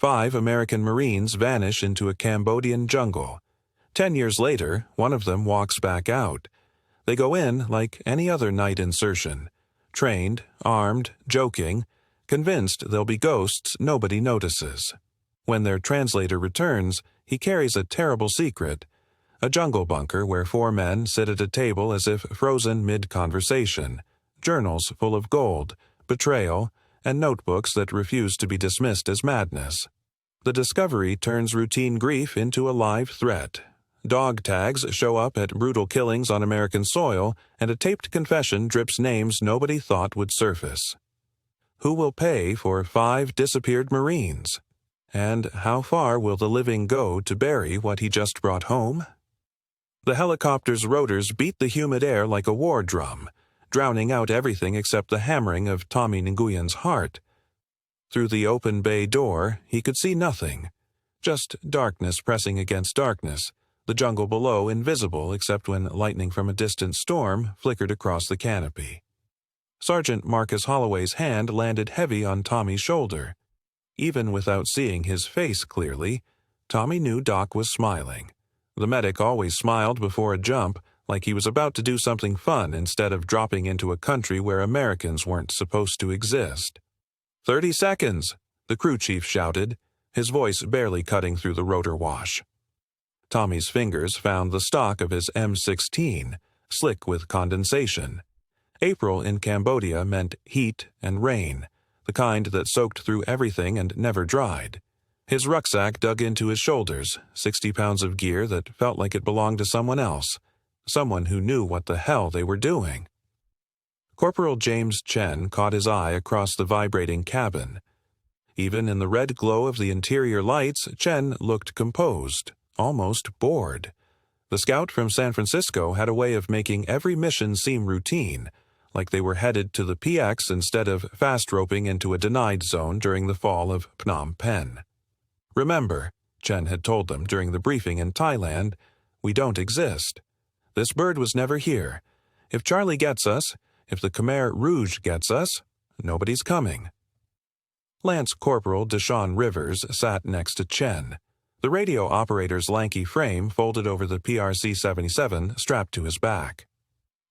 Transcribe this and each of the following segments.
5 American Marines vanish into a Cambodian jungle. 10 years later, one of them walks back out. They go in like any other night insertion. Trained, armed, joking, convinced they'll be ghosts nobody notices. When their translator returns, he carries a terrible secret. A jungle bunker where 4 men sit at a table as if frozen mid-conversation. Journals full of gold, betrayal, and notebooks that refuse to be dismissed as madness. The discovery turns routine grief into a live threat. Dog tags show up at brutal killings on American soil, and a taped confession drips names nobody thought would surface. Who will pay for 5 disappeared Marines? And how far will the living go to bury what he just brought home? The helicopter's rotors beat the humid air like a war drum, drowning out everything except the hammering of Tommy Nguyen's heart. Through the open bay door, he could see nothing. Just darkness pressing against darkness, the jungle below invisible except when lightning from a distant storm flickered across the canopy. Sergeant Marcus Holloway's hand landed heavy on Tommy's shoulder. Even without seeing his face clearly, Tommy knew Doc was smiling. The medic always smiled before a jump, like he was about to do something fun instead of dropping into a country where Americans weren't supposed to exist. 30 seconds, the crew chief shouted, his voice barely cutting through the rotor wash. Tommy's fingers found the stock of his M16, slick with condensation. April in Cambodia meant heat and rain, the kind that soaked through everything and never dried. His rucksack dug into his shoulders, 60 pounds of gear that felt like it belonged to someone else, someone who knew what the hell they were doing. Corporal James Chen caught his eye across the vibrating cabin. Even in the red glow of the interior lights, Chen looked composed, almost bored. The scout from San Francisco had a way of making every mission seem routine, like they were headed to the PX instead of fast-roping into a denied zone during the fall of Phnom Penh. Remember, Chen had told them during the briefing in Thailand, we don't exist. This bird was never here. If Charlie gets us, if the Khmer Rouge gets us, nobody's coming. Lance Corporal Deshaun Rivers sat next to Chen. The radio operator's lanky frame folded over the PRC-77 strapped to his back.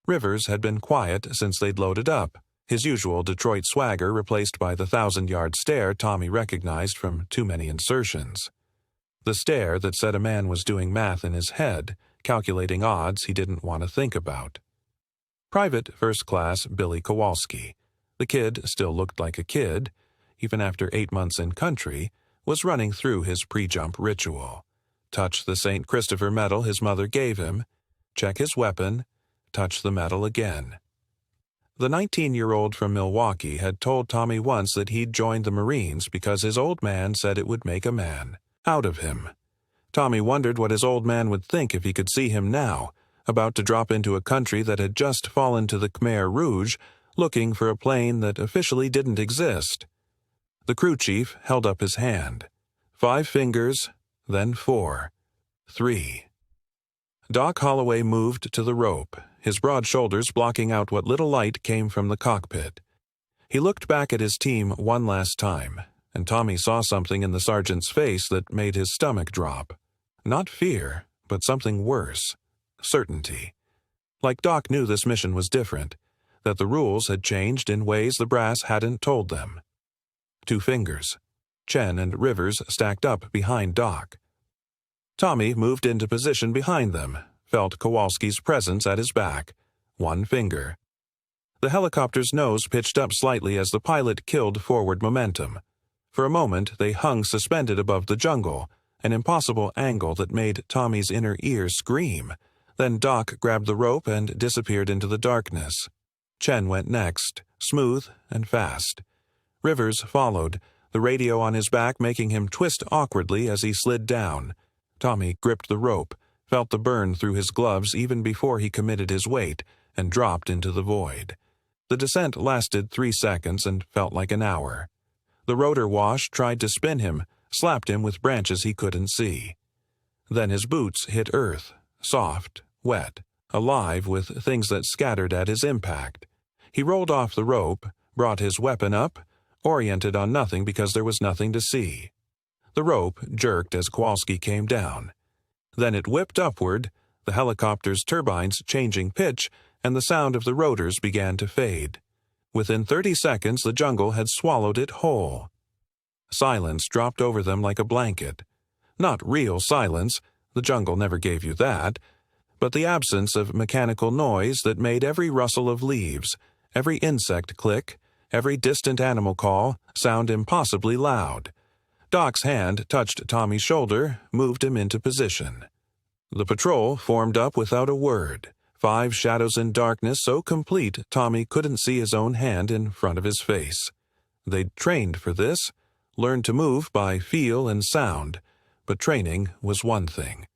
Rivers had been quiet since they'd loaded up, his usual Detroit swagger replaced by the 1,000-yard stare Tommy recognized from too many insertions. The stare that said a man was doing math in his head, calculating odds he didn't want to think about. Private First Class Billy Kowalski, the kid still looked like a kid, even after 8 months in country, was running through his pre-jump ritual. Touch the St. Christopher medal his mother gave him, check his weapon, touch the medal again. The 19-year-old from Milwaukee had told Tommy once that he'd joined the Marines because his old man said it would make a man out of him. Tommy wondered what his old man would think if he could see him now, about to drop into a country that had just fallen to the Khmer Rouge, looking for a plane that officially didn't exist. The crew chief held up his hand. 5 fingers, then 4. 3. Doc Holloway moved to the rope, his broad shoulders blocking out what little light came from the cockpit. He looked back at his team one last time, and Tommy saw something in the sergeant's face that made his stomach drop. Not fear, but something worse. Certainty. Like Doc knew this mission was different, that the rules had changed in ways the brass hadn't told them. 2 fingers. Chen and Rivers stacked up behind Doc. Tommy moved into position behind them, felt Kowalski's presence at his back. 1 finger. The helicopter's nose pitched up slightly as the pilot killed forward momentum. For a moment, they hung suspended above the jungle, an impossible angle that made Tommy's inner ear scream. Then Doc grabbed the rope and disappeared into the darkness. Chen went next, smooth and fast. Rivers followed, the radio on his back making him twist awkwardly as he slid down. Tommy gripped the rope, felt the burn through his gloves even before he committed his weight, and dropped into the void. The descent lasted 3 seconds and felt like an hour. The rotor wash tried to spin him, slapped him with branches he couldn't see. Then his boots hit earth, soft, wet, alive with things that scattered at his impact. He rolled off the rope, brought his weapon up, oriented on nothing because there was nothing to see. The rope jerked as Kowalski came down. Then it whipped upward, the helicopter's turbines changing pitch, and the sound of the rotors began to fade. Within 30 seconds, the jungle had swallowed it whole. Silence dropped over them like a blanket. Not real silence, the jungle never gave you that, but the absence of mechanical noise that made every rustle of leaves, every insect click, every distant animal call sound impossibly loud. Doc's hand touched Tommy's shoulder, moved him into position. The patrol formed up without a word, 5 shadows in darkness so complete Tommy couldn't see his own hand in front of his face. They'd trained for this, learned to move by feel and sound, but training was one thing.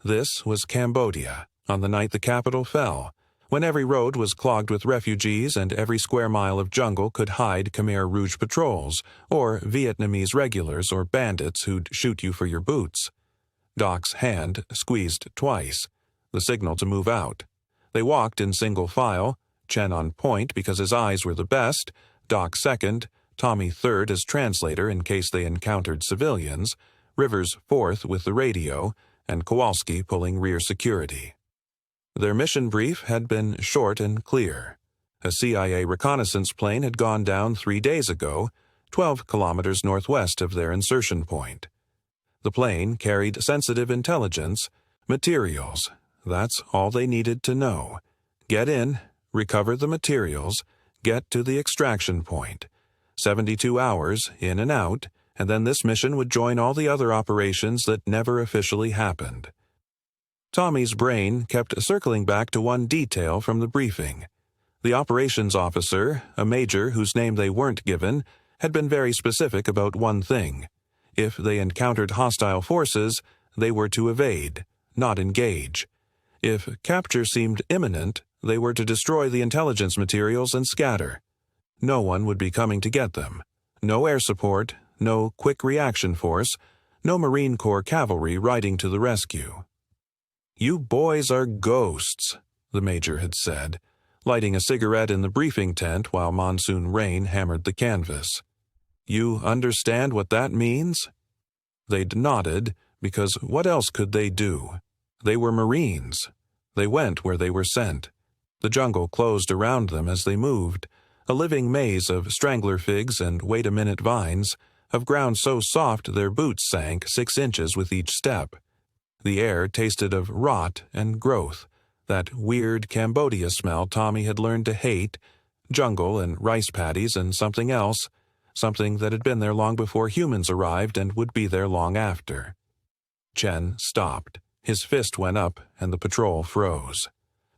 This was Cambodia, on the night the capital fell, when every road was clogged with refugees and every square mile of jungle could hide Khmer Rouge patrols, or Vietnamese regulars or bandits who'd shoot you for your boots. Doc's hand squeezed twice, the signal to move out. They walked in single file, Chen on point because his eyes were the best, Doc second, Tommy third as translator in case they encountered civilians, Rivers fourth with the radio, and Kowalski pulling rear security. Their mission brief had been short and clear. A CIA reconnaissance plane had gone down 3 days ago, 12 kilometers northwest of their insertion point. The plane carried sensitive intelligence, materials. That's all they needed to know. Get in, recover the materials, get to the extraction point. 72 hours, in and out, and then this mission would join all the other operations that never officially happened. Tommy's brain kept circling back to one detail from the briefing. The operations officer, a major whose name they weren't given, had been very specific about one thing. If they encountered hostile forces, they were to evade, not engage. If capture seemed imminent, they were to destroy the intelligence materials and scatter. No one would be coming to get them. No air support, no quick reaction force, no Marine Corps cavalry riding to the rescue. "You boys are ghosts," the major had said, lighting a cigarette in the briefing tent while monsoon rain hammered the canvas. "You understand what that means?" They'd nodded, because what else could they do? They were Marines. They went where they were sent. The jungle closed around them as they moved, a living maze of strangler figs and wait-a-minute vines, of ground so soft their boots sank 6 inches with each step. The air tasted of rot and growth, that weird Cambodia smell Tommy had learned to hate, jungle and rice paddies and something else, something that had been there long before humans arrived and would be there long after. Chen stopped. His fist went up, and the patrol froze.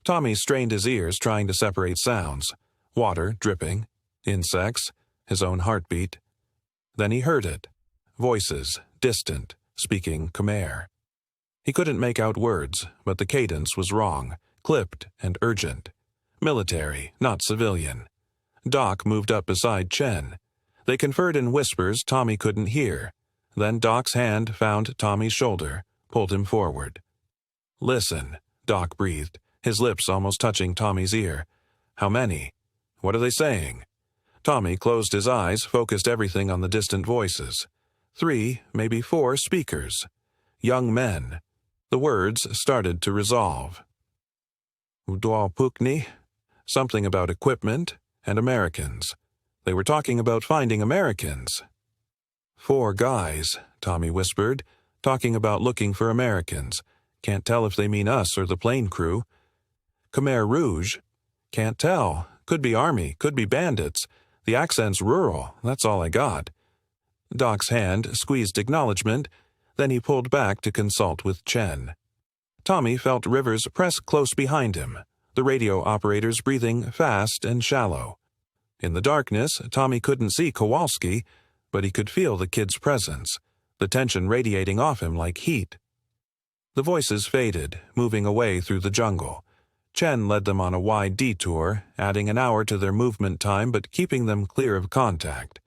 Tommy strained his ears trying to separate sounds. Water dripping, insects, his own heartbeat. Then he heard it. Voices, distant, speaking Khmer. He couldn't make out words, but the cadence was wrong, clipped and urgent. Military, not civilian. Doc moved up beside Chen. They conferred in whispers Tommy couldn't hear. Then Doc's hand found Tommy's shoulder, pulled him forward. "Listen," Doc breathed, his lips almost touching Tommy's ear. "How many? What are they saying?" Tommy closed his eyes, focused everything on the distant voices. 3, maybe 4 speakers. Young men. The words started to resolve. Udwal Pukni, something about equipment, and Americans. They were talking about finding Americans. 4 guys, Tommy whispered, talking about looking for Americans. Can't tell if they mean us or the plane crew. Khmer Rouge? Can't tell. Could be army, could be bandits. The accent's rural, that's all I got. Doc's hand squeezed acknowledgement, then he pulled back to consult with Chen. Tommy felt Rivers press close behind him, the radio operators breathing fast and shallow. In the darkness, Tommy couldn't see Kowalski, but he could feel the kid's presence, the tension radiating off him like heat. The voices faded, moving away through the jungle. Chen led them on a wide detour, adding an hour to their movement time but keeping them clear of contact.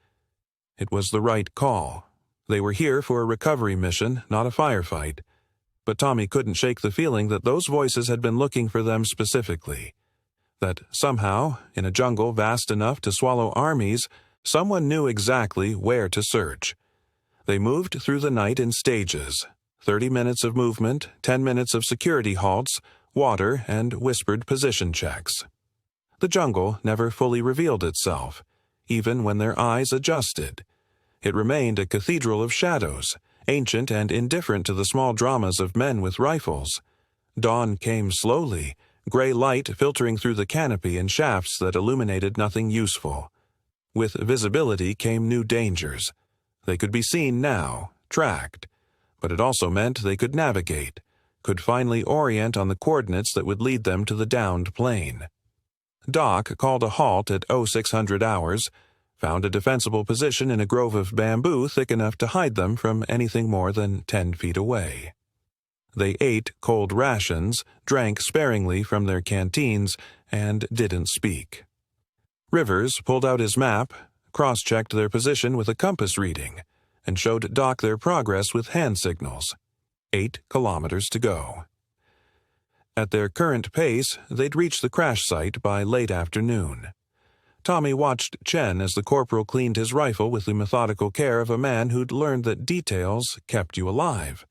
It was the right call. They were here for a recovery mission, not a firefight. But Tommy couldn't shake the feeling that those voices had been looking for them specifically. That somehow, in a jungle vast enough to swallow armies, someone knew exactly where to search. They moved through the night in stages. 30 minutes of movement, 10 minutes of security halts, water, and whispered position checks. The jungle never fully revealed itself, even when their eyes adjusted. It remained a cathedral of shadows, ancient and indifferent to the small dramas of men with rifles. Dawn came slowly, gray light filtering through the canopy in shafts that illuminated nothing useful. With visibility came new dangers. They could be seen now, tracked, but it also meant they could navigate, could finally orient on the coordinates that would lead them to the downed plane. Doc called a halt at 0600 hours, found a defensible position in a grove of bamboo thick enough to hide them from anything more than 10 feet away. They ate cold rations, drank sparingly from their canteens, and didn't speak. Rivers pulled out his map, cross-checked their position with a compass reading, and showed Doc their progress with hand signals. 8 kilometers to go. At their current pace, they'd reach the crash site by late afternoon. Tommy watched Chen as the corporal cleaned his rifle with the methodical care of a man who'd learned that details kept you alive.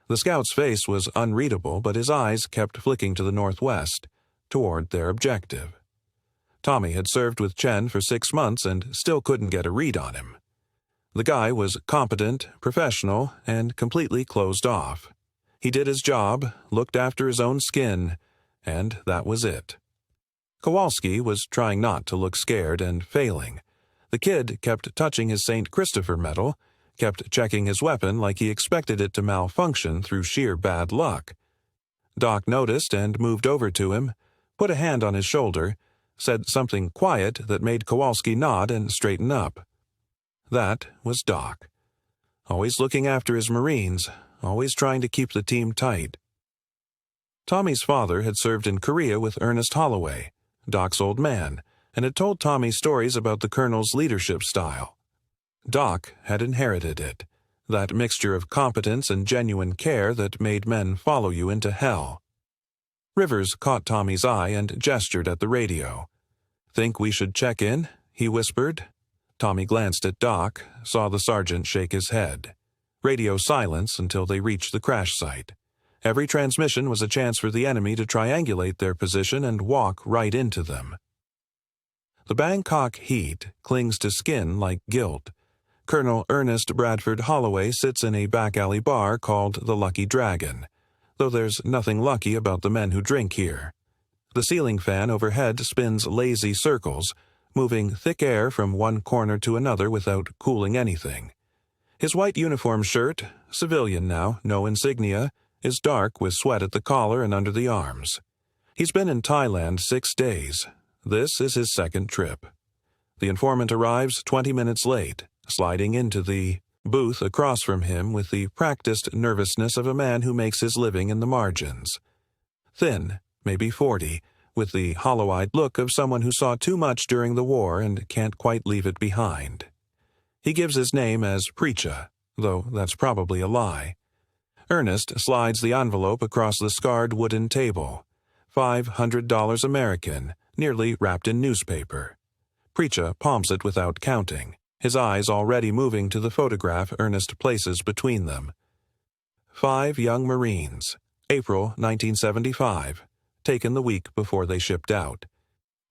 The scout's face was unreadable, but his eyes kept flicking to the northwest, toward their objective. Tommy had served with Chen for 6 months and still couldn't get a read on him. The guy was competent, professional, and completely closed off. He did his job, looked after his own skin, and that was it. Kowalski was trying not to look scared and failing. The kid kept touching his St. Christopher medal, kept checking his weapon like he expected it to malfunction through sheer bad luck. Doc noticed and moved over to him, put a hand on his shoulder, said something quiet that made Kowalski nod and straighten up. That was Doc. Always looking after his Marines, always trying to keep the team tight. Tommy's father had served in Korea with Ernest Holloway, Doc's old man, and had told Tommy stories about the colonel's leadership style. Doc had inherited it, that mixture of competence and genuine care that made men follow you into hell. Rivers caught Tommy's eye and gestured at the radio. "Think we should check in?" he whispered. Tommy glanced at Doc, saw the sergeant shake his head. Radio silence until they reached the crash site. Every transmission was a chance for the enemy to triangulate their position and walk right into them. The Bangkok heat clings to skin like guilt. Colonel Ernest Bradford Holloway sits in a back-alley bar called the Lucky Dragon, though there's nothing lucky about the men who drink here. The ceiling fan overhead spins lazy circles, moving thick air from one corner to another without cooling anything. His white uniform shirt, civilian now, no insignia, is dark with sweat at the collar and under the arms. He's been in Thailand 6 days. This is his second trip. The informant arrives 20 minutes late, sliding into the booth across from him with the practiced nervousness of a man who makes his living in the margins. Thin, maybe 40, with the hollow-eyed look of someone who saw too much during the war and can't quite leave it behind. He gives his name as Preacha, though that's probably a lie. Ernest slides the envelope across the scarred wooden table. $500 American, nearly wrapped in newspaper. Preacha palms it without counting, his eyes already moving to the photograph Ernest places between them. 5 young Marines, April 1975, taken the week before they shipped out.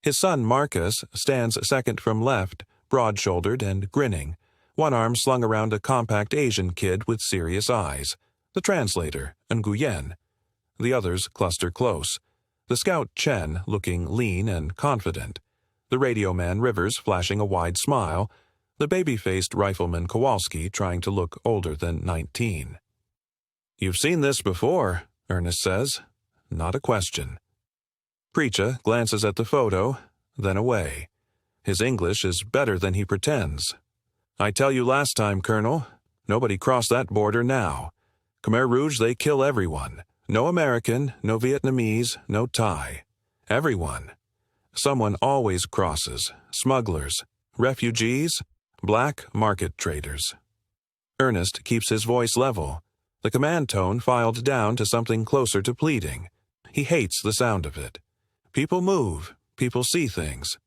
His son Marcus stands second from left, broad-shouldered and grinning, one arm slung around a compact Asian kid with serious eyes, the translator, Nguyen. The others cluster close, the scout Chen looking lean and confident, the radio man Rivers flashing a wide smile, the baby-faced rifleman Kowalski trying to look older than 19. "You've seen this before," Ernest says. Not a question. Preacha glances at the photo, then away. His English is better than he pretends. "I tell you last time, Colonel, nobody crossed that border now. Khmer Rouge, they kill everyone. No American, no Vietnamese, no Thai. Everyone. Someone always crosses. Smugglers, refugees, black market traders." Ernest keeps his voice level, the command tone filed down to something closer to pleading. He hates the sound of it. People move, people see things.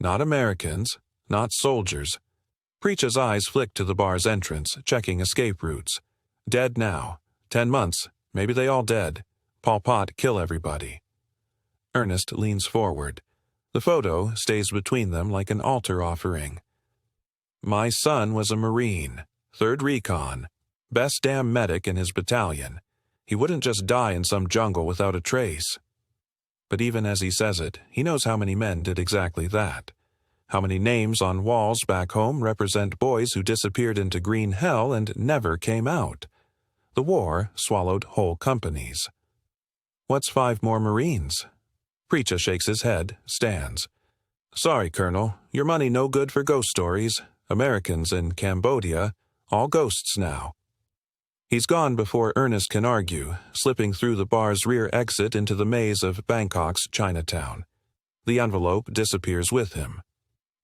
Not Americans, not soldiers. Preach's eyes flicked to the bar's entrance, checking escape routes. Dead now. 10 months. Maybe they all dead. Pol Pot kill everybody. Ernest leans forward. The photo stays between them like an altar offering. My son was a Marine, 3rd Recon, best damn medic in his battalion. He wouldn't just die in some jungle without a trace. But even as he says it, he knows how many men did exactly that. How many names on walls back home represent boys who disappeared into green hell and never came out. The war swallowed whole companies. What's 5 more Marines? Preacher shakes his head, stands. Sorry, Colonel, your money no good for ghost stories. Americans in Cambodia, all ghosts now. He's gone before Ernest can argue, slipping through the bar's rear exit into the maze of Bangkok's Chinatown. The envelope disappears with him.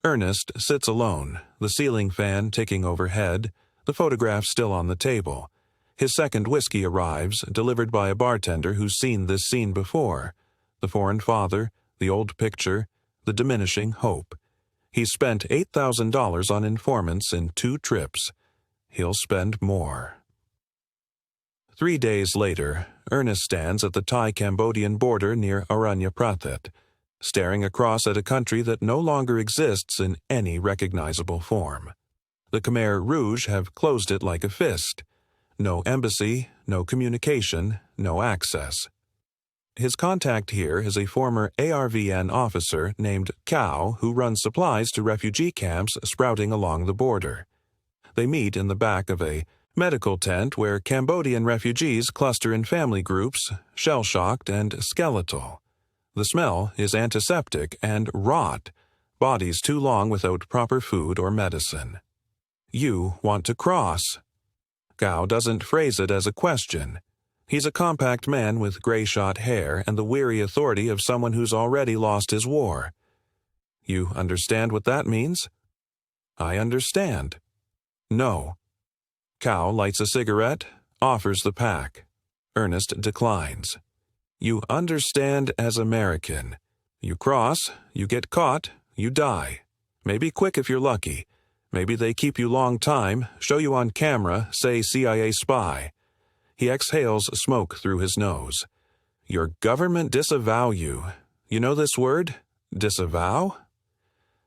Ernest sits alone, the ceiling fan ticking overhead, the photograph still on the table. His second whiskey arrives, delivered by a bartender who's seen this scene before. The foreign father, the old picture, the diminishing hope. He's spent $8,000 on informants in 2 trips. He'll spend more. 3 days later, Ernest stands at the Thai-Cambodian border near Aranya Prathet, staring across at a country that no longer exists in any recognizable form. The Khmer Rouge have closed it like a fist. No embassy, no communication, no access. His contact here is a former ARVN officer named Cao who runs supplies to refugee camps sprouting along the border. They meet in the back of a medical tent where Cambodian refugees cluster in family groups, shell-shocked and skeletal. The smell is antiseptic and rot, bodies too long without proper food or medicine. You want to cross. Gao doesn't phrase it as a question. He's a compact man with gray-shot hair and the weary authority of someone who's already lost his war. You understand what that means? I understand. No. Cao lights a cigarette, offers the pack. Ernest declines. You understand as American. You cross, you get caught, you die. Maybe quick if you're lucky. Maybe they keep you long time, show you on camera, say CIA spy. He exhales smoke through his nose. Your government disavow you. You know this word? Disavow?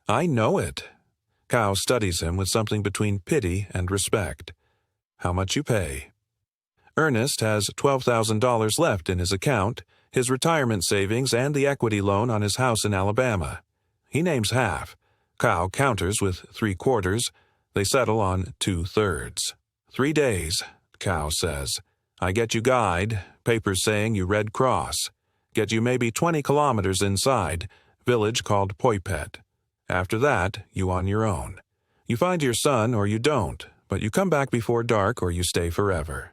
I know it. Cao studies him with something between pity and respect. How much you pay? Ernest has $12,000 left in his account, his retirement savings and the equity loan on his house in Alabama. He names half. Cao counters with 3/4. They settle on 2/3. 3 days, Cao says. I get you guide, papers saying you Red Cross. Get you maybe 20 kilometers inside, village called Poipet. After that, you on your own. You find your son or you don't, but you come back before dark or you stay forever.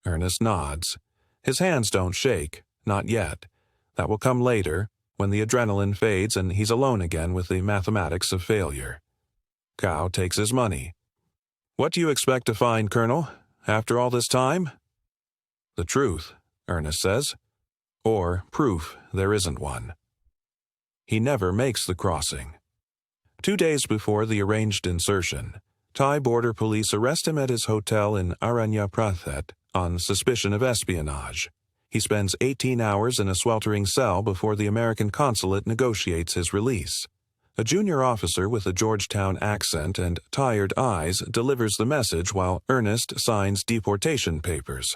Ernest nods. His hands don't shake, not yet. That will come later, when the adrenaline fades and he's alone again with the mathematics of failure. Cao takes his money. What do you expect to find, Colonel, after all this time? The truth, Ernest says. Or proof there isn't one. He never makes the crossing. 2 days before the arranged insertion, Thai border police arrest him at his hotel in Aranya Prathet on suspicion of espionage. He spends 18 hours in a sweltering cell before the American consulate negotiates his release. A junior officer with a Georgetown accent and tired eyes delivers the message while Ernest signs deportation papers.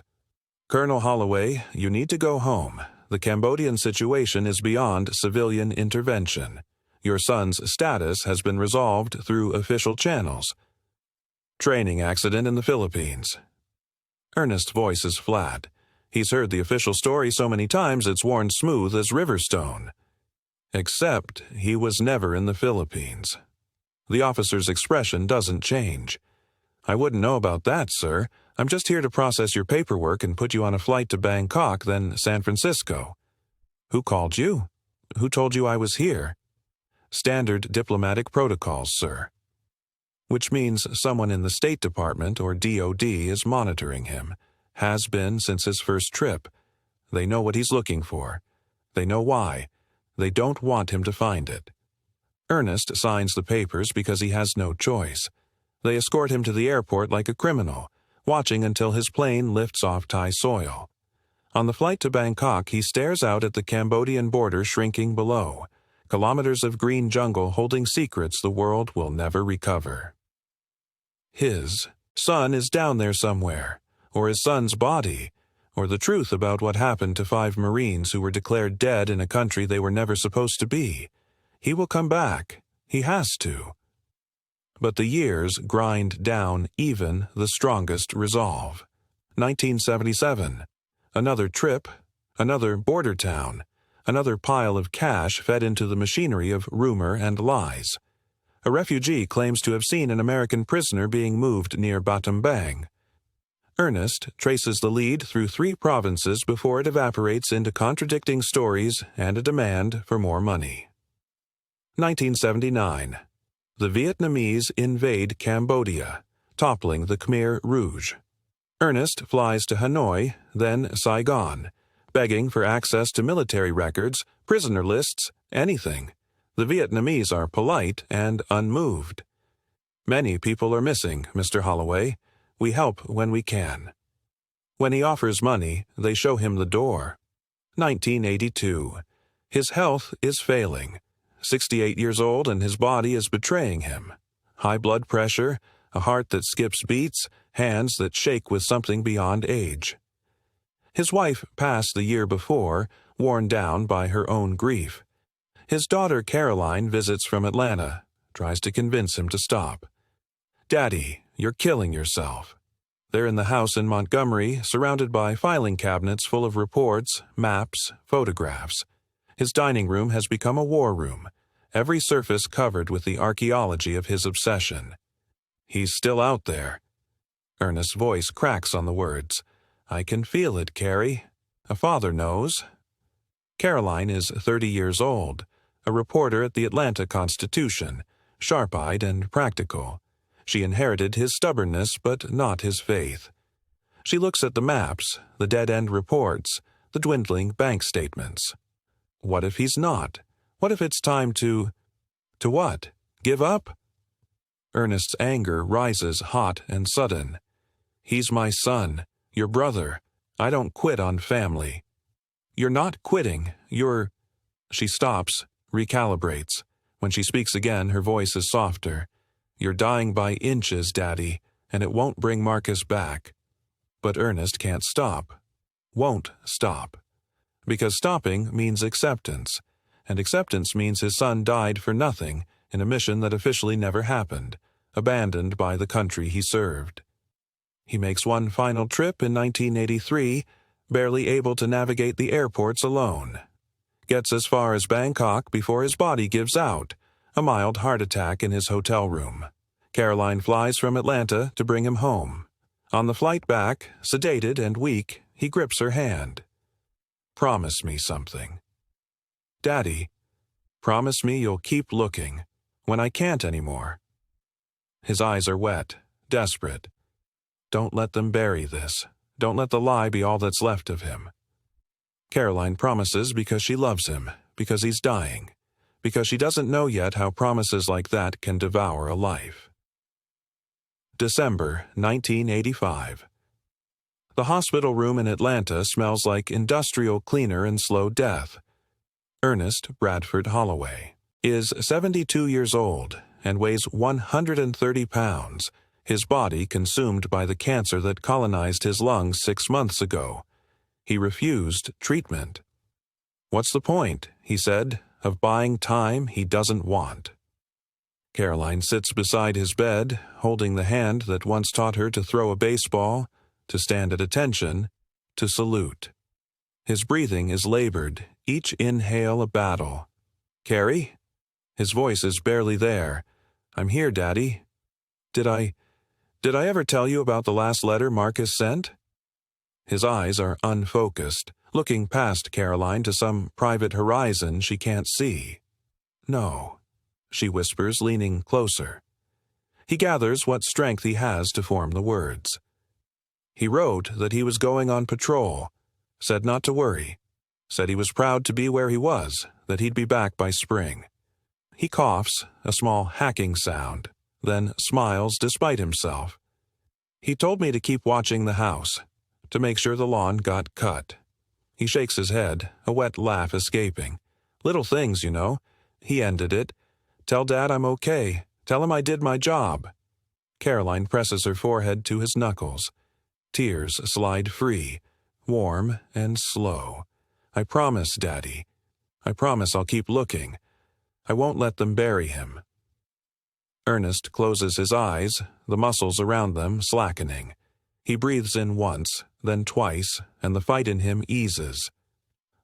Colonel Holloway, you need to go home. The Cambodian situation is beyond civilian intervention. Your son's status has been resolved through official channels. Training accident in the Philippines. Ernest's voice is flat. He's heard the official story so many times it's worn smooth as Riverstone. Except he was never in the Philippines. The officer's expression doesn't change. I wouldn't know about that, sir. I'm just here to process your paperwork and put you on a flight to Bangkok, then San Francisco. Who called you? Who told you I was here? Standard diplomatic protocols, sir. Which means someone in the State Department or DOD is monitoring him. Has been since his first trip. They know what he's looking for. They know why. They don't want him to find it. Ernest signs the papers because he has no choice. They escort him to the airport like a criminal, watching until his plane lifts off Thai soil. On the flight to Bangkok, he stares out at the Cambodian border shrinking below, kilometers of green jungle holding secrets the world will never recover. His son is down there somewhere, or his son's body, or the truth about what happened to 5 Marines who were declared dead in a country they were never supposed to be. He will come back. He has to. But the years grind down even the strongest resolve. 1977. Another trip, another border town, another pile of cash fed into the machinery of rumor and lies. A refugee claims to have seen an American prisoner being moved near Battambang. Ernest traces the lead through 3 provinces before it evaporates into contradicting stories and a demand for more money. 1979. The Vietnamese invade Cambodia, toppling the Khmer Rouge. Ernest flies to Hanoi, then Saigon, begging for access to military records, prisoner lists, anything. The Vietnamese are polite and unmoved. Many people are missing, Mr. Holloway. We help when we can. When he offers money, they show him the door. 1982. His health is failing. 68 years old and his body is betraying him. High blood pressure, a heart that skips beats, hands that shake with something beyond age. His wife passed the year before, worn down by her own grief. His daughter Caroline visits from Atlanta, tries to convince him to stop. "Daddy, you're killing yourself." They're in the house in Montgomery, surrounded by filing cabinets full of reports, maps, photographs. His dining room has become a war room, every surface covered with the archaeology of his obsession. He's still out there. Ernest's voice cracks on the words. "I can feel it, Carrie. A father knows." Caroline is 30 years old, a reporter at the Atlanta Constitution, sharp-eyed and practical. She inherited his stubbornness, but not his faith. She looks at the maps, the dead-end reports, the dwindling bank statements. What if he's not? What if it's time to what? Give up? Ernest's anger rises hot and sudden. "He's my son, your brother. I don't quit on family." "You're not quitting. You're—" She stops, recalibrates. When she speaks again, her voice is softer. "You're dying by inches, Daddy, and it won't bring Marcus back." But Ernest can't stop. Won't stop. Because stopping means acceptance, and acceptance means his son died for nothing in a mission that officially never happened, abandoned by the country he served. He makes one final trip in 1983, barely able to navigate the airports alone. Gets as far as Bangkok before his body gives out, a mild heart attack in his hotel room. Caroline flies from Atlanta to bring him home. On the flight back, sedated and weak, he grips her hand. "Promise me something." "Daddy, promise me you'll keep looking, when I can't anymore." His eyes are wet, desperate. "Don't let them bury this. Don't let the lie be all that's left of him." Caroline promises because she loves him, because he's dying, because she doesn't know yet how promises like that can devour a life. December 1985. The hospital room in Atlanta smells like industrial cleaner and slow death. Ernest Bradford Holloway is 72 years old and weighs 130 pounds, his body consumed by the cancer that colonized his lungs 6 months ago. He refused treatment. "What's the point," he said, "of buying time he doesn't want?" Caroline sits beside his bed, holding the hand that once taught her to throw a baseball, to stand at attention, to salute. His breathing is labored, each inhale a battle. "Carrie?" His voice is barely there. "I'm here, Daddy." Did I ever tell you about the last letter Marcus sent?" His eyes are unfocused, looking past Caroline to some private horizon she can't see. "No," she whispers, leaning closer. He gathers what strength he has to form the words. "He wrote that he was going on patrol, said not to worry, said he was proud to be where he was, that he'd be back by spring." He coughs, a small hacking sound. then smiles despite himself. He told me to keep watching the house, to make sure the lawn got cut. He shakes his head, a wet laugh escaping. Little things, you know. He ended it. Tell Dad I'm okay. Tell him I did my job. Caroline presses her forehead to his knuckles. Tears slide free, warm and slow. I promise, Daddy. I promise I'll keep looking. I won't let them bury him. Ernest closes his eyes, the muscles around them slackening. He breathes in once, then twice, and the fight in him eases.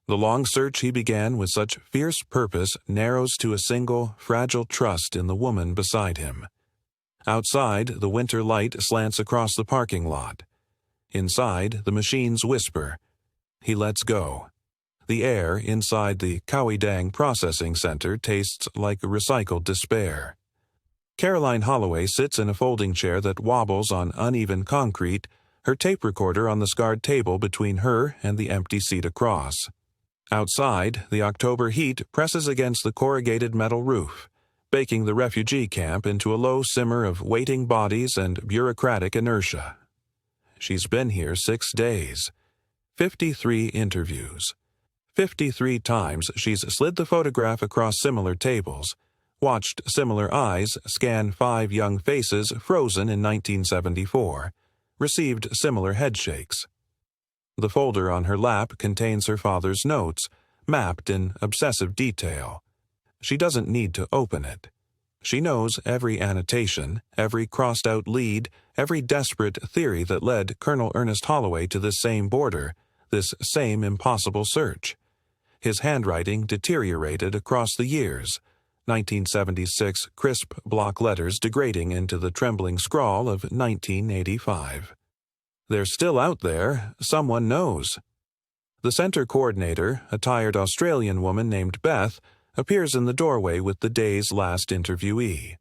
The long search he began with such fierce purpose narrows to a single, fragile trust in the woman beside him. Outside, the winter light slants across the parking lot. Inside, the machines whisper. He lets go. The air inside the Khawidang Processing Center tastes like recycled despair. Caroline Holloway sits in a folding chair that wobbles on uneven concrete, her tape recorder on the scarred table between her and the empty seat across. Outside, the October heat presses against the corrugated metal roof, baking the refugee camp into a low simmer of waiting bodies and bureaucratic inertia. She's been here 6 days. 53 interviews. 53 times she's slid the photograph across similar tables, watched similar eyes scan 5 young faces frozen in 1974, received similar headshakes. The folder on her lap contains her father's notes, mapped in obsessive detail. She doesn't need to open it. She knows every annotation, every crossed-out lead, every desperate theory that led Colonel Ernest Holloway to this same border, this same impossible search. His handwriting deteriorated across the years, 1976 crisp block letters degrading into the trembling scrawl of 1985. They're still out there, someone knows. The center coordinator, a tired Australian woman named Beth, appears in the doorway with the day's last interviewee.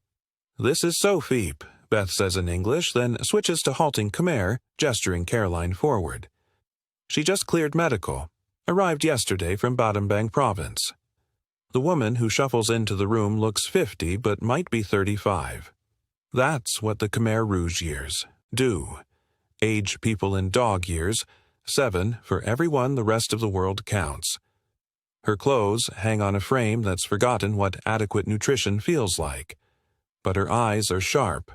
"This is Sophie," Beth says in English, then switches to halting Khmer, gesturing Caroline forward. She just cleared medical, arrived yesterday from Battambang province. The woman who shuffles into the room looks 50 but might be 35. That's what the Khmer Rouge years do. Age people in dog years, 7 for every one the rest of the world counts. Her clothes hang on a frame that's forgotten what adequate nutrition feels like. But her eyes are sharp,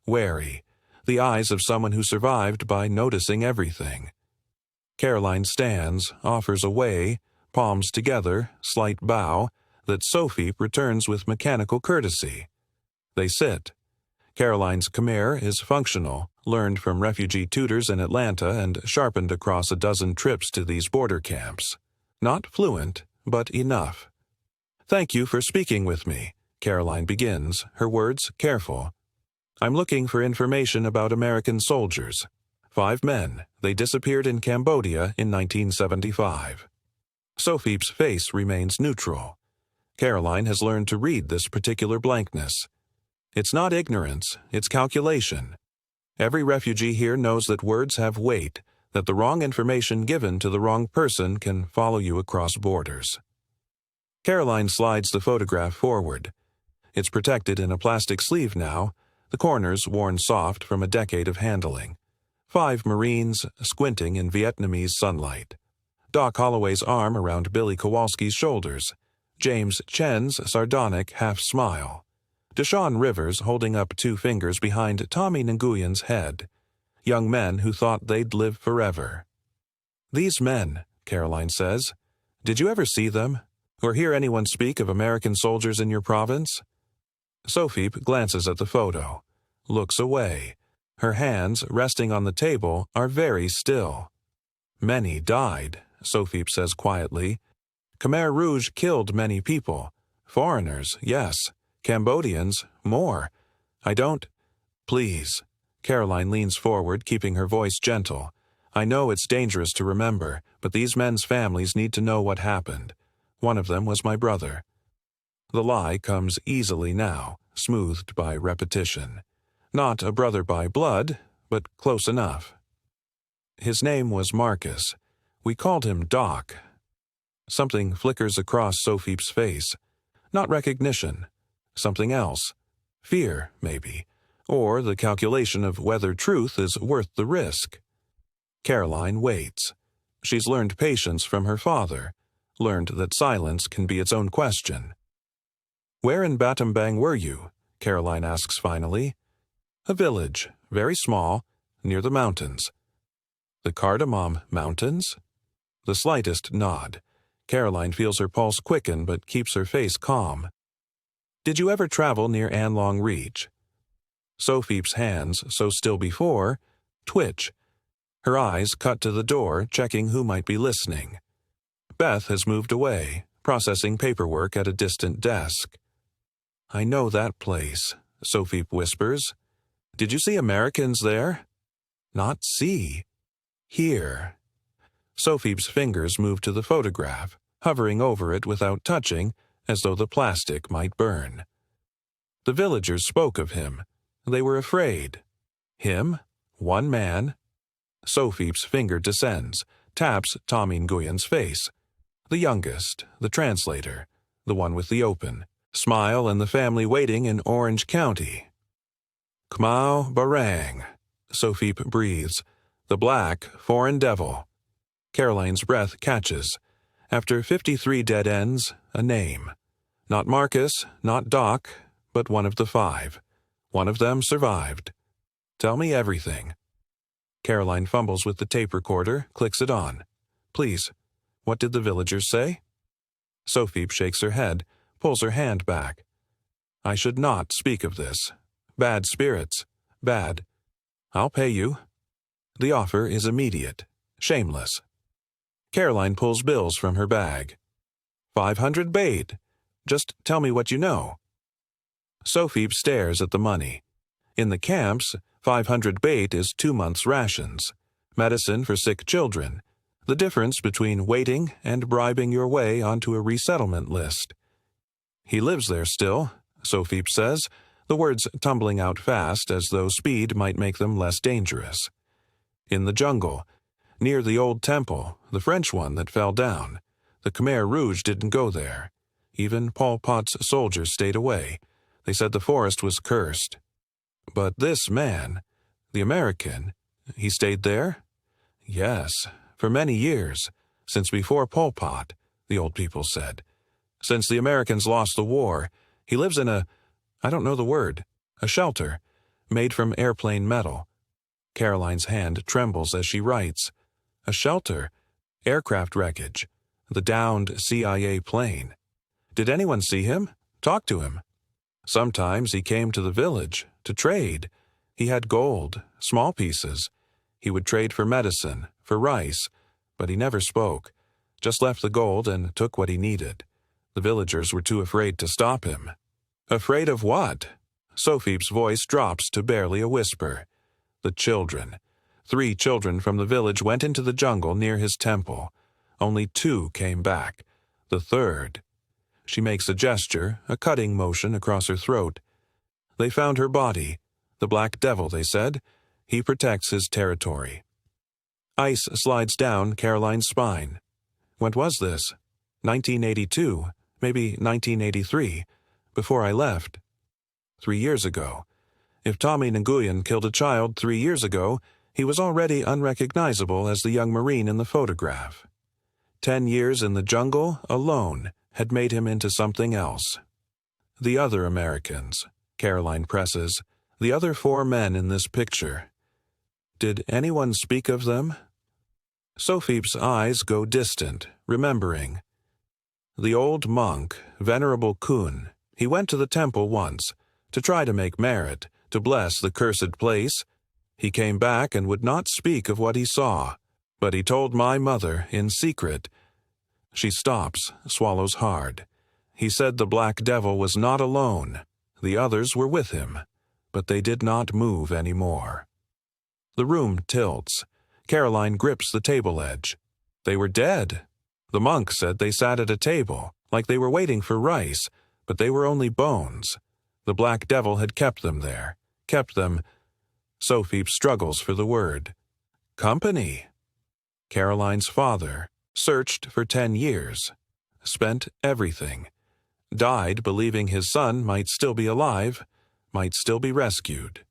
wary, the eyes of someone who survived by noticing everything. Caroline stands, offers a way, palms together, slight bow, that Sophie returns with mechanical courtesy. They sit. Caroline's Khmer is functional, learned from refugee tutors in Atlanta and sharpened across a dozen trips to these border camps. Not fluent, but enough. "Thank you for speaking with me," Caroline begins, her words careful. "I'm looking for information about American soldiers. 5 men. They disappeared in Cambodia in 1975. Sophie's face remains neutral. Caroline has learned to read this particular blankness. It's not ignorance, it's calculation. Every refugee here knows that words have weight, that the wrong information given to the wrong person can follow you across borders. Caroline slides the photograph forward. It's protected in a plastic sleeve now, the corners worn soft from a decade of handling. 5 Marines squinting in Vietnamese sunlight. Doc Holloway's arm around Billy Kowalski's shoulders. James Chen's sardonic half-smile. Deshaun Rivers holding up 2 fingers behind Tommy Nguyen's head. Young men who thought they'd live forever. "These men," Caroline says, "did you ever see them? Or hear anyone speak of American soldiers in your province?" Sophie glances at the photo, looks away. Her hands, resting on the table, are very still. "Many died," Sophie says quietly. "Khmer Rouge killed many people. Foreigners, yes. Cambodians, more. I don't—" "Please." Caroline leans forward, keeping her voice gentle. "I know it's dangerous to remember, but these men's families need to know what happened. One of them was my brother." The lie comes easily now, smoothed by repetition. Not a brother by blood, but close enough. "His name was Marcus. We called him Doc." Something flickers across Sophie's face. Not recognition. Something else. Fear, maybe. or the calculation of whether truth is worth the risk. Caroline waits. She's learned patience from her father, learned that silence can be its own question. "Where in Battambang were you?" Caroline asks finally. "A village, very small, near the mountains." "The Cardamom Mountains?" The slightest nod. Caroline feels her pulse quicken but keeps her face calm. "Did you ever travel near Anlong Reach?" Sophie's hands, so still before, twitch. Her eyes cut to the door, checking who might be listening. Beth has moved away, processing paperwork at a distant desk. "I know that place," Sophie whispers. "Did you see Americans there?" "Not see. Hear." Sophie's fingers move to the photograph, hovering over it without touching, as though the plastic might burn. The villagers spoke of him. They were afraid. Him? One man? Sophie's finger descends, taps Tommy Nguyen's face. The youngest, the translator, the one with the open. Smile and the family waiting in Orange County. "Khmao Barang," Sophie breathes. "The black, foreign devil." Caroline's breath catches. After 53 dead ends, a name. Not Marcus, not Doc, but one of the 5. One of them survived. "Tell me everything." Caroline fumbles with the tape recorder, clicks it on. "Please, what did the villagers say?" Sophie shakes her head, pulls her hand back. "I should not speak of this. Bad spirits. Bad. I'll pay you." The offer is immediate, shameless. Caroline pulls bills from her bag. 500 baht. Just tell me what you know." Sophie stares at the money. In the camps, 500 baht is 2 months' rations. Medicine for sick children. The difference between waiting and bribing your way onto a resettlement list. "He lives there still," Sophie says, the words tumbling out fast as though speed might make them less dangerous. "In the jungle. Near the old temple, the French one that fell down. The Khmer Rouge didn't go there. Even Pol Pot's soldiers stayed away. They said the forest was cursed. But this man, the American, he stayed there? Yes, for many years, since before Pol Pot, the old people said. Since the Americans lost the war, he lives in I don't know the word, a shelter, made from airplane metal." Caroline's hand trembles as she writes. "A shelter, aircraft wreckage, the downed CIA plane. Did anyone see him? Talk to him?" "Sometimes he came to the village, to trade. He had gold, small pieces. He would trade for medicine, for rice, but he never spoke. Just left the gold and took what he needed. The villagers were too afraid to stop him." "Afraid of what?" Sophie's voice drops to barely a whisper. "The children. 3 children from the village went into the jungle near his temple. Only 2 came back. The 3rd. She makes a gesture, a cutting motion across her throat. "They found her body. The Black Devil, they said. He protects his territory." Ice slides down Caroline's spine. When was this? 1982, maybe 1983, before I left. 3 years ago. If Tommy Nguyen killed a child 3 years ago, he was already unrecognizable as the young Marine in the photograph. 10 years in the jungle, alone, had made him into something else. "The other Americans," Caroline presses, "the other 4 men in this picture. Did anyone speak of them?" Sophie's eyes go distant, remembering. "The old monk, Venerable Kun, he went to the temple once, to try to make merit, to bless the cursed place. He came back and would not speak of what he saw, but he told my mother in secret." She stops, swallows hard. "He said the Black Devil was not alone. The others were with him, but they did not move any more." The room tilts. Caroline grips the table edge. "They were dead. The monk said they sat at a table, like they were waiting for rice, but they were only bones. The Black Devil had kept them there, kept them—" Sophie struggles for the word. "Company." Caroline's father, searched for 10 years, spent everything, died believing his son might still be alive, might still be rescued.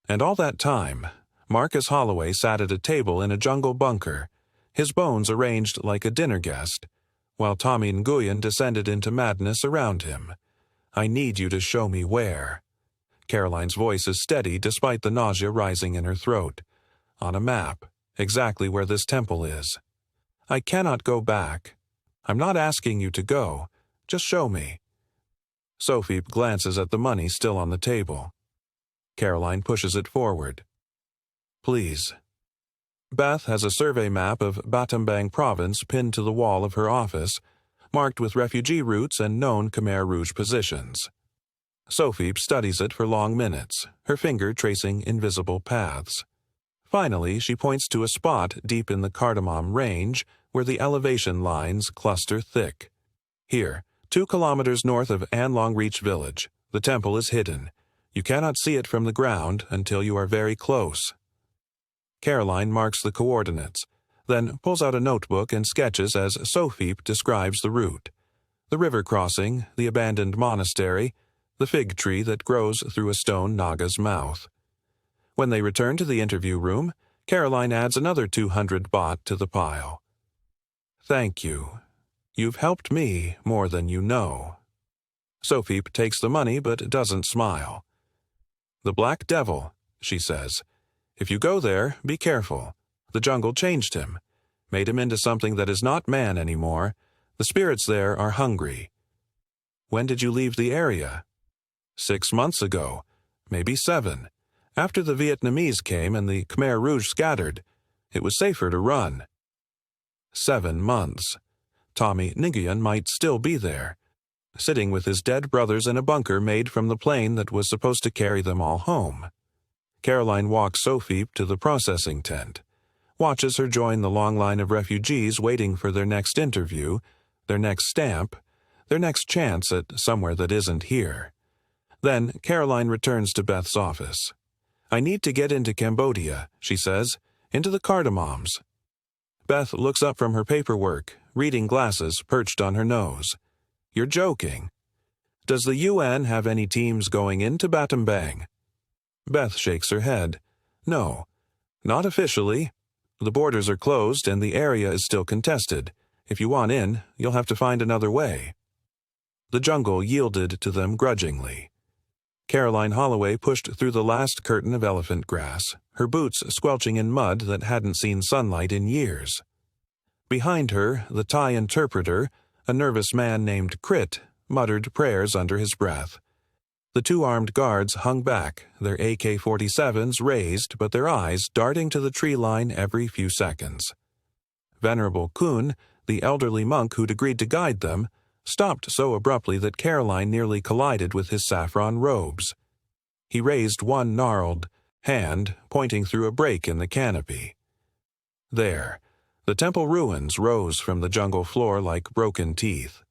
And all that time, Marcus Holloway sat at a table in a jungle bunker, his bones arranged like a dinner guest, while Tommy Nguyen descended into madness around him. I need you to show me where. Caroline's voice is steady despite the nausea rising in her throat. On a map, exactly where this temple is. I cannot go back. I'm not asking you to go. Just show me. Sophie glances at the money still on the table. Caroline pushes it forward. Please. Beth has a survey map of Battambang province pinned to the wall of her office, marked with refugee routes and known Khmer Rouge positions. Sophie studies it for long minutes, her finger tracing invisible paths. Finally, she points to a spot deep in the Cardamom Range where the elevation lines cluster thick. Here, 2 kilometers north of An Long Reach village, the temple is hidden. You cannot see it from the ground until you are very close. Caroline marks the coordinates, then pulls out a notebook and sketches as Sophie describes the route. The river crossing, the abandoned monastery, the fig tree that grows through a stone naga's mouth. When they return to the interview room, Caroline adds another 200 baht to the pile. Thank you. You've helped me more than you know. Sophie takes the money but doesn't smile. The Black Devil, she says. If you go there, be careful. The jungle changed him, made him into something that is not man anymore. The spirits there are hungry. When did you leave the area? 6 months ago, maybe 7. After the Vietnamese came and the Khmer Rouge scattered, it was safer to run. 7 months. Tommy Nguyen might still be there, sitting with his dead brothers in a bunker made from the plane that was supposed to carry them all home. Caroline walks Sophie to the processing tent, watches her join the long line of refugees waiting for their next interview, their next stamp, their next chance at somewhere that isn't here. Then Caroline returns to Beth's office. I need to get into Cambodia, she says, into the Cardamoms. Beth looks up from her paperwork, reading glasses perched on her nose. You're joking. Does the UN have any teams going into Battambang? Beth shakes her head. No, not officially. The borders are closed and the area is still contested. If you want in, you'll have to find another way. The jungle yielded to them grudgingly. Caroline Holloway pushed through the last curtain of elephant grass, her boots squelching in mud that hadn't seen sunlight in years. Behind her, the Thai interpreter, a nervous man named Krit, muttered prayers under his breath. The 2 armed guards hung back, their AK-47s raised but their eyes darting to the tree line every few seconds. Venerable Kun, the elderly monk who'd agreed to guide them, stopped so abruptly that Caroline nearly collided with his saffron robes. He raised one gnarled hand, pointing through a break in the canopy. There, the temple ruins rose from the jungle floor like broken teeth.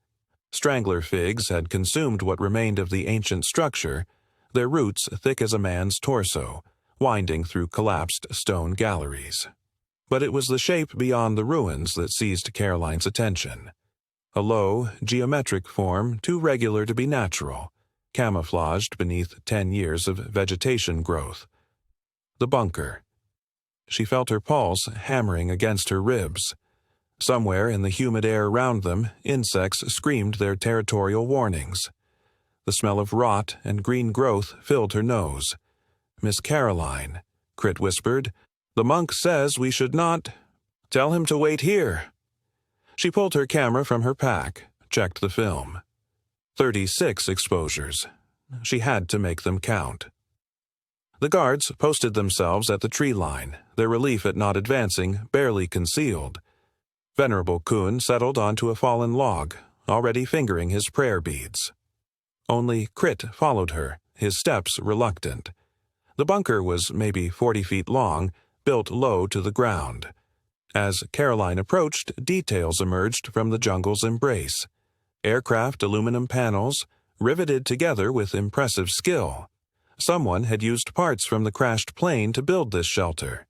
Strangler figs had consumed what remained of the ancient structure, their roots thick as a man's torso, winding through collapsed stone galleries. But it was the shape beyond the ruins that seized Caroline's attention. A low, geometric form too regular to be natural, camouflaged beneath 10 years of vegetation growth. The bunker. She felt her pulse hammering against her ribs. Somewhere in the humid air around them, insects screamed their territorial warnings. The smell of rot and green growth filled her nose. Miss Caroline, Krit whispered, the monk says we should not. Tell him to wait here. She pulled her camera from her pack, checked the film. 36 exposures. She had to make them count. The guards posted themselves at the tree line, their relief at not advancing barely concealed. Venerable Kun settled onto a fallen log, already fingering his prayer beads. Only Krit followed her, his steps reluctant. The bunker was maybe 40 feet long, built low to the ground. As Caroline approached, details emerged from the jungle's embrace. Aircraft aluminum panels, riveted together with impressive skill. Someone had used parts from the crashed plane to build this shelter.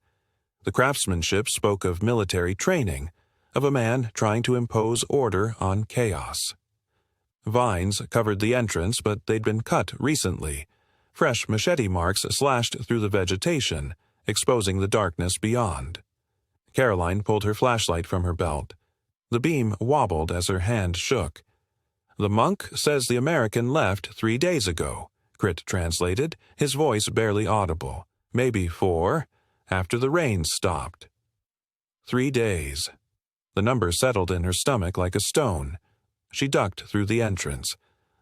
The craftsmanship spoke of military training, of a man trying to impose order on chaos. Vines covered the entrance, but they'd been cut recently. Fresh machete marks slashed through the vegetation, exposing the darkness beyond. Caroline pulled her flashlight from her belt. The beam wobbled as her hand shook. "The monk says the American left 3 days ago," Crit translated, his voice barely audible. "Maybe 4, after the rain stopped." 3 days. The number settled in her stomach like a stone. She ducked through the entrance.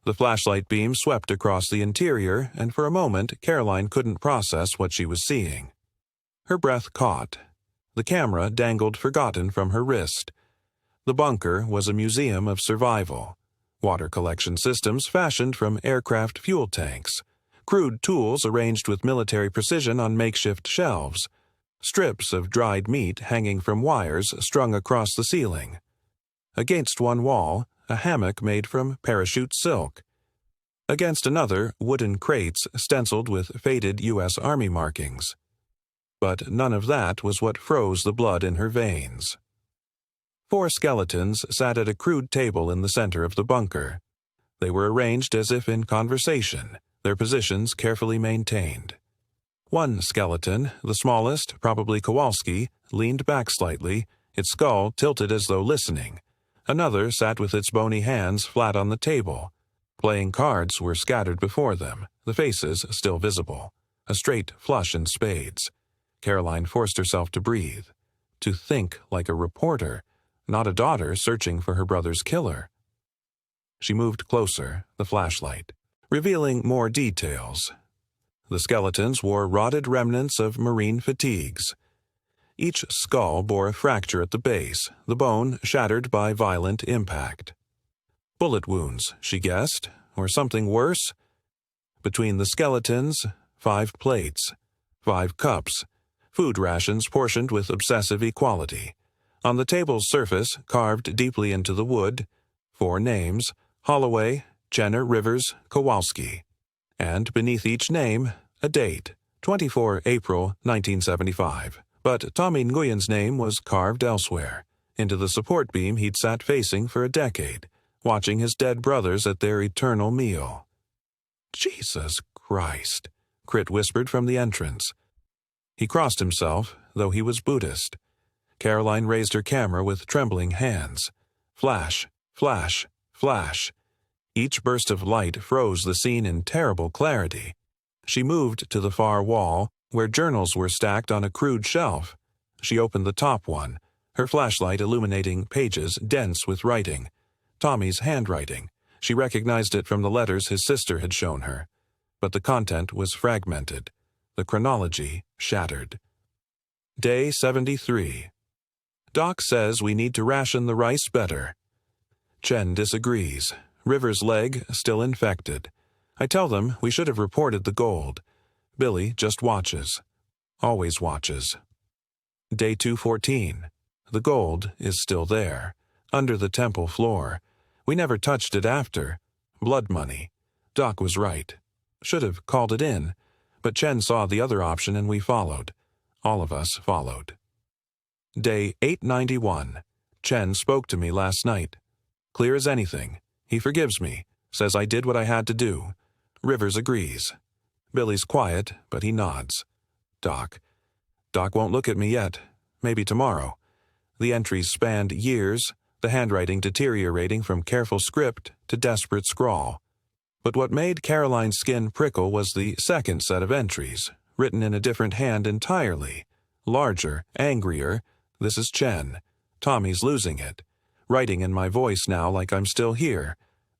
The flashlight beam swept across the interior, and for a moment Caroline couldn't process what she was seeing. Her breath caught. The camera dangled forgotten from her wrist. The bunker was a museum of survival. Water collection systems fashioned from aircraft fuel tanks. Crude tools arranged with military precision on makeshift shelves. Strips of dried meat hanging from wires strung across the ceiling. Against one wall, a hammock made from parachute silk. Against another, wooden crates stenciled with faded U.S. Army markings. But none of that was what froze the blood in her veins. 4 skeletons sat at a crude table in the center of the bunker. They were arranged as if in conversation, their positions carefully maintained. One skeleton, the smallest, probably Kowalski, leaned back slightly, its skull tilted as though listening. Another sat with its bony hands flat on the table. Playing cards were scattered before them, the faces still visible. A straight flush in spades. Caroline forced herself to breathe. To think like a reporter, not a daughter searching for her brother's killer. She moved closer, the flashlight, revealing more details. The skeletons wore rotted remnants of marine fatigues. Each skull bore a fracture at the base, the bone shattered by violent impact. Bullet wounds, she guessed, or something worse. Between the skeletons, 5 plates, 5 cups, food rations portioned with obsessive equality. On the table's surface, carved deeply into the wood, 4 names: Holloway, Jenner, Rivers, Kowalski. And beneath each name, a date, 24 April 1975. But Tommy Nguyen's name was carved elsewhere, into the support beam he'd sat facing for a decade, watching his dead brothers at their eternal meal. "Jesus Christ," Crit whispered from the entrance. He crossed himself, though he was Buddhist. Caroline raised her camera with trembling hands. Flash, flash, flash. Each burst of light froze the scene in terrible clarity. She moved to the far wall, where journals were stacked on a crude shelf. She opened the top one, her flashlight illuminating pages dense with writing. Tommy's handwriting. She recognized it from the letters his sister had shown her. But the content was fragmented. The chronology shattered. Day 73. Doc says we need to ration the rice better. Chen disagrees. River's leg still infected. I tell them we should have reported the gold. Billy just watches. Always watches. Day 214. The gold is still there, under the temple floor. We never touched it after. Blood money. Doc was right. Should have called it in. But Chen saw the other option and we followed. All of us followed. Day 891. Chen spoke to me last night. Clear as anything. He forgives me. Says I did what I had to do. Rivers agrees. Billy's quiet, but he nods. Doc won't look at me yet. Maybe tomorrow. The entries spanned years, the handwriting deteriorating from careful script to desperate scrawl. But what made Caroline's skin prickle was the second set of entries, written in a different hand entirely. Larger, angrier. This is Chen. Tommy's losing it. Writing in my voice now like I'm still here.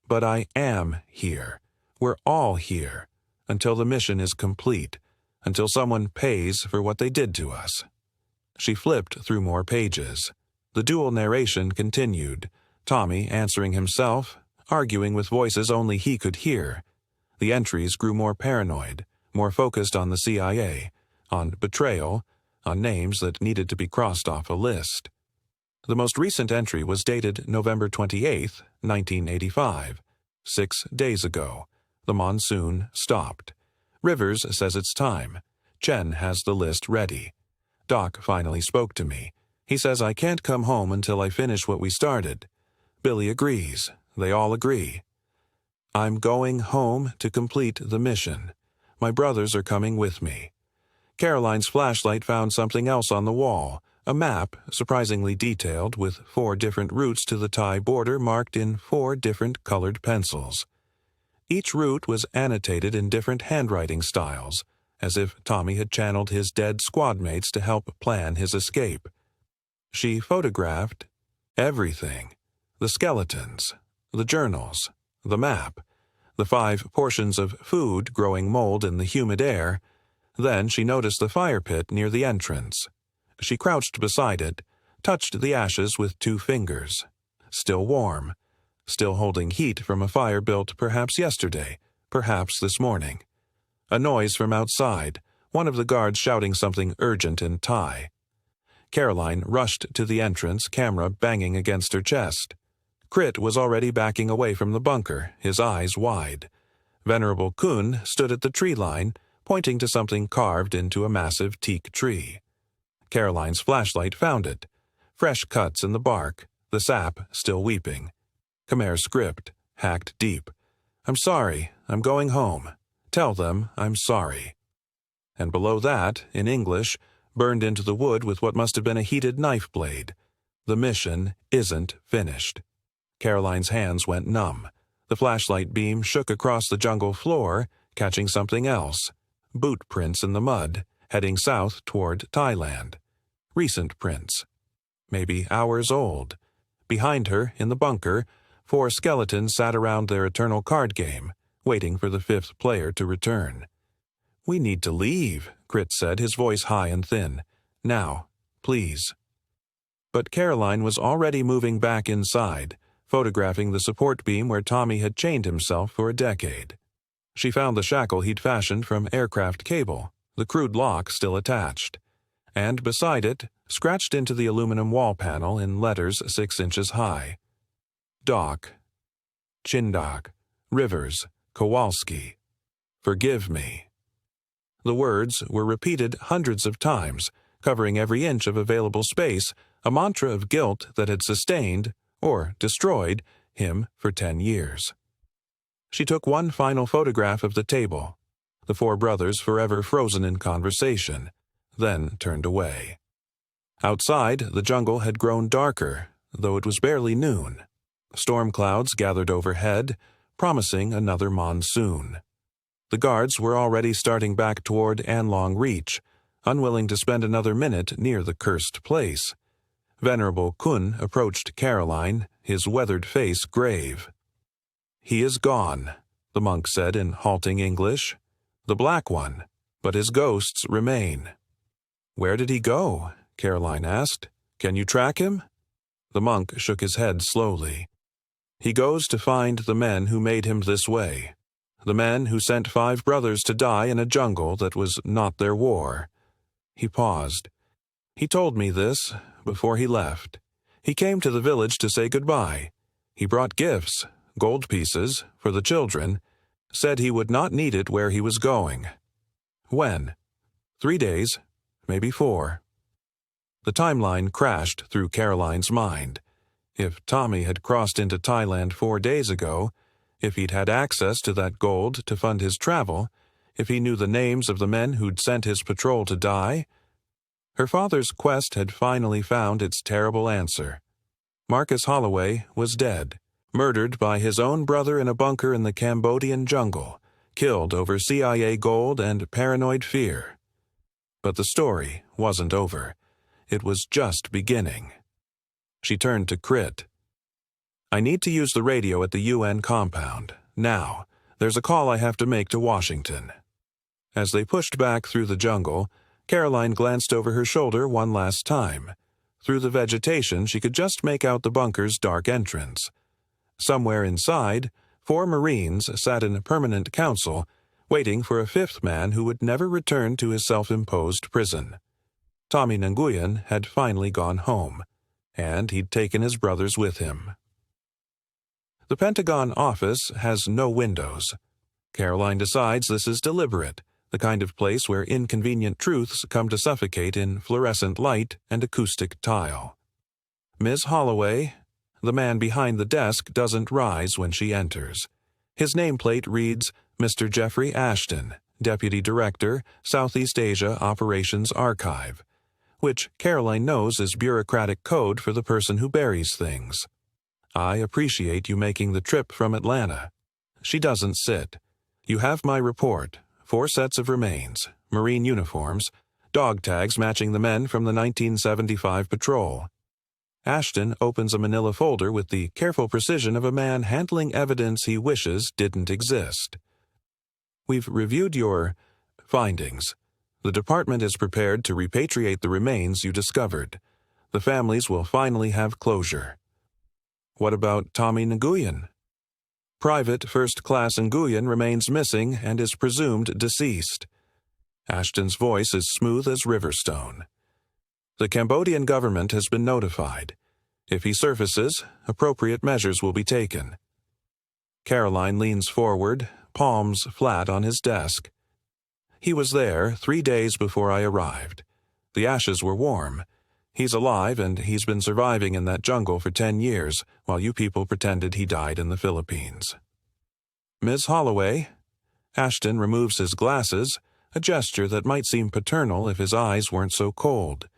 But I am here. We're all here. Until the mission is complete. Until someone pays for what they did to us. She flipped through more pages. The dual narration continued. Tommy answering himself, arguing with voices only he could hear. The entries grew more paranoid, more focused on the CIA, on betrayal, on names that needed to be crossed off a list. The most recent entry was dated November 28, 1985. 6 days ago. The monsoon stopped. Rivers says it's time. Chen has the list ready. Doc finally spoke to me. He says I can't come home until I finish what we started. Billy agrees. They all agree. I'm going home to complete the mission. My brothers are coming with me. Caroline's flashlight found something else on the wall, a map, surprisingly detailed, with 4 different routes to the Thai border marked in 4 different colored pencils. Each route was annotated in different handwriting styles, as if Tommy had channeled his dead squadmates to help plan his escape. She photographed everything: the skeletons, the journals, the map, the 5 portions of food growing mold in the humid air. Then she noticed the fire pit near the entrance. She crouched beside it, touched the ashes with 2 fingers. Still warm, still holding heat from a fire built perhaps yesterday, perhaps this morning. A noise from outside, one of the guards shouting something urgent in Thai. Caroline rushed to the entrance, camera banging against her chest. Crit was already backing away from the bunker, his eyes wide. Venerable Kun stood at the tree line, pointing to something carved into a massive teak tree. Caroline's flashlight found it. Fresh cuts in the bark, the sap still weeping. Khmer script, hacked deep. "I'm sorry, I'm going home. Tell them I'm sorry." And below that, in English, burned into the wood with what must have been a heated knife blade, "The mission isn't finished." Caroline's hands went numb. The flashlight beam shook across the jungle floor, catching something else. Boot prints in the mud, heading south toward Thailand. Recent prints. Maybe hours old. Behind her, in the bunker, 4 skeletons sat around their eternal card game, waiting for the 5th player to return. "We need to leave," Crit said, his voice high and thin. "Now, please." But Caroline was already moving back inside, photographing the support beam where Tommy had chained himself for a decade. She found the shackle he'd fashioned from aircraft cable, the crude lock still attached. And beside it, scratched into the aluminum wall panel in letters 6 inches high. Doc, Chindak, Rivers, Kowalski, forgive me. The words were repeated hundreds of times, covering every inch of available space, a mantra of guilt that had sustained, or destroyed, him for 10 years. She took one final photograph of the table, the 4 brothers forever frozen in conversation, then turned away. Outside, the jungle had grown darker, though it was barely noon. Storm clouds gathered overhead, promising another monsoon. The guards were already starting back toward Anlong Reach, unwilling to spend another minute near the cursed place. Venerable Kun approached Caroline, his weathered face grave. "He is gone," the monk said in halting English. "The Black One, but his ghosts remain." "Where did he go?" Caroline asked. "Can you track him?" The monk shook his head slowly. "He goes to find the men who made him this way, the men who sent 5 brothers to die in a jungle that was not their war." He paused. "He told me this before he left. He came to the village to say goodbye. He brought gifts, gold pieces, for the children, said he would not need it where he was going." "When?" 3 days, maybe 4. The timeline crashed through Caroline's mind. If Tommy had crossed into Thailand 4 days ago, if he'd had access to that gold to fund his travel, if he knew the names of the men who'd sent his patrol to die, her father's quest had finally found its terrible answer. Marcus Holloway was dead, murdered by his own brother in a bunker in the Cambodian jungle, killed over CIA gold and paranoid fear. But the story wasn't over. It was just beginning. She turned to Crit. "I need to use the radio at the UN compound. Now, there's a call I have to make to Washington." As they pushed back through the jungle, Caroline glanced over her shoulder one last time. Through the vegetation, she could just make out the bunker's dark entrance. Somewhere inside, 4 Marines sat in a permanent council, waiting for a 5th man who would never return to his self-imposed prison. Tommy Nguyen had finally gone home, and he'd taken his brothers with him. The Pentagon office has no windows. Caroline decides this is deliberate, the kind of place where inconvenient truths come to suffocate in fluorescent light and acoustic tile. Ms. Holloway, the man behind the desk, doesn't rise when she enters. His nameplate reads, "Mr. Jeffrey Ashton, Deputy Director, Southeast Asia Operations Archive, which Caroline knows is bureaucratic code for the person who buries things. I appreciate you making the trip from Atlanta. She doesn't sit. You have my report, 4 sets of remains, Marine uniforms, dog tags matching the men from the 1975 patrol. Ashton opens a manila folder with the careful precision of a man handling evidence he wishes didn't exist. We've reviewed your findings. The department is prepared to repatriate the remains you discovered. The families will finally have closure. What about Tommy Nguyen? Private First Class Nguyen remains missing and is presumed deceased. Ashton's voice is smooth as Riverstone. The Cambodian government has been notified. If he surfaces, appropriate measures will be taken. Caroline leans forward, palms flat on his desk. He was there 3 days before I arrived. The ashes were warm. He's alive and he's been surviving in that jungle for 10 years, while you people pretended he died in the Philippines. Miss Holloway? Ashton removes his glasses, a gesture that might seem paternal if his eyes weren't so cold.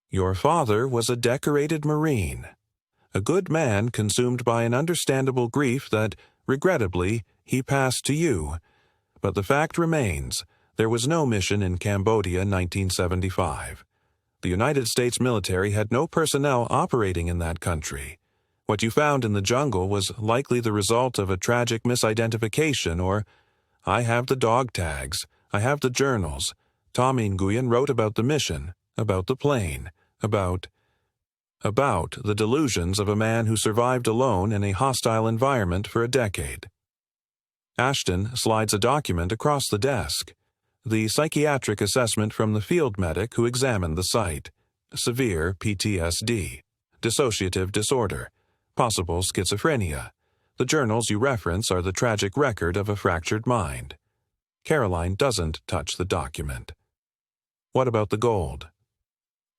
Your father was a decorated Marine, a good man consumed by an understandable grief that, regrettably, he passed to you. But the fact remains, there was no mission in Cambodia in 1975. The United States military had no personnel operating in that country. What you found in the jungle was likely the result of a tragic misidentification or, I have the dog tags, I have the journals. Tommy Nguyen wrote about the mission, about the plane, about the delusions of a man who survived alone in a hostile environment for a decade. Ashton slides a document across the desk. The psychiatric assessment from the field medic who examined the site. Severe PTSD, dissociative disorder, possible schizophrenia. The journals you reference are the tragic record of a fractured mind. Caroline doesn't touch the document. What about the gold?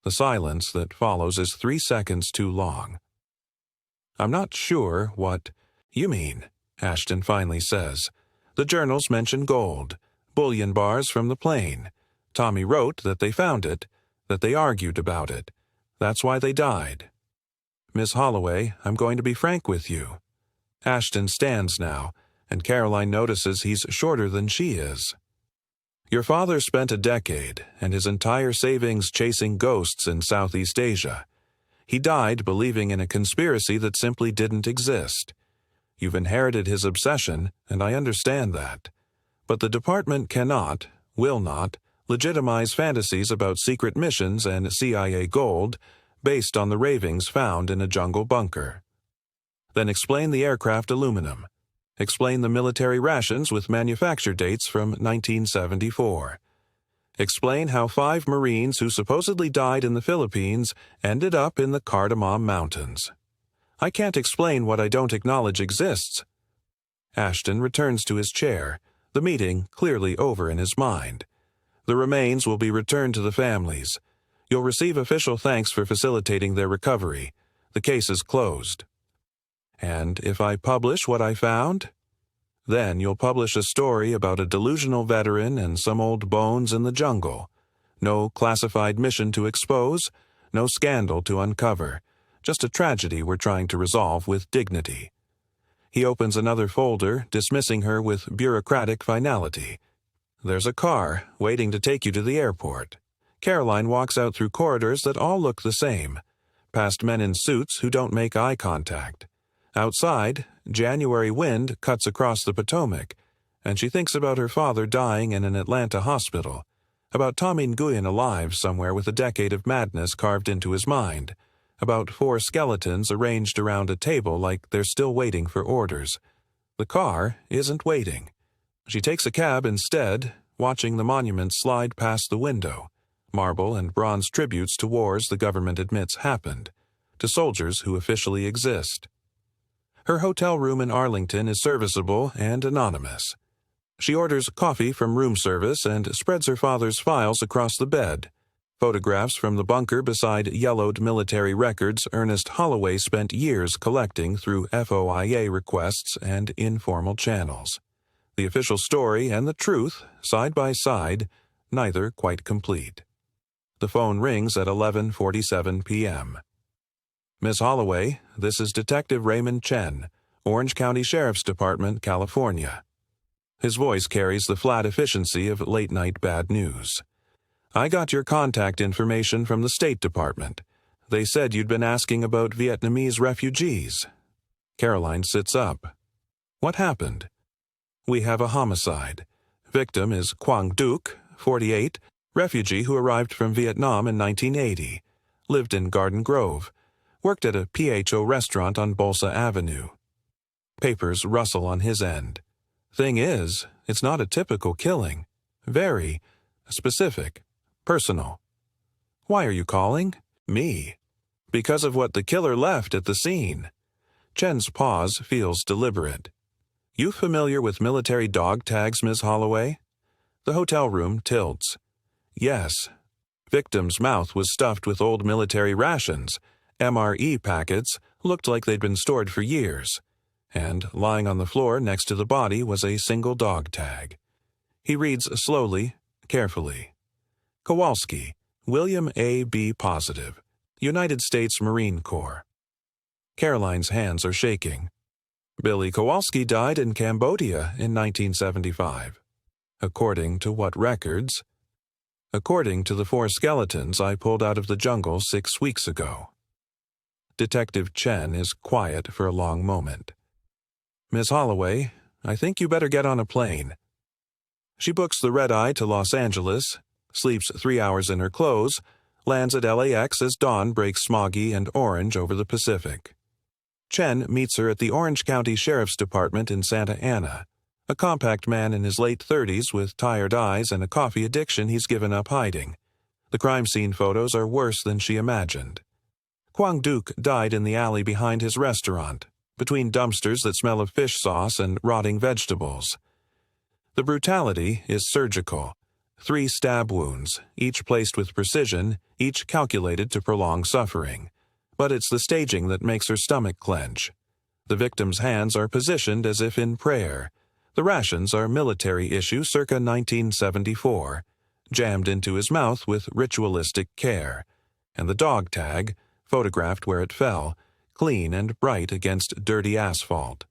The silence that follows is 3 seconds too long. I'm not sure what you mean, Ashton finally says. The journals mention gold, bullion bars from the plane. Tommy wrote that they found it, that they argued about it. That's why they died. Miss Holloway, I'm going to be frank with you. Ashton stands now, and Caroline notices he's shorter than she is. Your father spent a decade and his entire savings chasing ghosts in Southeast Asia. He died believing in a conspiracy that simply didn't exist. You've inherited his obsession, and I understand that. But the department cannot, will not, legitimize fantasies about secret missions and CIA gold based on the ravings found in a jungle bunker. Then explain the aircraft aluminum. Explain the military rations with manufacture dates from 1974. Explain how 5 Marines who supposedly died in the Philippines ended up in the Cardamom Mountains. I can't explain what I don't acknowledge exists. Ashton returns to his chair, the meeting clearly over in his mind. The remains will be returned to the families. You'll receive official thanks for facilitating their recovery. The case is closed. And if I publish what I found? Then you'll publish a story about a delusional veteran and some old bones in the jungle. No classified mission to expose, no scandal to uncover. Just a tragedy we're trying to resolve with dignity. He opens another folder, dismissing her with bureaucratic finality. There's a car waiting to take you to the airport. Caroline walks out through corridors that all look the same, past men in suits who don't make eye contact. Outside, January wind cuts across the Potomac, and she thinks about her father dying in an Atlanta hospital, about Tommy Nguyen alive somewhere with a decade of madness carved into his mind, about 4 skeletons arranged around a table like they're still waiting for orders. The car isn't waiting. She takes a cab instead, watching the monuments slide past the window, marble and bronze tributes to wars the government admits happened, to soldiers who officially exist. Her hotel room in Arlington is serviceable and anonymous. She orders coffee from room service and spreads her father's files across the bed. Photographs from the bunker beside yellowed military records Ernest Holloway spent years collecting through FOIA requests and informal channels. The official story and the truth, side by side, neither quite complete. The phone rings at 11:47 p.m. Miss Holloway, this is Detective Raymond Chen, Orange County Sheriff's Department, California. His voice carries the flat efficiency of late-night bad news. I got your contact information from the State Department. They said you'd been asking about Vietnamese refugees. Caroline sits up. What happened? We have a homicide. Victim is Quang Duc, 48, refugee who arrived from Vietnam in 1980, lived in Garden Grove, worked at a PHO restaurant on Bolsa Avenue. Papers rustle on his end. Thing is, it's not a typical killing. Very specific, personal. Why are you calling? Me. Because of what the killer left at the scene. Chen's pause feels deliberate. You familiar with military dog tags, Ms. Holloway? The hotel room tilts. Yes. Victim's mouth was stuffed with old military rations. MRE packets looked like they'd been stored for years. And lying on the floor next to the body was a single dog tag. He reads slowly, carefully. Kowalski, William A. B. Positive, United States Marine Corps. Caroline's hands are shaking. Billy Kowalski died in Cambodia in 1975. According to what records? According to the 4 skeletons I pulled out of the jungle 6 weeks ago. Detective Chen is quiet for a long moment. Miss Holloway, I think you better get on a plane. She books the red-eye to Los Angeles, sleeps 3 hours in her clothes, lands at LAX as dawn breaks smoggy and orange over the Pacific. Chen meets her at the Orange County Sheriff's Department in Santa Ana, a compact man in his late 30s with tired eyes and a coffee addiction he's given up hiding. The crime scene photos are worse than she imagined. Quang Duc died in the alley behind his restaurant, between dumpsters that smell of fish sauce and rotting vegetables. The brutality is surgical. 3 stab wounds, each placed with precision, each calculated to prolong suffering. But it's the staging that makes her stomach clench. The victim's hands are positioned as if in prayer. The rations are military issue circa 1974, jammed into his mouth with ritualistic care. And the dog tag, photographed where it fell, clean and bright against dirty asphalt.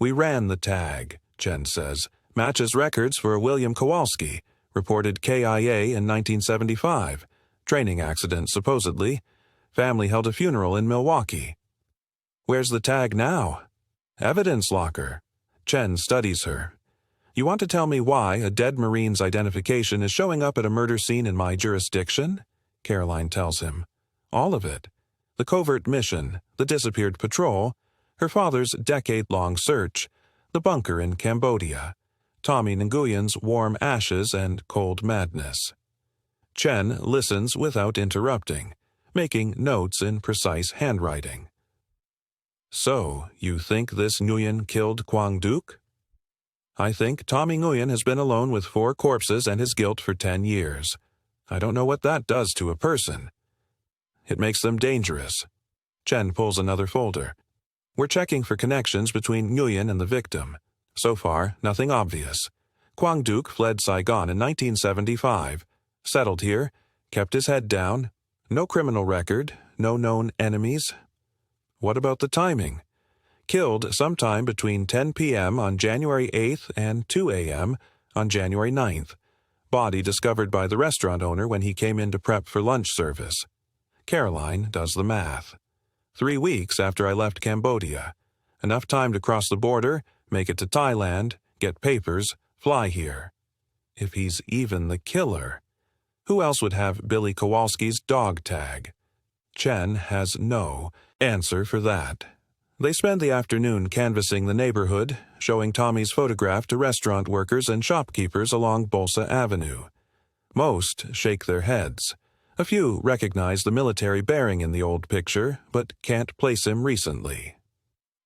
We ran the tag, Chen says, matches records for William Kowalski, reported KIA in 1975. Training accident, supposedly. Family held a funeral in Milwaukee. Where's the tag now? Evidence locker. Chen studies her. You want to tell me why a dead Marine's identification is showing up at a murder scene in my jurisdiction? Caroline tells him. All of it. The covert mission, the disappeared patrol, her father's decade-long search, the bunker in Cambodia, Tommy Nguyen's warm ashes and cold madness. Chen listens without interrupting, making notes in precise handwriting. So, you think this Nguyen killed Quang Duc? I think Tommy Nguyen has been alone with 4 corpses and his guilt for 10 years. I don't know what that does to a person. It makes them dangerous. Chen pulls another folder. We're checking for connections between Nguyen and the victim. So far, nothing obvious. Quang Duc fled Saigon in 1975, settled here, kept his head down, no criminal record, no known enemies. What about the timing? Killed sometime between 10 p.m. on January 8th and 2 a.m. on January 9th. Body discovered by the restaurant owner when he came in to prep for lunch service. Caroline does the math. 3 weeks after I left Cambodia. Enough time to cross the border, make it to Thailand, get papers, fly here. If he's even the killer, who else would have Billy Kowalski's dog tag? Chen has no answer for that. They spend the afternoon canvassing the neighborhood, showing Tommy's photograph to restaurant workers and shopkeepers along Bolsa Avenue. Most shake their heads. A few recognize the military bearing in the old picture, but can't place him recently.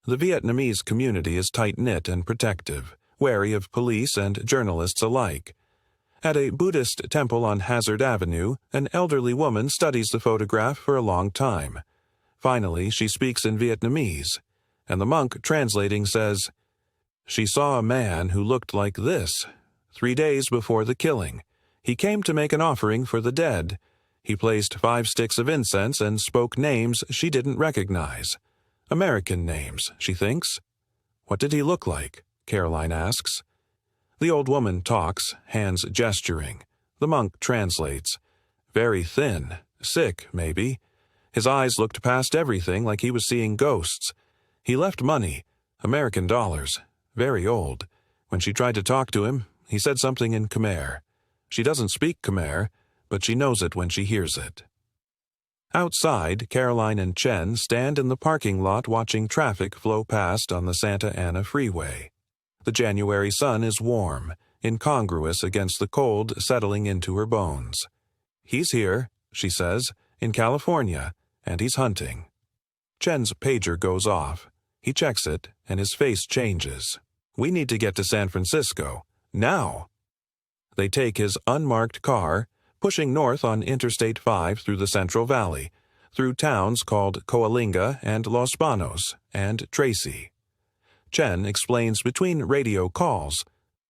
The Vietnamese community is tight-knit and protective, wary of police and journalists alike. At a Buddhist temple on Hazard Avenue, an elderly woman studies the photograph for a long time. Finally, she speaks in Vietnamese, and the monk translating says, She saw a man who looked like this. 3 days before the killing, he came to make an offering for the dead. He placed 5 sticks of incense and spoke names she didn't recognize. American names, she thinks. What did he look like? Caroline asks. The old woman talks, hands gesturing. The monk translates. Very thin, sick, maybe. His eyes looked past everything like he was seeing ghosts. He left money, American dollars, very old. When she tried to talk to him, he said something in Khmer. She doesn't speak Khmer, but she knows it when she hears it. Outside, Caroline and Chen stand in the parking lot watching traffic flow past on the Santa Ana freeway. The January sun is warm, incongruous against the cold settling into her bones. He's here, she says, in California, and he's hunting. Chen's pager goes off. He checks it, and his face changes. We need to get to San Francisco. Now! They take his unmarked car, pushing north on Interstate 5 through the Central Valley, through towns called Coalinga and Los Banos, and Tracy. Chen explains between radio calls.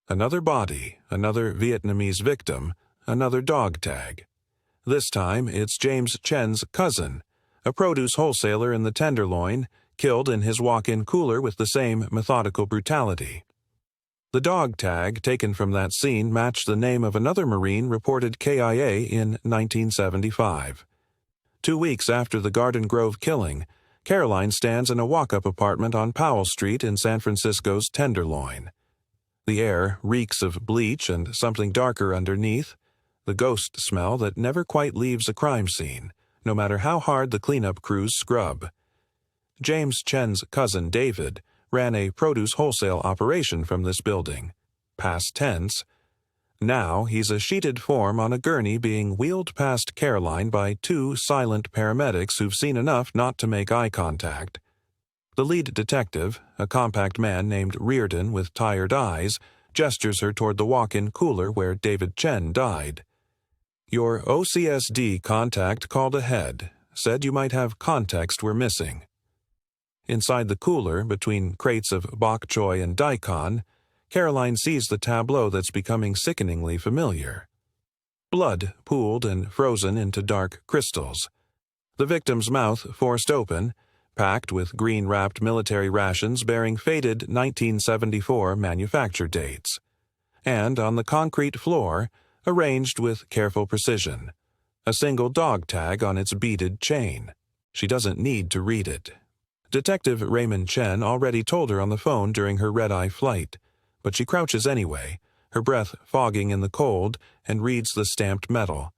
Another body, another Vietnamese victim, another dog tag. This time it's James Chen's cousin, a produce wholesaler in the Tenderloin, killed in his walk-in cooler with the same methodical brutality. The dog tag taken from that scene matched the name of another Marine reported KIA in 1975. 2 weeks after the Garden Grove killing, Caroline stands in a walk-up apartment on Powell Street in San Francisco's Tenderloin. The air reeks of bleach and something darker underneath, the ghost smell that never quite leaves a crime scene, no matter how hard the cleanup crews scrub. James Chen's cousin David ran a produce wholesale operation from this building. Past tense. Now he's a sheeted form on a gurney being wheeled past Caroline by 2 silent paramedics who've seen enough not to make eye contact. The lead detective, a compact man named Reardon with tired eyes, gestures her toward the walk-in cooler where David Chen died. Your OCSD contact called ahead, said you might have context we're missing. Inside the cooler, between crates of bok choy and daikon, Caroline sees the tableau that's becoming sickeningly familiar. Blood pooled and frozen into dark crystals. The victim's mouth forced open, packed with green-wrapped military rations bearing faded 1974 manufacture dates. And on the concrete floor, arranged with careful precision, a single dog tag on its beaded chain. She doesn't need to read it. Detective Raymond Chen already told her on the phone during her red-eye flight, but she crouches anyway, her breath fogging in the cold, and reads the stamped metal.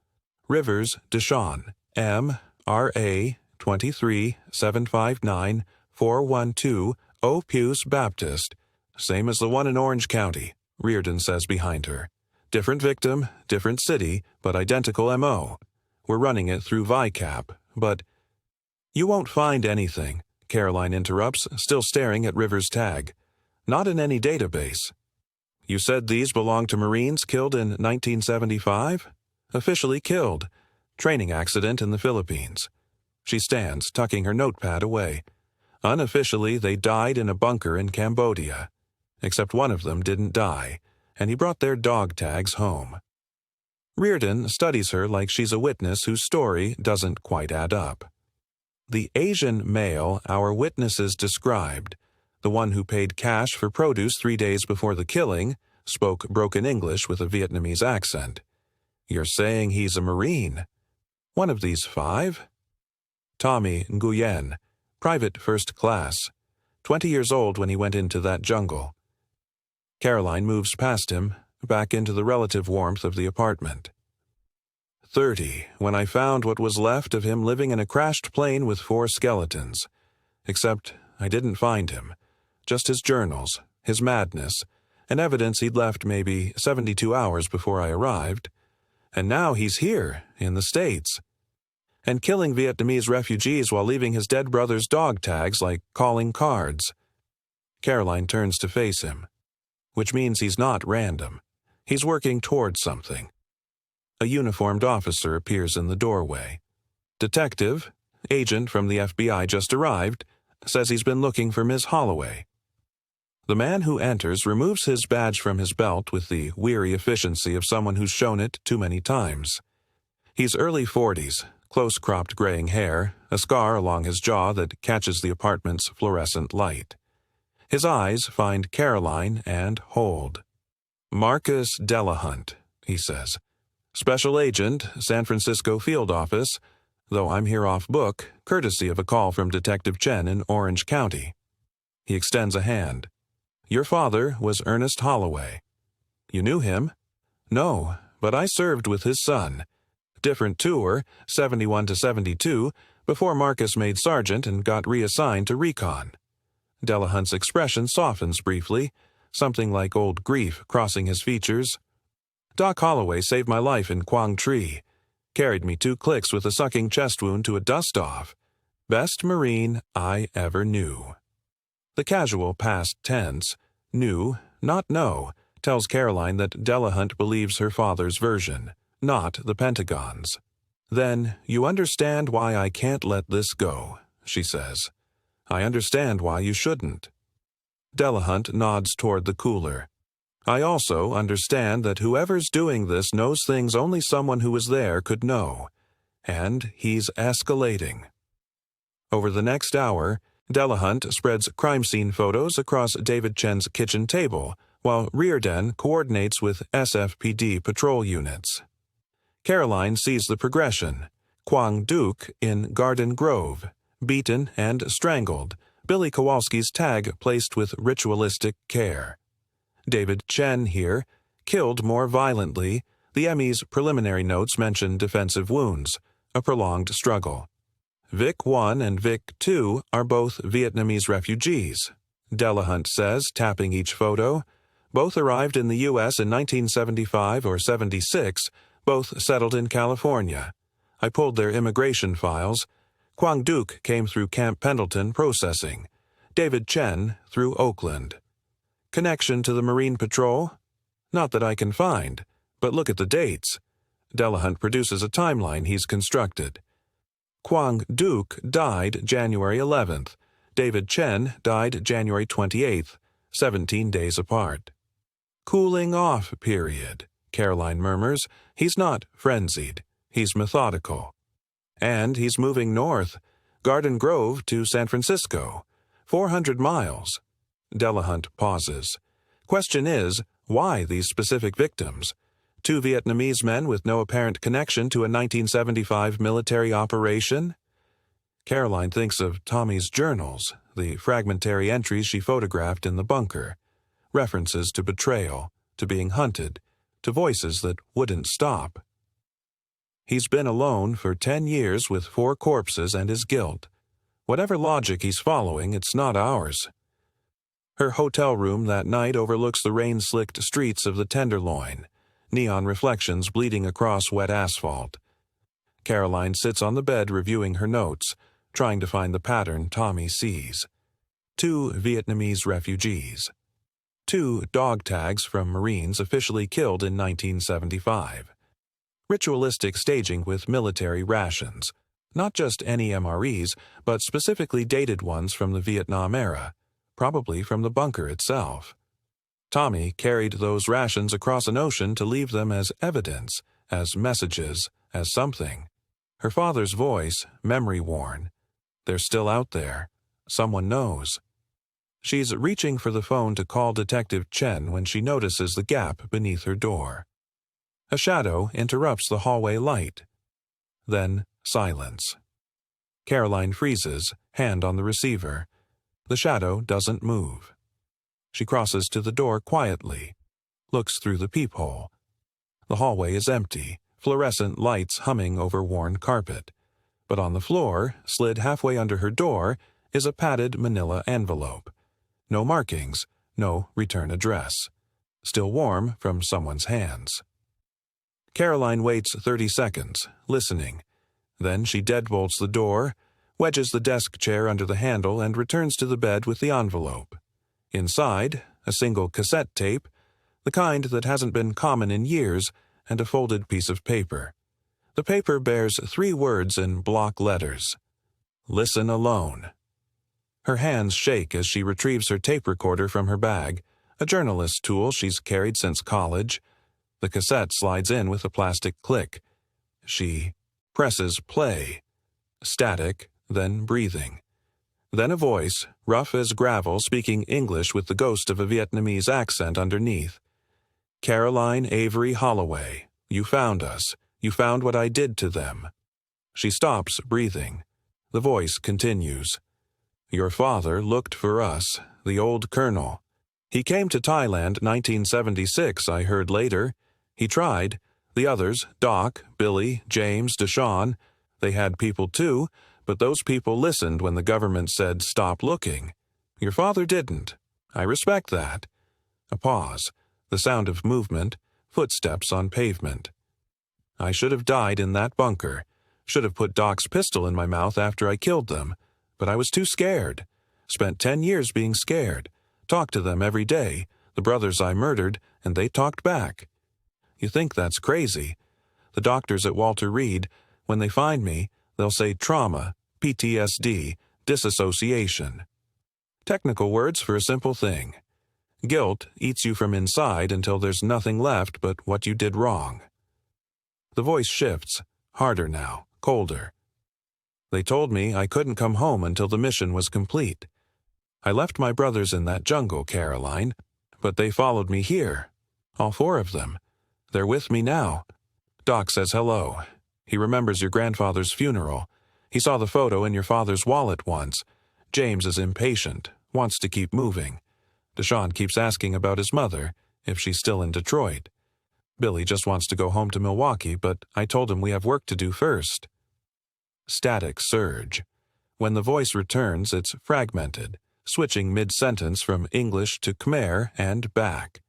Rivers, Deshawn, M.R.A. 23-759-412, Opus Baptist. Same as the one in Orange County, Reardon says behind her. Different victim, different city, but identical M.O. We're running it through VICAP, but... You won't find anything, Caroline interrupts, still staring at Rivers' tag. Not in any database. You said these belong to Marines killed in 1975? Officially killed. Training accident in the Philippines. She stands, tucking her notepad away. Unofficially, they died in a bunker in Cambodia. Except one of them didn't die, and he brought their dog tags home. Reardon studies her like she's a witness whose story doesn't quite add up. The Asian male our witnesses described, the one who paid cash for produce 3 days before the killing, spoke broken English with a Vietnamese accent. You're saying he's a Marine? One of these 5? Tommy Nguyen, private first class, 20 years old when he went into that jungle. Caroline moves past him, back into the relative warmth of the apartment. 30, when I found what was left of him living in a crashed plane with 4 skeletons. Except I didn't find him. Just his journals, his madness, and evidence he'd left maybe 72 hours before I arrived. And now he's here, in the States. And killing Vietnamese refugees while leaving his dead brother's dog tags like calling cards. Caroline turns to face him. Which means he's not random. He's working towards something. A uniformed officer appears in the doorway. Detective, agent from the FBI just arrived, says he's been looking for Miss Holloway. The man who enters removes his badge from his belt with the weary efficiency of someone who's shown it too many times. He's early 40s, close-cropped graying hair, a scar along his jaw that catches the apartment's fluorescent light. His eyes find Caroline and hold. "Marcus Delahunt," he says. "Special Agent, San Francisco Field Office, though I'm here off book, courtesy of a call from Detective Chen in Orange County." He extends a hand. "Your father was Ernest Holloway." "You knew him?" "No, but I served with his son. Different tour, 71 to 72, before Marcus made sergeant and got reassigned to recon." Delahunt's expression softens briefly, something like old grief crossing his features. "Doc Holloway saved my life in Quang Tri. Carried me 2 clicks with a sucking chest wound to a dust-off. Best Marine I ever knew." The casual past tense, knew, not know, tells Caroline that Delahunt believes her father's version, not the Pentagon's. "Then you understand why I can't let this go," she says. "I understand why you shouldn't." Delahunt nods toward the cooler. "I also understand that whoever's doing this knows things only someone who was there could know. And he's escalating." Over the next hour, Delahunt spreads crime scene photos across David Chen's kitchen table, while Reardon coordinates with SFPD patrol units. Caroline sees the progression. Quang Duc in Garden Grove, beaten and strangled, Billy Kowalski's tag placed with ritualistic care. David Chen here, killed more violently. The ME's preliminary notes mention defensive wounds, a prolonged struggle. Vic 1 and Vic 2 are both Vietnamese refugees. Delahunt says, tapping each photo. Both arrived in the U.S. in 1975 or 76, both settled in California. I pulled their immigration files. Quang Duc came through Camp Pendleton processing. David Chen through Oakland. Connection to the Marine Patrol? Not that I can find, but look at the dates. Delahunt produces a timeline he's constructed. Quang Duc died January 11th. David Chen died January 28th, 17 days apart. "Cooling off period," Caroline murmurs. "He's not frenzied. He's methodical. And he's moving north, Garden Grove to San Francisco, 400 miles. Delahunt pauses. Question is, why these specific victims? 2 Vietnamese men with no apparent connection to a 1975 military operation? Caroline thinks of Tommy's journals, the fragmentary entries she photographed in the bunker. References to betrayal, to being hunted, to voices that wouldn't stop. He's been alone for 10 years with 4 corpses and his guilt. Whatever logic he's following, it's not ours. Her hotel room that night overlooks the rain-slicked streets of the Tenderloin, neon reflections bleeding across wet asphalt. Caroline sits on the bed reviewing her notes, trying to find the pattern Tommy sees. 2 Vietnamese refugees. 2 dog tags from Marines officially killed in 1975. Ritualistic staging with military rations. Not just any MREs, but specifically dated ones from the Vietnam era, probably from the bunker itself. Tommy carried those rations across an ocean to leave them as evidence, as messages, as something. Her father's voice, memory-worn. They're still out there. Someone knows. She's reaching for the phone to call Detective Chen when she notices the gap beneath her door. A shadow interrupts the hallway light. Then silence. Caroline freezes, hand on the receiver. The shadow doesn't move. She crosses to the door quietly, looks through the peephole. The hallway is empty, fluorescent lights humming over worn carpet. But on the floor, slid halfway under her door, is a padded manila envelope. No markings, no return address. Still warm from someone's hands. Caroline waits 30 seconds, listening. Then she deadbolts the door, wedges the desk chair under the handle, and returns to the bed with the envelope. Inside, a single cassette tape, the kind that hasn't been common in years, and a folded piece of paper. The paper bears 3 words in block letters. Listen alone. Her hands shake as she retrieves her tape recorder from her bag, a journalist's tool she's carried since college. The cassette slides in with a plastic click. She presses play. Static, then breathing. Then a voice, rough as gravel, speaking English with the ghost of a Vietnamese accent underneath. "Caroline Avery Holloway, you found us. You found what I did to them." She stops, breathing. The voice continues. "Your father looked for us, the old colonel. He came to Thailand 1976, I heard later. He tried. The others, Doc, Billy, James, Deshawn, they had people too, but those people listened when the government said stop looking. Your father didn't. I respect that." A pause, the sound of movement, footsteps on pavement. "I should have died in that bunker. Should have put Doc's pistol in my mouth after I killed them. But I was too scared. Spent 10 years being scared. Talked to them every day, the brothers I murdered, and they talked back. You think that's crazy. The doctors at Walter Reed, when they find me, they'll say trauma, PTSD, disassociation. Technical words for a simple thing. Guilt eats you from inside until there's nothing left but what you did wrong." The voice shifts, harder now, colder. "They told me I couldn't come home until the mission was complete. I left my brothers in that jungle, Caroline, but they followed me here. All 4 of them. They're with me now. Doc says hello. He remembers your grandfather's funeral. He saw the photo in your father's wallet once. James is impatient, wants to keep moving. Deshawn keeps asking about his mother, if she's still in Detroit. Billy just wants to go home to Milwaukee, but I told him we have work to do first." Static surge. When the voice returns, it's fragmented, switching mid-sentence from English to Khmer and back.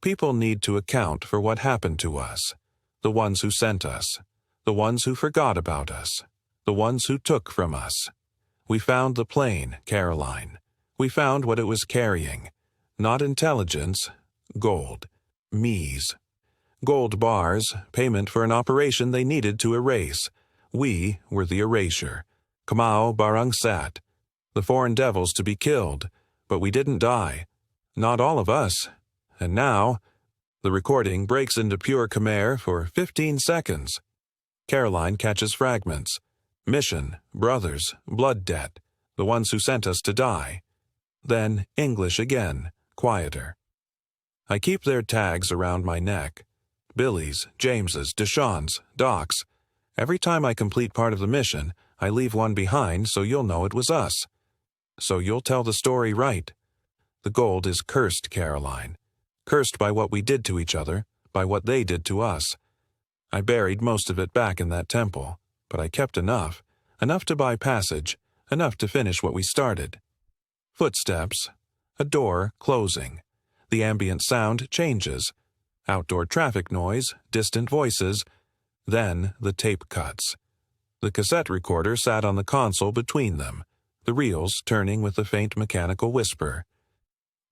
People need to account for what happened to us. The ones who sent us. The ones who forgot about us. The ones who took from us. We found the plane, Caroline. We found what it was carrying. Not intelligence, gold. Mies. Gold bars, payment for an operation they needed to erase. We were the erasure. Kamau Barang Sat. The foreign devils to be killed. But we didn't die. Not all of us. And now, the recording breaks into pure Khmer for 15 seconds. Caroline catches fragments. Mission, brothers, blood debt, the ones who sent us to die. Then English again, quieter. I keep their tags around my neck. Billy's, James's, Deshawn's, Doc's. Every time I complete part of the mission, I leave one behind so you'll know it was us. So you'll tell the story right. The gold is cursed, Caroline. Cursed by what we did to each other, by what they did to us. I buried most of it back in that temple, but I kept enough to buy passage, enough to finish what we started. Footsteps, a door closing. The ambient sound changes. Outdoor traffic noise, distant voices. Then the tape cuts. The cassette recorder sat on the console between them, the reels turning with a faint mechanical whisper.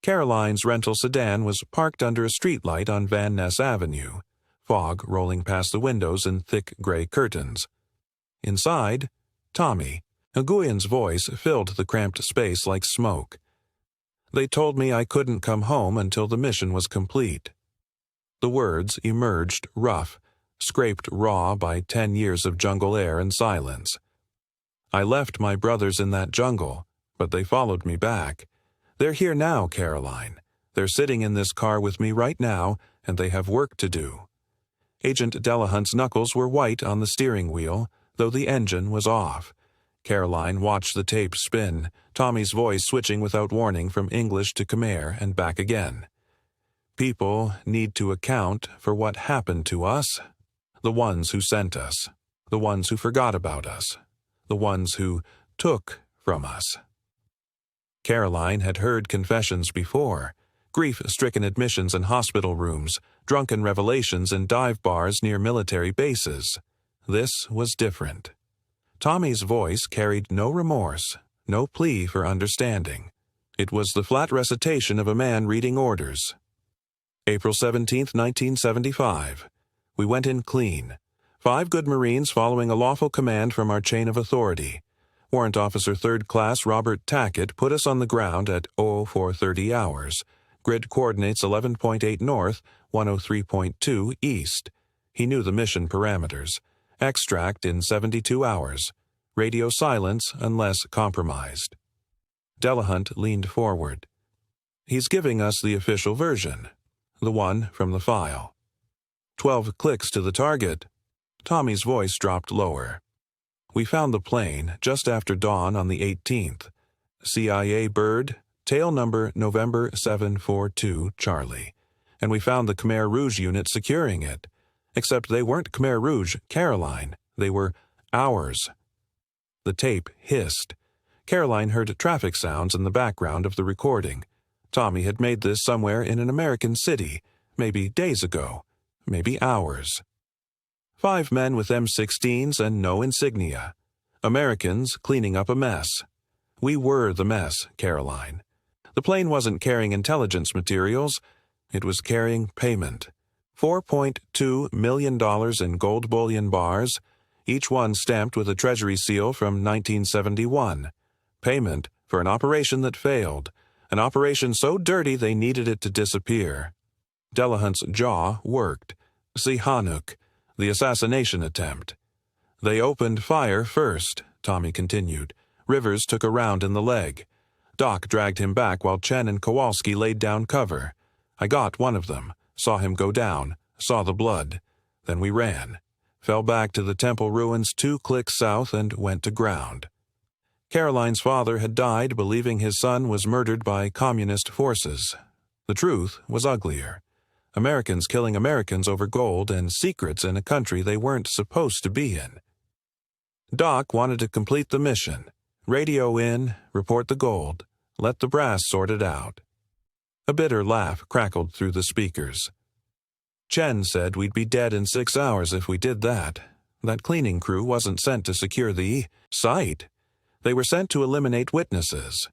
Caroline's rental sedan was parked under a streetlight on Van Ness Avenue, fog rolling past the windows in thick gray curtains. Inside, Tommy. Nguyen's voice filled the cramped space like smoke. They told me I couldn't come home until the mission was complete. The words emerged rough, scraped raw by 10 years of jungle air and silence. I left my brothers in that jungle, but they followed me back. They're here now, Caroline. They're sitting in this car with me right now, and they have work to do. Agent Delahunt's knuckles were white on the steering wheel, though the engine was off. Caroline watched the tape spin, Tommy's voice switching without warning from English to Khmer and back again. People need to account for what happened to us. The ones who sent us. The ones who forgot about us. The ones who took from us. Caroline had heard confessions before. Grief-stricken admissions in hospital rooms, drunken revelations in dive bars near military bases. This was different. Tommy's voice carried no remorse, no plea for understanding. It was the flat recitation of a man reading orders. April 17, 1975. We went in clean. 5 good Marines following a lawful command from our chain of authority. Warrant Officer 3rd Class Robert Tackett put us on the ground at 0430 hours. Grid coordinates 11.8 north, 103.2 east. He knew the mission parameters. Extract in 72 hours. Radio silence unless compromised. Delahunt leaned forward. He's giving us the official version. The one from the file. 12 clicks to the target. Tommy's voice dropped lower. We found the plane just after dawn on the 18th. CIA bird, tail number November 742 Charlie. And we found the Khmer Rouge unit securing it. Except they weren't Khmer Rouge, Caroline. They were ours. The tape hissed. Caroline heard traffic sounds in the background of the recording. Tommy had made this somewhere in an American city, maybe days ago, maybe hours. 5 men with M16s and no insignia. Americans cleaning up a mess. We were the mess, Caroline. The plane wasn't carrying intelligence materials. It was carrying payment. $4.2 million in gold bullion bars, each one stamped with a Treasury seal from 1971. Payment for an operation that failed. An operation so dirty they needed it to disappear. Delahunt's jaw worked. Sihanouk, the assassination attempt. They opened fire first, Tommy continued. Rivers took a round in the leg. Doc dragged him back while Chen and Kowalski laid down cover. I got one of them, saw him go down, saw the blood. Then we ran. Fell back to the temple ruins 2 clicks south and went to ground. Caroline's father had died believing his son was murdered by communist forces. The truth was uglier. Americans killing Americans over gold and secrets in a country they weren't supposed to be in. Doc wanted to complete the mission. Radio in, report the gold, let the brass sort it out. A bitter laugh crackled through the speakers. Chen said we'd be dead in 6 hours if we did that. That cleaning crew wasn't sent to secure the site. They were sent to eliminate witnesses.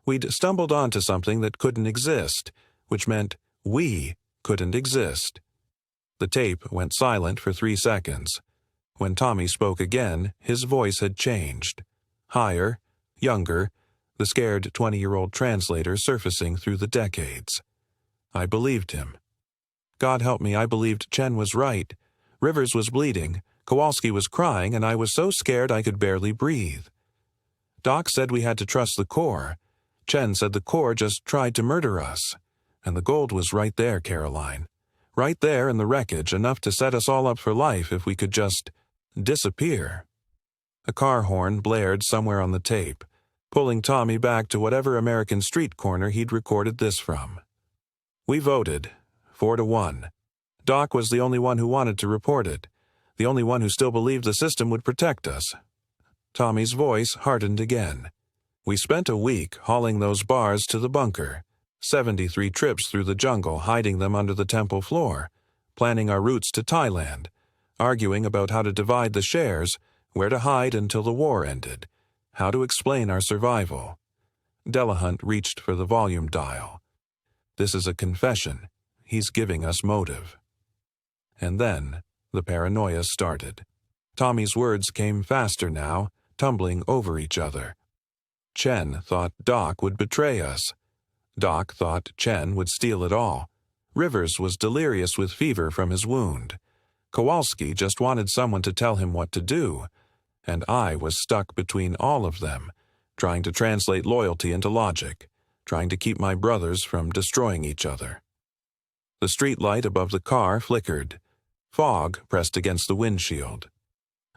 We'd stumbled onto something that couldn't exist, which meant we couldn't exist. The tape went silent for 3 seconds. When Tommy spoke again, his voice had changed. Higher, younger, the scared 20-year-old translator surfacing through the decades. I believed him. God help me, I believed Chen was right. Rivers was bleeding, Kowalski was crying, and I was so scared I could barely breathe. Doc said we had to trust the Corps. Chen said the Corps just tried to murder us. And the gold was right there, Caroline. Right there in the wreckage, enough to set us all up for life if we could just disappear. A car horn blared somewhere on the tape, pulling Tommy back to whatever American street corner he'd recorded this from. We voted, 4-1. Doc was the only one who wanted to report it, the only one who still believed the system would protect us. Tommy's voice hardened again. We spent a week hauling those bars to the bunker, 73 trips through the jungle hiding them under the temple floor, planning our routes to Thailand, arguing about how to divide the shares, where to hide until the war ended, how to explain our survival. Delahunt reached for the volume dial. This is a confession. He's giving us motive. And then the paranoia started. Tommy's words came faster now, tumbling over each other. Chen thought Doc would betray us. Doc thought Chen would steal it all. Rivers was delirious with fever from his wound. Kowalski just wanted someone to tell him what to do. And I was stuck between all of them, trying to translate loyalty into logic, trying to keep my brothers from destroying each other. The street light above the car flickered. Fog pressed against the windshield.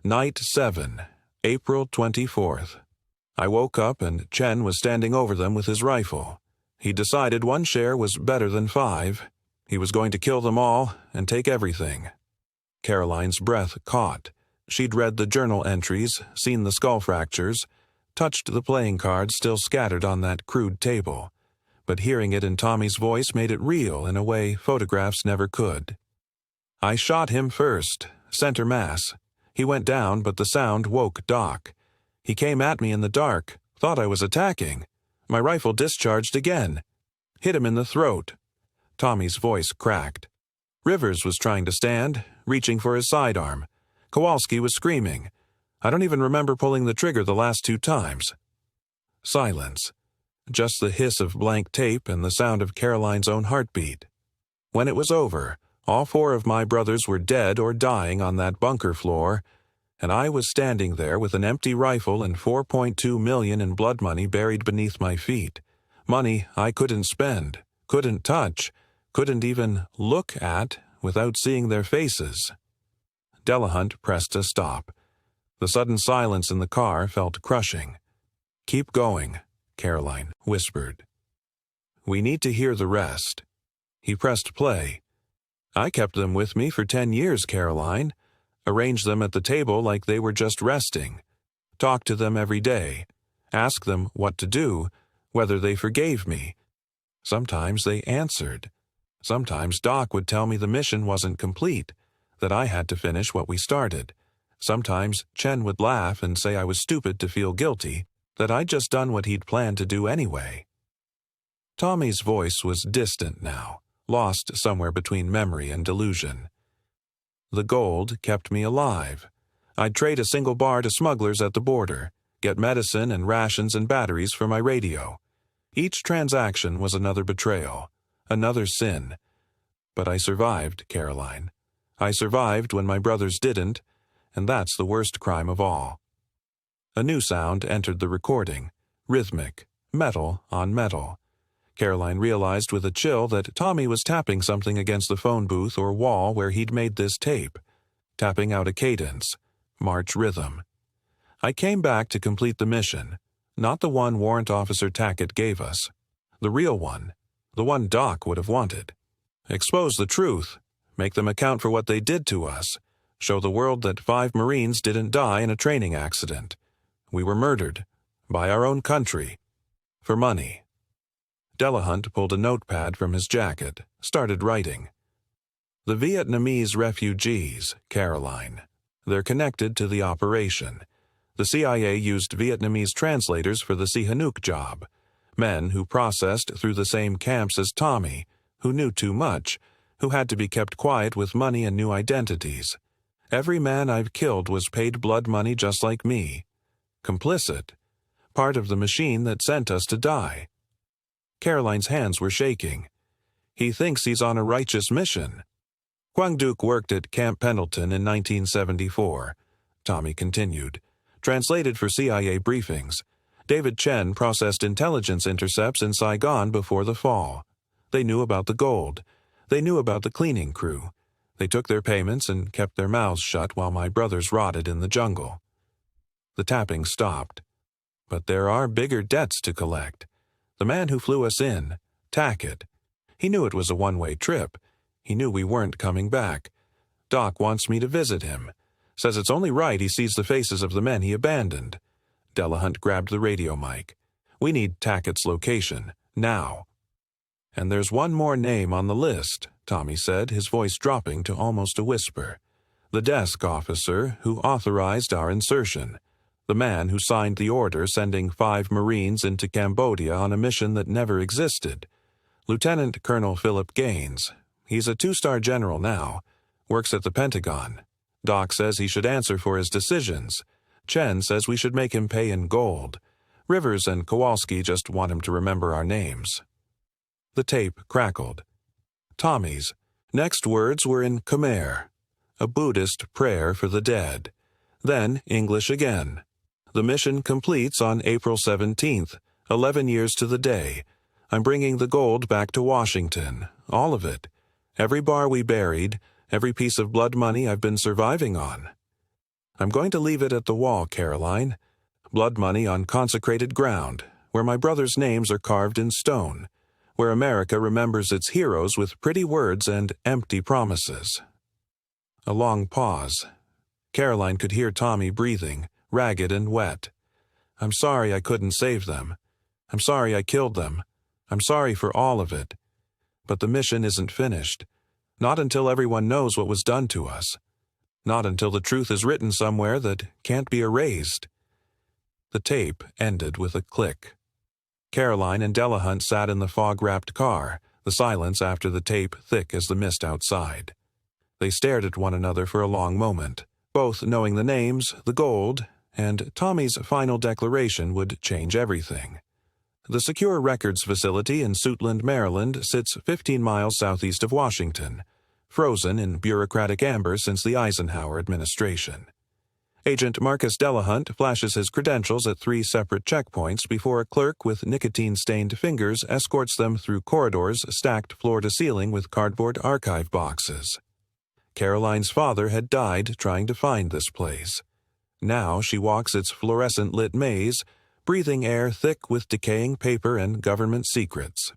Night 7, April 24th. I woke up and Chen was standing over them with his rifle. He decided one share was better than 5. He was going to kill them all and take everything. Caroline's breath caught. She'd read the journal entries, seen the skull fractures, touched the playing cards still scattered on that crude table. But hearing it in Tommy's voice made it real in a way photographs never could. I shot him first, center mass. He went down, but the sound woke Doc. He came at me in the dark, thought I was attacking. My rifle discharged again. Hit him in the throat. Tommy's voice cracked. Rivers was trying to stand, reaching for his sidearm. Kowalski was screaming. I don't even remember pulling the trigger the last 2 times. Silence. Just the hiss of blank tape and the sound of Caroline's own heartbeat. When it was over, all 4 of my brothers were dead or dying on that bunker floor, and I was standing there with an empty rifle and $4.2 million in blood money buried beneath my feet. Money I couldn't spend, couldn't touch, couldn't even look at without seeing their faces. Delahunt pressed a stop. The sudden silence in the car felt crushing. "Keep going," Caroline whispered. "We need to hear the rest." He pressed play. "I kept them with me for 10 years, Caroline. Arranged them at the table like they were just resting. Talked to them every day. Asked them what to do, whether they forgave me. Sometimes they answered. Sometimes Doc would tell me the mission wasn't complete, that I had to finish what we started. Sometimes Chen would laugh and say I was stupid to feel guilty, that I'd just done what he'd planned to do anyway." Tommy's voice was distant now, lost somewhere between memory and delusion. "The gold kept me alive. I'd trade a single bar to smugglers at the border, get medicine and rations and batteries for my radio. Each transaction was another betrayal, another sin. But I survived, Caroline. I survived when my brothers didn't, and that's the worst crime of all." A new sound entered the recording, rhythmic, metal on metal. Caroline realized with a chill that Tommy was tapping something against the phone booth or wall where he'd made this tape, tapping out a cadence, march rhythm. "I came back to complete the mission, not the one Warrant Officer Tackett gave us. The real one, the one Doc would have wanted. Expose the truth, make them account for what they did to us, show the world that 5 Marines didn't die in a training accident. We were murdered, by our own country, for money." Delahunt pulled a notepad from his jacket, started writing. "The Vietnamese refugees, Caroline. They're connected to the operation. The CIA used Vietnamese translators for the Sihanouk job, men who processed through the same camps as Tommy, who knew too much, who had to be kept quiet with money and new identities. Every man I've killed was paid blood money just like me. Complicit. Part of the machine that sent us to die." Caroline's hands were shaking. "He thinks he's on a righteous mission." "Quang Duc worked at Camp Pendleton in 1974, Tommy continued. "Translated for CIA briefings. David Chen processed intelligence intercepts in Saigon before the fall. They knew about the gold. They knew about the cleaning crew. They took their payments and kept their mouths shut while my brothers rotted in the jungle." The tapping stopped. "But there are bigger debts to collect. The man who flew us in, Tackett, he knew it was a one-way trip. He knew we weren't coming back. Doc wants me to visit him. Says it's only right he sees the faces of the men he abandoned." Delahunt grabbed the radio mic. "We need Tackett's location, now." "And there's one more name on the list," Tommy said, his voice dropping to almost a whisper. "The desk officer who authorized our insertion. The man who signed the order sending 5 Marines into Cambodia on a mission that never existed. Lieutenant Colonel Philip Gaines. He's a 2-star general now. Works at the Pentagon. Doc says he should answer for his decisions. Chen says we should make him pay in gold. Rivers and Kowalski just want him to remember our names." The tape crackled. Tommy's next words were in Khmer, a Buddhist prayer for the dead. Then English again. "The mission completes on April 17th, 11 years to the day. I'm bringing the gold back to Washington, all of it. Every bar we buried, every piece of blood money I've been surviving on. I'm going to leave it at the wall, Caroline. Blood money on consecrated ground, where my brothers' names are carved in stone, where America remembers its heroes with pretty words and empty promises." A long pause. Caroline could hear Tommy breathing, ragged and wet. "I'm sorry I couldn't save them. I'm sorry I killed them. I'm sorry for all of it. But the mission isn't finished. Not until everyone knows what was done to us. Not until the truth is written somewhere that can't be erased." The tape ended with a click. Caroline and Delahunt sat in the fog-wrapped car, the silence after the tape thick as the mist outside. They stared at one another for a long moment, Both knowing the names, the gold, and Tommy's final declaration would change everything. The Secure Records facility in Suitland, Maryland, sits 15 miles southeast of Washington, frozen in bureaucratic amber since the Eisenhower administration. Agent Marcus Delahunt flashes his credentials at 3 separate checkpoints before a clerk with nicotine-stained fingers escorts them through corridors stacked floor-to-ceiling with cardboard archive boxes. Caroline's father had died trying to find this place. Now she walks its fluorescent-lit maze, breathing air thick with decaying paper and government secrets.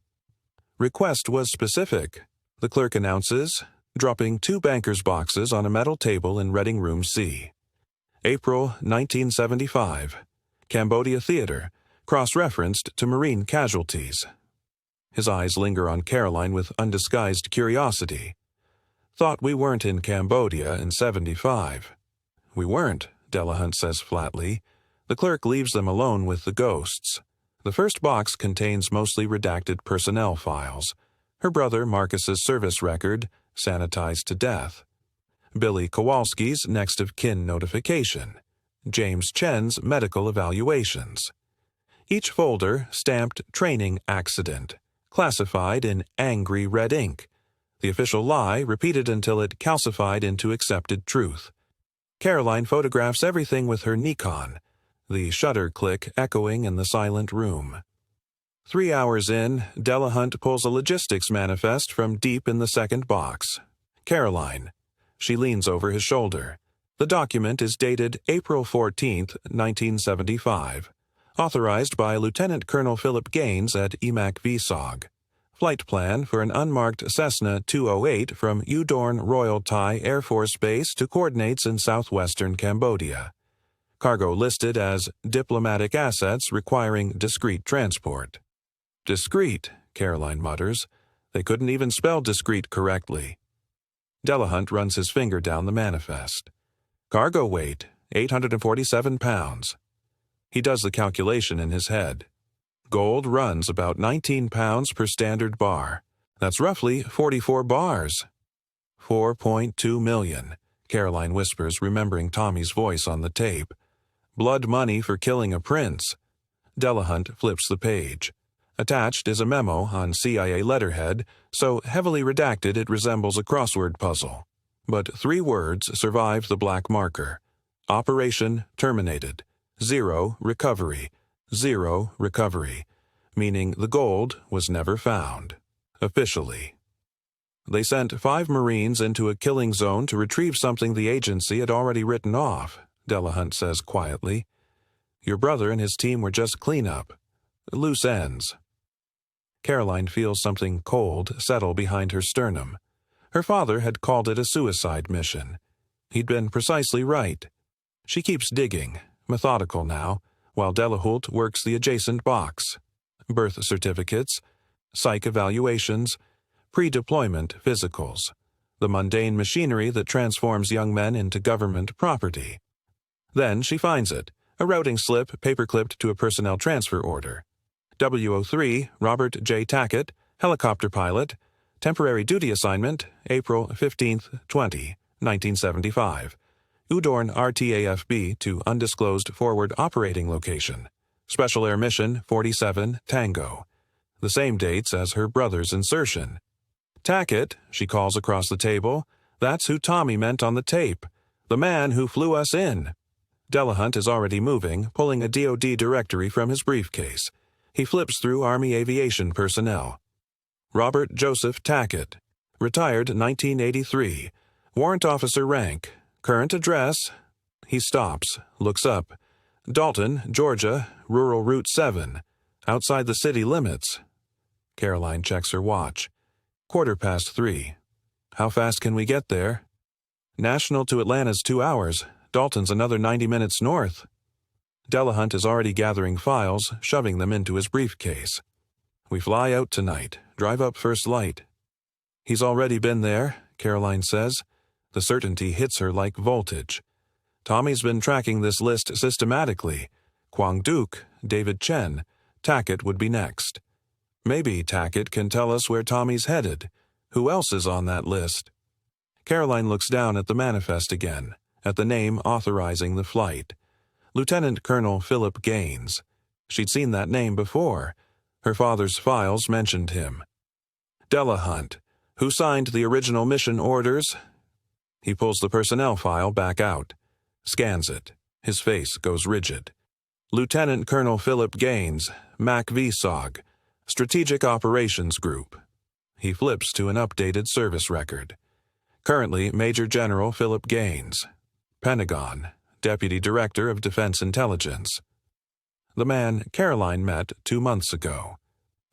Request was specific, the clerk announces, dropping 2 banker's boxes on a metal table in Reading Room C. April 1975. Cambodia Theater, cross-referenced to Marine casualties. His eyes linger on Caroline with undisguised curiosity. Thought we weren't in Cambodia in 75. We weren't, Delahunt says flatly. The clerk leaves them alone with the ghosts. The first box contains mostly redacted personnel files. Her brother Marcus's service record, sanitized to death. Billy Kowalski's next of kin notification. James Chen's medical evaluations. Each folder stamped training accident, classified in angry red ink. The official lie repeated until it calcified into accepted truth. Caroline photographs everything with her Nikon, the shutter click echoing in the silent room. 3 hours in, Delahunt pulls a logistics manifest from deep in the second box. Caroline. She leans over his shoulder. The document is dated April 14, 1975, authorized by Lieutenant Colonel Philip Gaines at EMAC VSOG. Flight plan for an unmarked Cessna 208 from Udorn Royal Thai Air Force Base to coordinates in southwestern Cambodia. Cargo listed as diplomatic assets requiring discreet transport. Discreet, Caroline mutters. They couldn't even spell discreet correctly. Delahunt runs his finger down the manifest. Cargo weight, 847 pounds. He does the calculation in his head. Gold runs about 19 pounds per standard bar. That's roughly 44 bars. 4.2 million, Caroline whispers, remembering Tommy's voice on the tape. Blood money for killing a prince. Delahunt flips the page. Attached is a memo on CIA letterhead, so heavily redacted it resembles a crossword puzzle. But 3 words survive the black marker. Operation terminated. 0 recovery. 0 recovery. Meaning the gold was never found. Officially. They sent 5 Marines into a killing zone to retrieve something the agency had already written off, Delahunt says quietly. Your brother and his team were just cleanup. Loose ends. Caroline feels something cold settle behind her sternum. Her father had called it a suicide mission. He'd been precisely right. She keeps digging, methodical now, while Delahunt works the adjacent box. Birth certificates, psych evaluations, pre-deployment physicals, the mundane machinery that transforms young men into government property. Then she finds it, a routing slip paperclipped to a personnel transfer order. W03, Robert J. Tackett, helicopter pilot, temporary duty assignment, April 15, 1975. Udorn RTAFB to undisclosed forward operating location. Special Air Mission 47, Tango. The same dates as her brother's insertion. Tackett, she calls across the table, that's who Tommy meant on the tape. The man who flew us in. Delahunt is already moving, pulling a DoD directory from his briefcase. He flips through Army aviation personnel. Robert Joseph Tackett. Retired 1983. Warrant officer rank. Current address. He stops, looks up. Dalton, Georgia, Rural Route 7. Outside the city limits. Caroline checks her watch. 3:15. How fast can we get there? National to Atlanta's 2 hours. Dalton's another 90 minutes north. Delahunt is already gathering files, shoving them into his briefcase. We fly out tonight, drive up first light. He's already been there, Caroline says. The certainty hits her like voltage. Tommy's been tracking this list systematically. Quang Duc, David Chen, Tackett would be next. Maybe Tackett can tell us where Tommy's headed. Who else is on that list? Caroline looks down at the manifest again, at the name authorizing the flight. Lieutenant Colonel Philip Gaines. She'd seen that name before. Her father's files mentioned him. Delahunt, who signed the original mission orders. He pulls the personnel file back out, scans it. His face goes rigid. Lieutenant Colonel Philip Gaines, MAC-VSOG, Strategic Operations Group. He flips to an updated service record. Currently Major General Philip Gaines, Pentagon, Deputy Director of Defense Intelligence. The man Caroline met 2 months ago.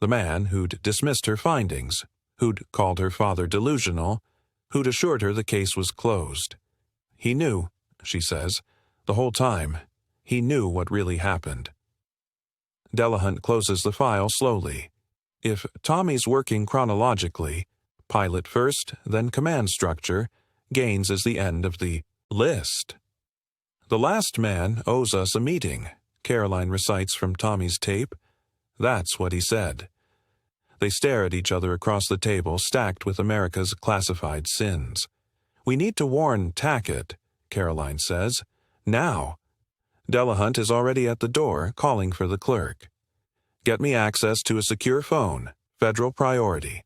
The man who'd dismissed her findings, who'd called her father delusional, who'd assured her the case was closed. He knew, she says, the whole time. He knew what really happened. Delahunt closes the file slowly. If Tommy's working chronologically, pilot first, then command structure, Gaines is the end of the list. The last man owes us a meeting, Caroline recites from Tommy's tape. That's what he said. They stare at each other across the table stacked with America's classified sins. We need to warn Tackett, Caroline says. Now. Delahunt is already at the door, calling for the clerk. Get me access to a secure phone. Federal priority.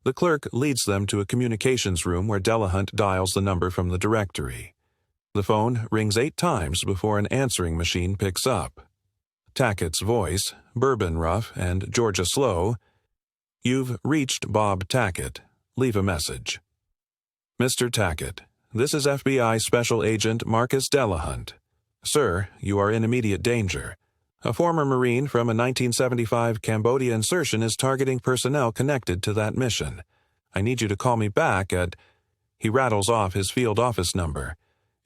The clerk leads them to a communications room where Delahunt dials the number from the directory. The phone rings 8 times before an answering machine picks up. Tackett's voice, bourbon rough and Georgia slow. You've reached Bob Tackett. Leave a message. Mr. Tackett, this is FBI Special Agent Marcus Delahunt. Sir, you are in immediate danger. A former Marine from a 1975 Cambodia insertion is targeting personnel connected to that mission. I need you to call me back at... He rattles off his field office number.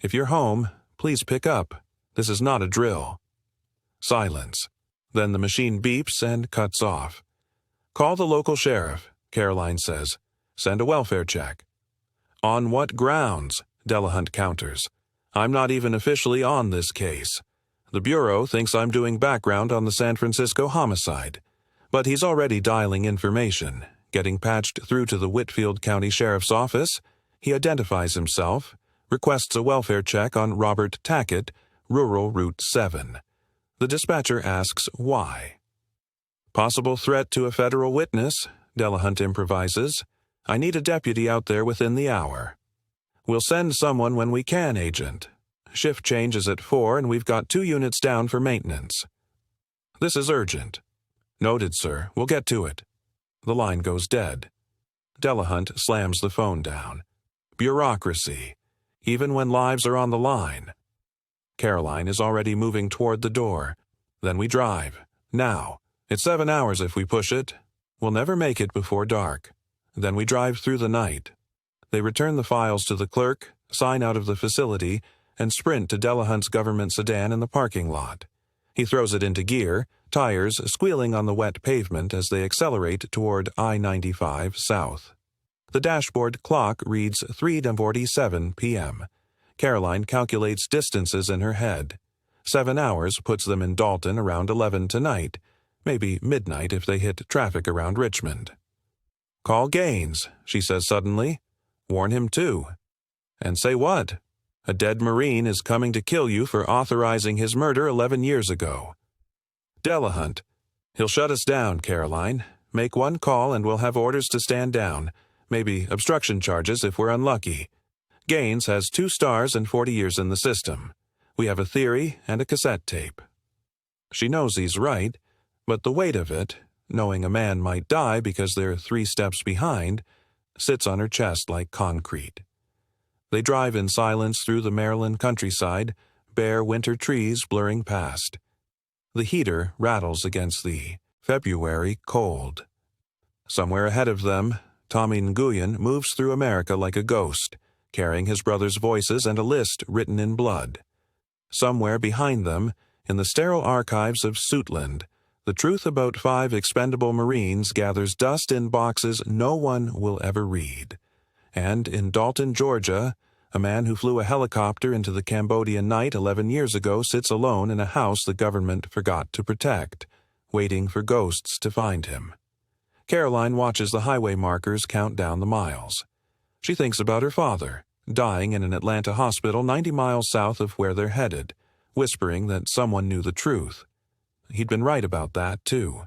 If you're home, please pick up. This is not a drill. Silence. Then the machine beeps and cuts off. Call the local sheriff, Caroline says. Send a welfare check. On what grounds? Delahunt counters. I'm not even officially on this case. The Bureau thinks I'm doing background on the San Francisco homicide. But he's already dialing information, getting patched through to the Whitfield County Sheriff's Office. He identifies himself, requests a welfare check on Robert Tackett, Rural Route 7. The dispatcher asks why. Possible threat to a federal witness, Delahunt improvises. I need a deputy out there within the hour. We'll send someone when we can, Agent. Shift change is at 4 and we've got 2 units down for maintenance. This is urgent. Noted, sir. We'll get to it. The line goes dead. Delahunt slams the phone down. Bureaucracy. Even when lives are on the line. Caroline is already moving toward the door. Then we drive. Now. It's 7 hours if we push it. We'll never make it before dark. Then we drive through the night. They return the files to the clerk, sign out of the facility, and sprint to Delahunt's government sedan in the parking lot. He throws it into gear, tires squealing on the wet pavement as they accelerate toward I-95 south. The dashboard clock reads 3:47 p.m. Caroline calculates distances in her head. 7 hours puts them in Dalton around 11 tonight, maybe midnight if they hit traffic around Richmond. Call Gaines, she says suddenly. Warn him too. And say what? A dead Marine is coming to kill you for authorizing his murder 11 years ago. Delahunt. He'll shut us down, Caroline. Make one call and we'll have orders to stand down. Maybe obstruction charges if we're unlucky. Gaines has 2 stars and 40 years in the system. We have a theory and a cassette tape. She knows he's right, but the weight of it, knowing a man might die because they're 3 steps behind, sits on her chest like concrete. They drive in silence through the Maryland countryside, bare winter trees blurring past. The heater rattles against the February cold. Somewhere ahead of them, Tommy Nguyen moves through America like a ghost, carrying his brother's voices and a list written in blood. Somewhere behind them, in the sterile archives of Suitland, the truth about 5 expendable Marines gathers dust in boxes no one will ever read. And in Dalton, Georgia, a man who flew a helicopter into the Cambodian night 11 years ago sits alone in a house the government forgot to protect, waiting for ghosts to find him. Caroline watches the highway markers count down the miles. She thinks about her father, dying in an Atlanta hospital 90 miles south of where they're headed, whispering that someone knew the truth. He'd been right about that, too.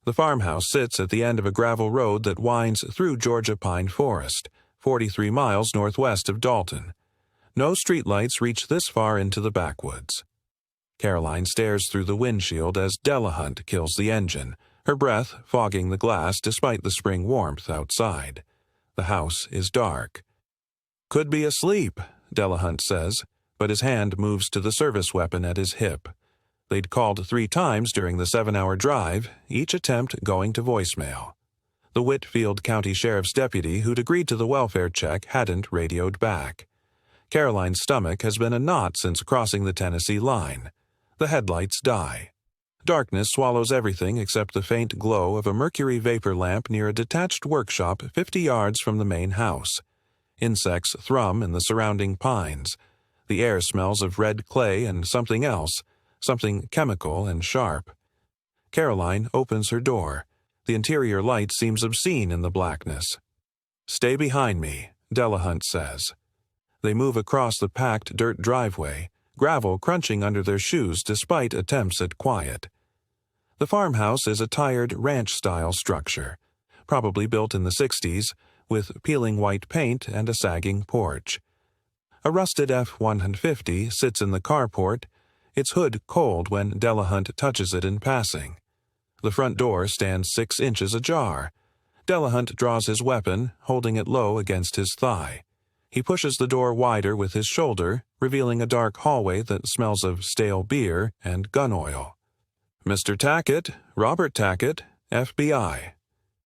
The farmhouse sits at the end of a gravel road that winds through Georgia pine forest, 43 miles northwest of Dalton. No streetlights reach this far into the backwoods. Caroline stares through the windshield as Delahunt kills the engine, her breath fogging the glass despite the spring warmth outside. The house is dark. "Could be asleep," Delahunt says, but his hand moves to the service weapon at his hip. They'd called 3 times during the 7-hour drive, each attempt going to voicemail. The Whitfield County Sheriff's deputy who'd agreed to the welfare check hadn't radioed back. Caroline's stomach has been a knot since crossing the Tennessee line. The headlights die. Darkness swallows everything except the faint glow of a mercury vapor lamp near a detached workshop 50 yards from the main house. Insects thrum in the surrounding pines. The air smells of red clay and something else, something chemical and sharp. Caroline opens her door. The interior light seems obscene in the blackness. "Stay behind me," Delahunt says. They move across the packed dirt driveway, gravel crunching under their shoes despite attempts at quiet. The farmhouse is a tired ranch-style structure, probably built in the 60s, with peeling white paint and a sagging porch. A rusted F-150 sits in the carport, its hood cold when Delahunt touches it in passing. The front door stands 6 inches ajar. Delahunt draws his weapon, holding it low against his thigh. He pushes the door wider with his shoulder, revealing a dark hallway that smells of stale beer and gun oil. "Mr. Tackett, Robert Tackett, FBI."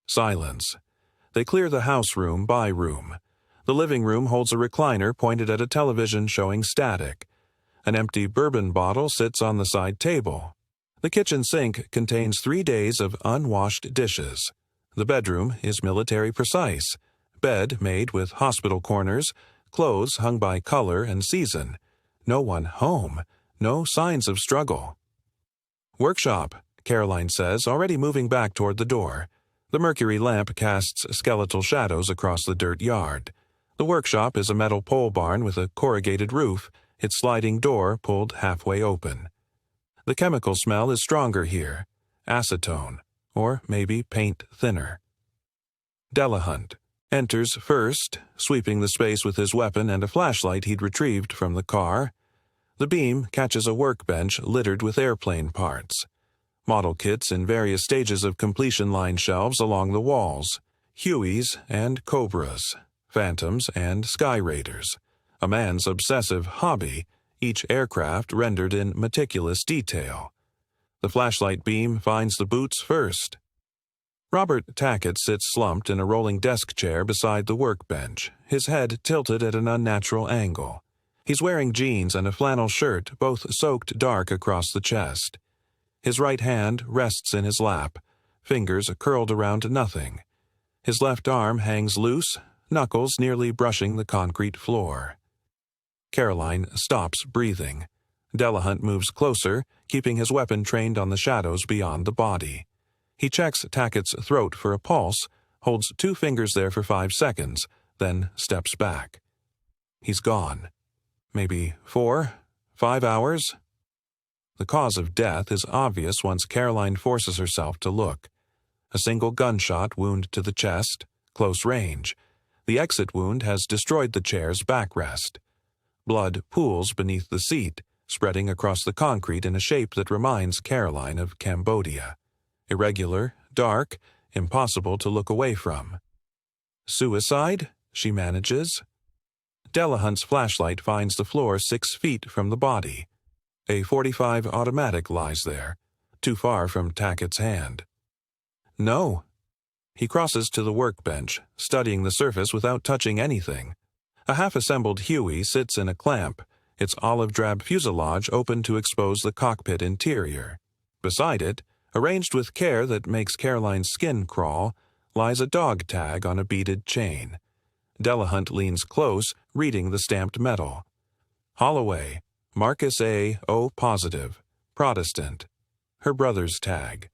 Silence. They clear the house room by room. The living room holds a recliner pointed at a television showing static. An empty bourbon bottle sits on the side table. The kitchen sink contains 3 days of unwashed dishes. The bedroom is military precise. Bed made with hospital corners, clothes hung by color and season. No one home. No signs of struggle. "Workshop," Caroline says, already moving back toward the door. The mercury lamp casts skeletal shadows across the dirt yard. The workshop is a metal pole barn with a corrugated roof, its sliding door pulled halfway open. The chemical smell is stronger here. Acetone, or maybe paint thinner. Delahunt enters first, sweeping the space with his weapon and a flashlight he'd retrieved from the car. The beam catches a workbench littered with airplane parts. Model kits in various stages of completion line shelves along the walls. Hueys and Cobras, Phantoms and Sky Raiders. A man's obsessive hobby, each aircraft rendered in meticulous detail. The flashlight beam finds the boots first. Robert Tackett sits slumped in a rolling desk chair beside the workbench, his head tilted at an unnatural angle. He's wearing jeans and a flannel shirt, both soaked dark across the chest. His right hand rests in his lap, fingers curled around nothing. His left arm hangs loose, knuckles nearly brushing the concrete floor. Caroline stops breathing. Delahunt moves closer, keeping his weapon trained on the shadows beyond the body. He checks Tackett's throat for a pulse, holds 2 fingers there for 5 seconds, then steps back. He's gone. Maybe 4, 5 hours? The cause of death is obvious once Caroline forces herself to look. A single gunshot wound to the chest, close range. The exit wound has destroyed the chair's backrest. Blood pools beneath the seat, spreading across the concrete in a shape that reminds Caroline of Cambodia. Irregular, dark, impossible to look away from. "Suicide?" she manages. Delahunt's flashlight finds the floor 6 feet from the body. A .45 automatic lies there, too far from Tackett's hand. "No." He crosses to the workbench, studying the surface without touching anything. A half-assembled Huey sits in a clamp, its olive-drab fuselage open to expose the cockpit interior. Beside it, arranged with care that makes Caroline's skin crawl, lies a dog tag on a beaded chain. Delahunt leans close, reading the stamped metal. Holloway, Marcus A. O. Positive, Protestant. Her brother's tag.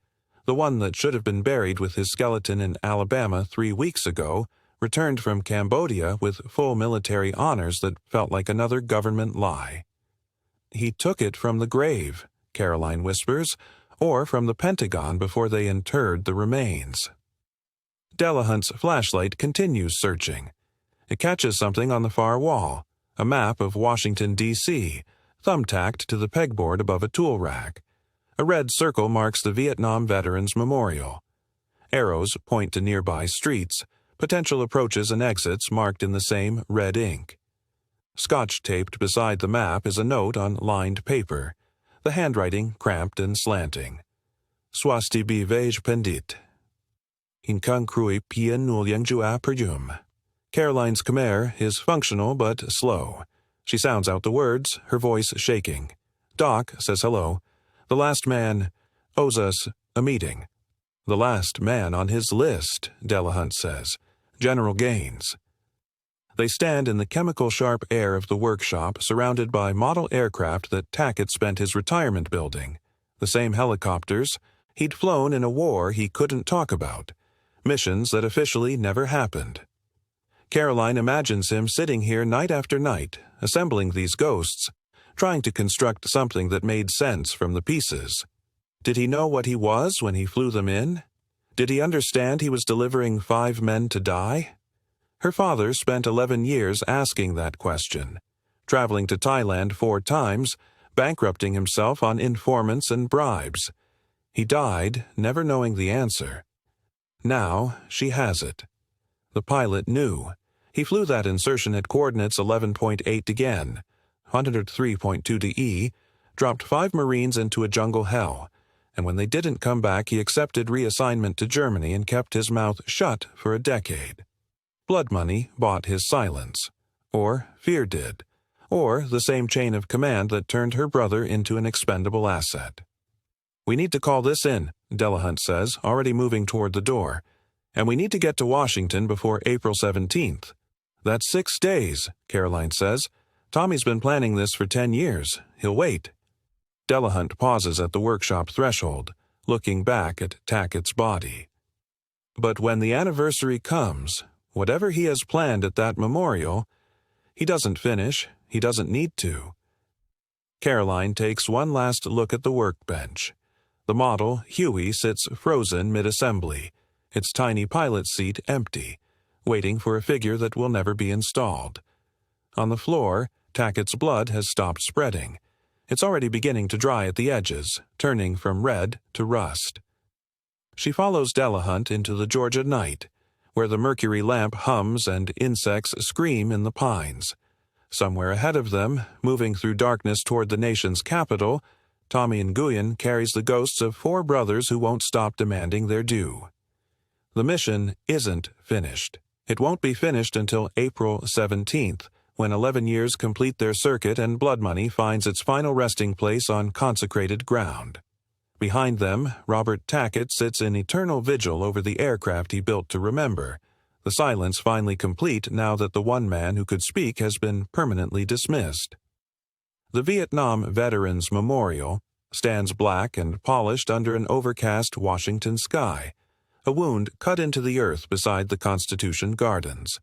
The one that should have been buried with his skeleton in Alabama 3 weeks ago, returned from Cambodia with full military honors that felt like another government lie. "He took it from the grave," Caroline whispers, "or from the Pentagon before they interred the remains." Delahunt's flashlight continues searching. It catches something on the far wall, a map of Washington, D.C., thumbtacked to the pegboard above a tool rack. A red circle marks the Vietnam Veterans Memorial. Arrows point to nearby streets, potential approaches and exits marked in the same red ink. Scotch-taped beside the map is a note on lined paper, the handwriting cramped and slanting. "Swasti bivej pendit. Hinkang krui pien nulyang jua perjum." Caroline's Khmer is functional but slow. She sounds out the words, her voice shaking. Doc says hello. The last man owes us a meeting. "The last man on his list," Delahunt says. "General Gaines." They stand in the chemical-sharp air of the workshop, surrounded by model aircraft that Tackett spent his retirement building. The same helicopters he'd flown in a war he couldn't talk about. Missions that officially never happened. Caroline imagines him sitting here night after night, assembling these ghosts, trying to construct something that made sense from the pieces. Did he know what he was when he flew them in? Did he understand he was delivering 5 men to die? Her father spent 11 years asking that question, traveling to Thailand 4 times, bankrupting himself on informants and bribes. He died, never knowing the answer. Now she has it. The pilot knew. He flew that insertion at coordinates 11.8 again, 103.2 to E, dropped 5 Marines into a jungle hell, and when they didn't come back he accepted reassignment to Germany and kept his mouth shut for a decade. Blood money bought his silence. Or fear did. Or the same chain of command that turned her brother into an expendable asset. "We need to call this in," Delahunt says, already moving toward the door. "And we need to get to Washington before April 17th. "That's 6 days," Caroline says. "Tommy's been planning this for 10 years. He'll wait." Delahunt pauses at the workshop threshold, looking back at Tackett's body. But when the anniversary comes, whatever he has planned at that memorial, he doesn't finish, he doesn't need to. Caroline takes one last look at the workbench. The model, Huey, sits frozen mid-assembly, its tiny pilot seat empty, waiting for a figure that will never be installed. On the floor, Tackett's blood has stopped spreading. It's already beginning to dry at the edges, turning from red to rust. She follows Delahunt into the Georgia night, where the mercury lamp hums and insects scream in the pines. Somewhere ahead of them, moving through darkness toward the nation's capital, Tommy Nguyen carries the ghosts of 4 brothers who won't stop demanding their due. The mission isn't finished. It won't be finished until April 17th, when 11 years complete their circuit and blood money finds its final resting place on consecrated ground. Behind them, Robert Tackett sits in eternal vigil over the aircraft he built to remember, the silence finally complete now that the one man who could speak has been permanently dismissed. The Vietnam Veterans Memorial stands black and polished under an overcast Washington sky, a wound cut into the earth beside the Constitution Gardens.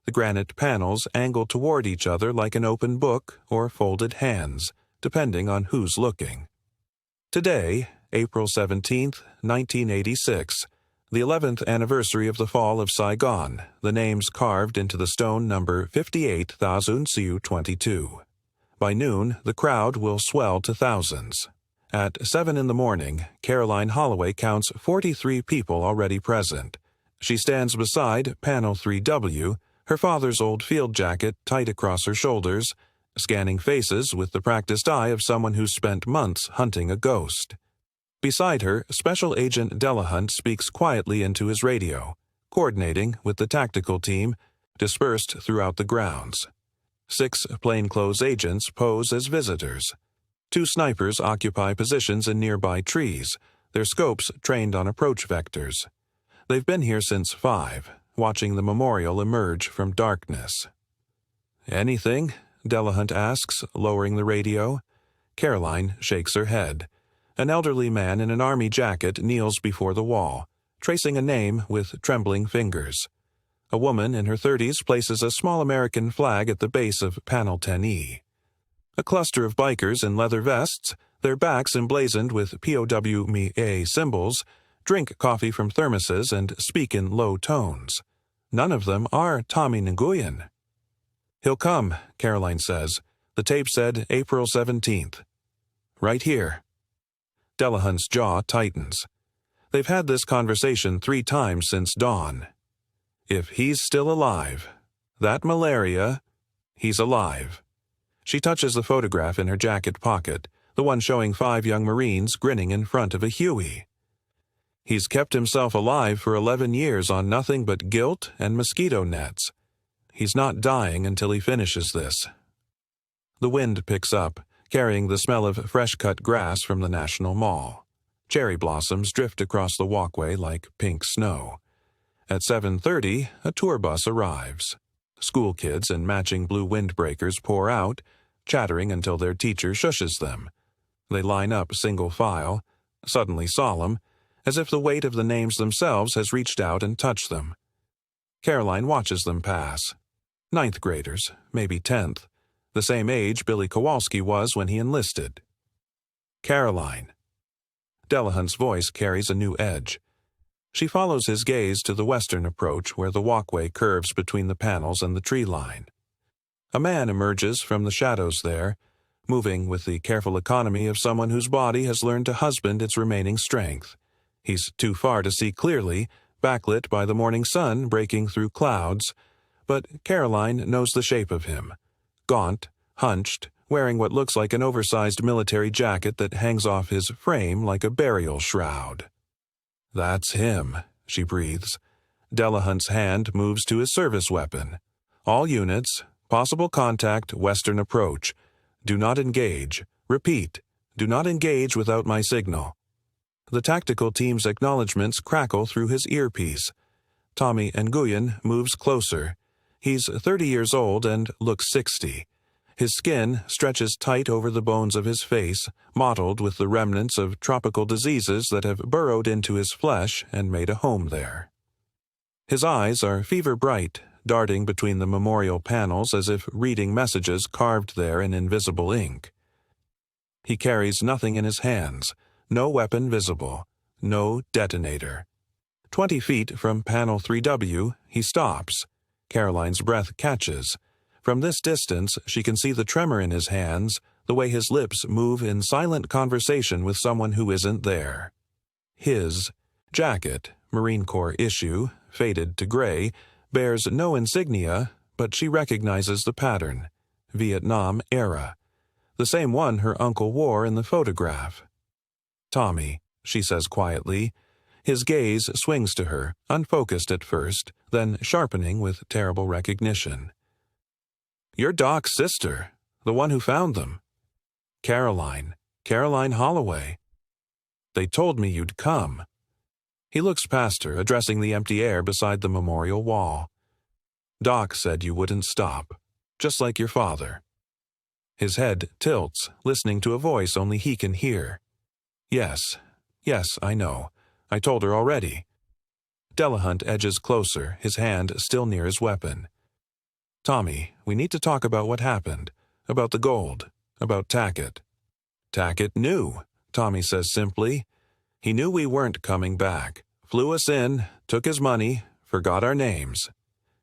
The granite panels angle toward each other like an open book or folded hands, depending on who's looking. Today, April 17, 1986, the 11th anniversary of the fall of Saigon, the names carved into the stone number 58,022. By noon, the crowd will swell to thousands. At 7 in the morning, Caroline Holloway counts 43 people already present. She stands beside Panel 3W, her father's old field jacket tight across her shoulders, scanning faces with the practiced eye of someone who's spent months hunting a ghost. Beside her, Special Agent Delahunt speaks quietly into his radio, coordinating with the tactical team dispersed throughout the grounds. 6 plainclothes agents pose as visitors. 2 snipers occupy positions in nearby trees, their scopes trained on approach vectors. They've been here since 5, watching the memorial emerge from darkness. "Anything?" Delahunt asks, lowering the radio. Caroline shakes her head. An elderly man in an army jacket kneels before the wall, tracing a name with trembling fingers. A woman in her 30s places a small American flag at the base of panel 10E. A cluster of bikers in leather vests, their backs emblazoned with POW-ME-A symbols, drink coffee from thermoses and speak in low tones. None of them are Tommy Nguyen. "He'll come," Caroline says. "The tape said April 17th. Right here." Delahunt's jaw tightens. They've had this conversation 3 times since dawn. If he's still alive, that malaria, he's alive. She touches the photograph in her jacket pocket, the one showing 5 young Marines grinning in front of a Huey. He's kept himself alive for 11 years on nothing but guilt and mosquito nets. He's not dying until he finishes this. The wind picks up, carrying the smell of fresh-cut grass from the National Mall. Cherry blossoms drift across the walkway like pink snow. At 7:30, a tour bus arrives. School kids in matching blue windbreakers pour out, chattering until their teacher shushes them. They line up single file, suddenly solemn, as if the weight of the names themselves has reached out and touched them. Caroline watches them pass. 9th graders, maybe 10th, the same age Billy Kowalski was when he enlisted. Caroline. Delahunt's voice carries a new edge. She follows his gaze to the western approach where the walkway curves between the panels and the tree line. A man emerges from the shadows there, moving with the careful economy of someone whose body has learned to husband its remaining strength. He's too far to see clearly, backlit by the morning sun breaking through clouds, but Caroline knows the shape of him. Gaunt, hunched, wearing what looks like an oversized military jacket that hangs off his frame like a burial shroud. "That's him," she breathes. Delahunt's hand moves to his service weapon. "All units, possible contact, western approach. Do not engage. Repeat, do not engage without my signal." The tactical team's acknowledgments crackle through his earpiece. Tommy Nguyen moves closer. He's 30 years old and looks 60. His skin stretches tight over the bones of his face, mottled with the remnants of tropical diseases that have burrowed into his flesh and made a home there. His eyes are fever-bright, darting between the memorial panels as if reading messages carved there in invisible ink. He carries nothing in his hands, no weapon visible, no detonator. 20 feet from panel 3W, he stops. Caroline's breath catches. From this distance, she can see the tremor in his hands, the way his lips move in silent conversation with someone who isn't there. His jacket, Marine Corps issue, faded to gray, bears no insignia, but she recognizes the pattern. Vietnam era. The same one her uncle wore in the photograph. "Tommy," she says quietly. His gaze swings to her, unfocused at first, then sharpening with terrible recognition. "You're Doc's sister, the one who found them. Caroline Holloway. They told me you'd come." He looks past her, addressing the empty air beside the memorial wall. "Doc said you wouldn't stop, just like your father." His head tilts, listening to a voice only he can hear. Yes, I know. I told her already." Delahunt edges closer, his hand still near his weapon. "Tommy, we need to talk about what happened, about the gold, about Tackett." "Tackett knew," Tommy says simply. "He knew we weren't coming back, flew us in, took his money, forgot our names."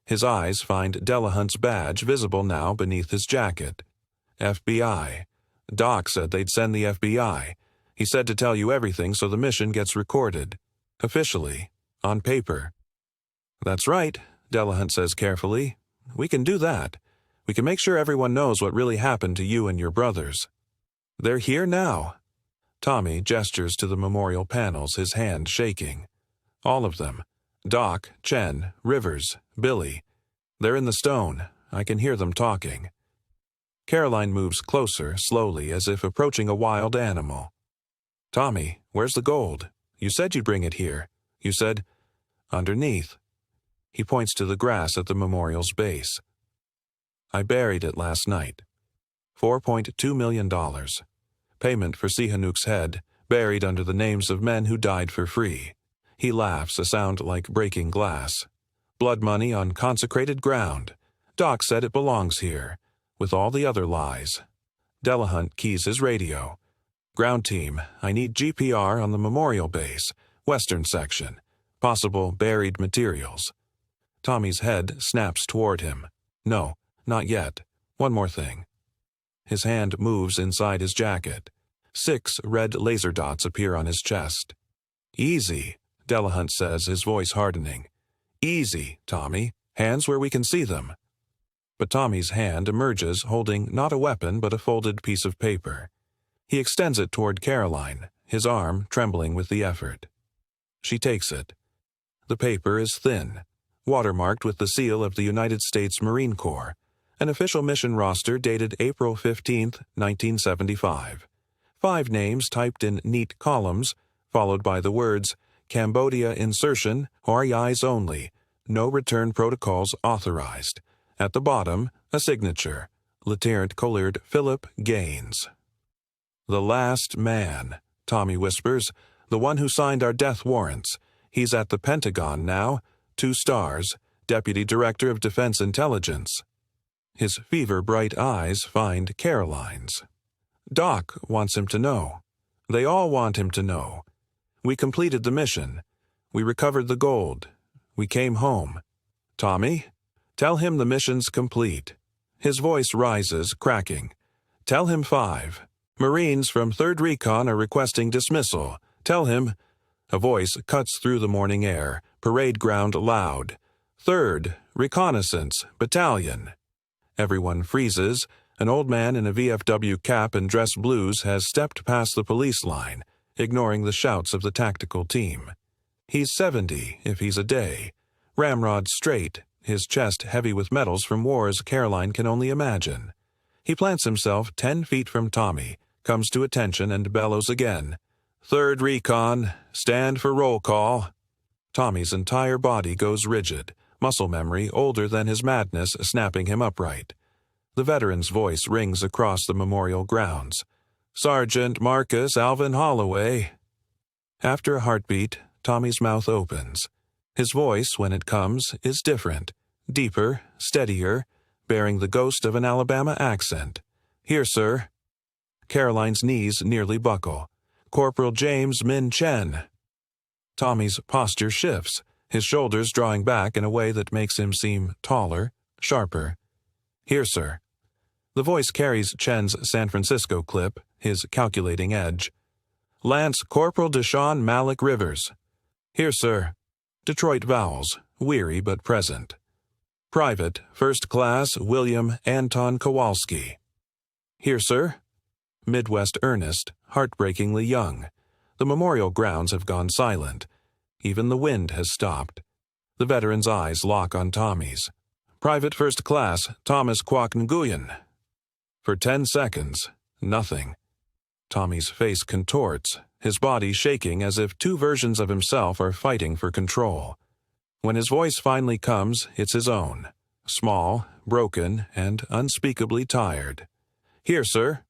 His eyes find Delahunt's badge visible now beneath his jacket. "FBI. Doc said they'd send the FBI. He said to tell you everything so the mission gets recorded. Officially. On paper." "That's right," Delahunt says carefully. "We can do that. We can make sure everyone knows what really happened to you and your brothers." "They're here now." Tommy gestures to the memorial panels, his hand shaking. "All of them. Doc, Chen, Rivers, Billy. They're in the stone. I can hear them talking." Caroline moves closer, slowly, as if approaching a wild animal. "Tommy, where's the gold? You said you'd bring it here. You said—" "Underneath." He points to the grass at the memorial's base. "I buried it last night. $4.2 million. Payment for Sihanouk's head, buried under the names of men who died for free." He laughs, a sound like breaking glass. blood money on consecrated ground. Doc said it belongs here, with all the other lies. Delahunt keys his radio. Ground team, I need GPR on the memorial base, western section. Possible buried materials. Tommy's head snaps toward him. No, not yet. One more thing. His hand moves inside his jacket. 6 red laser dots appear on his chest. Easy, Delahunt says, his voice hardening. Easy, Tommy. Hands where we can see them. But Tommy's hand emerges holding not a weapon but a folded piece of paper. He extends it toward Caroline, his arm trembling with the effort. She takes it. The paper is thin, watermarked with the seal of the United States Marine Corps, an official mission roster dated April 15, 1975. 5 names typed in neat columns, followed by the words, Cambodia insertion, REIs only, no return protocols authorized. At the bottom, a signature, Lieutenant Collard Philip Gaines. The last man, Tommy whispers, the one who signed our death warrants. He's at the Pentagon now, 2 stars, Deputy Director of Defense Intelligence. His fever-bright eyes find Caroline's. Doc wants him to know. They all want him to know. We completed the mission. We recovered the gold. We came home. Tommy, tell him the mission's complete. His voice rises, cracking. Tell him 5. Marines from 3rd Recon are requesting dismissal. Tell him... A voice cuts through the morning air, parade ground loud. 3rd, Reconnaissance, Battalion. Everyone freezes. An old man in a VFW cap and dress blues has stepped past the police line, ignoring the shouts of the tactical team. He's 70, if he's a day. Ramrod straight, his chest heavy with medals from wars Caroline can only imagine. He plants himself 10 feet from Tommy, comes to attention and bellows again. 3rd Recon, stand for roll call. Tommy's entire body goes rigid, muscle memory older than his madness snapping him upright. The veteran's voice rings across the memorial grounds. Sergeant Marcus Alvin Holloway. After a heartbeat, Tommy's mouth opens. His voice, when it comes, is different, deeper, steadier, bearing the ghost of an Alabama accent. Here, sir. Caroline's knees nearly buckle. Corporal James Min Chen. Tommy's posture shifts, his shoulders drawing back in a way that makes him seem taller, sharper. Here, sir. The voice carries Chen's San Francisco clip, his calculating edge. Lance Corporal Deshaun Malik Rivers. Here, sir. Detroit vowels, weary but present. Private, 1st Class William Anton Kowalski. Here, sir. Midwest earnest, heartbreakingly young. The memorial grounds have gone silent. Even the wind has stopped. The veteran's eyes lock on Tommy's. Private 1st Class Thomas Kwok Nguyen. For 10 seconds, nothing. Tommy's face contorts, his body shaking as if 2 versions of himself are fighting for control. When his voice finally comes, it's his own. Small, broken, and unspeakably tired. Here, sir.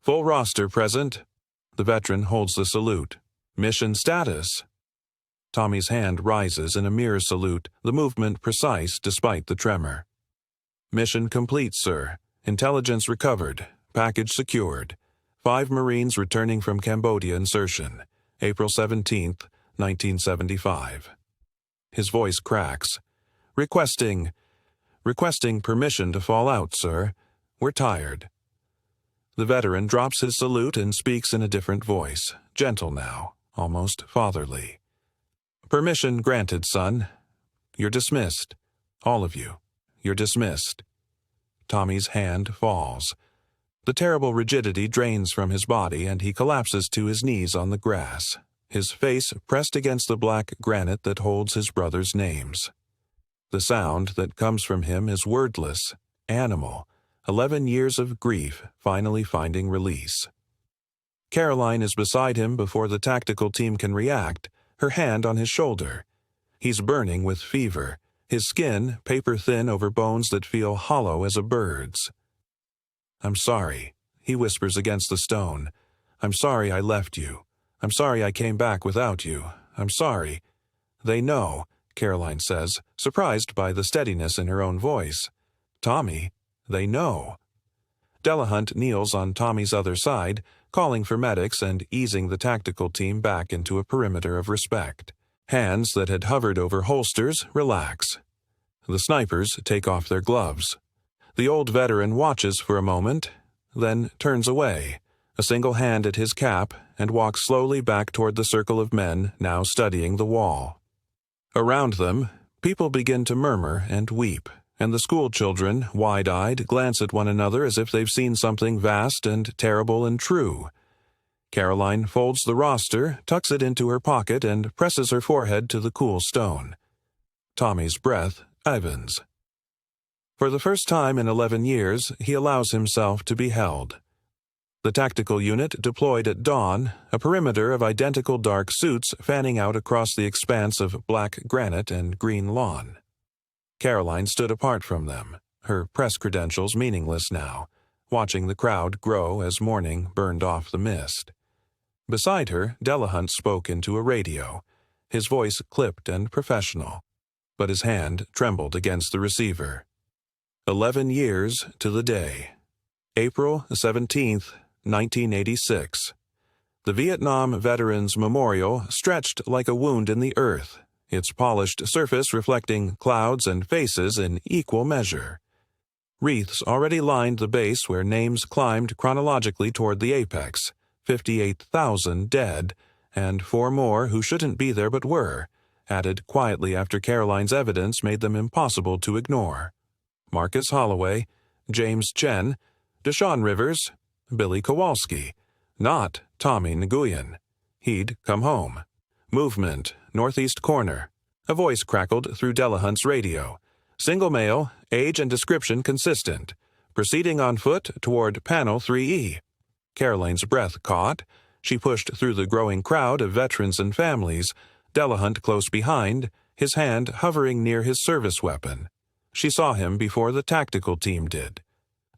Full roster present. The veteran holds the salute. Mission status. Tommy's hand rises in a mirror salute, the movement precise despite the tremor. Mission complete, sir. Intelligence recovered. Package secured. 5 Marines returning from Cambodia insertion. April 17, 1975. His voice cracks. Requesting permission to fall out, sir. We're tired. The veteran drops his salute and speaks in a different voice, gentle now, almost fatherly. Permission granted, son. You're dismissed. All of you. You're dismissed. Tommy's hand falls. The terrible rigidity drains from his body and he collapses to his knees on the grass, his face pressed against the black granite that holds his brother's names. The sound that comes from him is wordless, animal, 11 years of grief finally finding release. Caroline is beside him before the tactical team can react, her hand on his shoulder. He's burning with fever, his skin paper-thin over bones that feel hollow as a bird's. I'm sorry, he whispers against the stone. I'm sorry I left you. I'm sorry I came back without you. I'm sorry. They know. Caroline says, surprised by the steadiness in her own voice. Tommy, they know. Delahunt kneels on Tommy's other side, calling for medics and easing the tactical team back into a perimeter of respect. Hands that had hovered over holsters relax. The snipers take off their gloves. The old veteran watches for a moment, then turns away, a single hand at his cap, and walks slowly back toward the circle of men now studying the wall. Around them, people begin to murmur and weep, and the school children, wide-eyed, glance at one another as if they've seen something vast and terrible and true. Caroline folds the roster, tucks it into her pocket, and presses her forehead to the cool stone. Tommy's breath evens. For the first time in 11 years, he allows himself to be held. The tactical unit deployed at dawn, a perimeter of identical dark suits fanning out across the expanse of black granite and green lawn. Caroline stood apart from them, her press credentials meaningless now, watching the crowd grow as morning burned off the mist. Beside her, Delahunt spoke into a radio, his voice clipped and professional, but his hand trembled against the receiver. 11 years to the day. April 17th, 1986. The Vietnam Veterans Memorial stretched like a wound in the earth, its polished surface reflecting clouds and faces in equal measure. Wreaths already lined the base where names climbed chronologically toward the apex, 58,000 dead, and 4 more who shouldn't be there but were, added quietly after Caroline's evidence made them impossible to ignore. Marcus Holloway, James Chen, Deshaun Rivers, Billy Kowalski, not Tommy Nguyen. He'd come home. Movement, northeast corner. A voice crackled through Delahunt's radio. Single male, age and description consistent. Proceeding on foot toward panel 3E. Caroline's breath caught. She pushed through the growing crowd of veterans and families, Delahunt close behind, his hand hovering near his service weapon. She saw him before the tactical team did.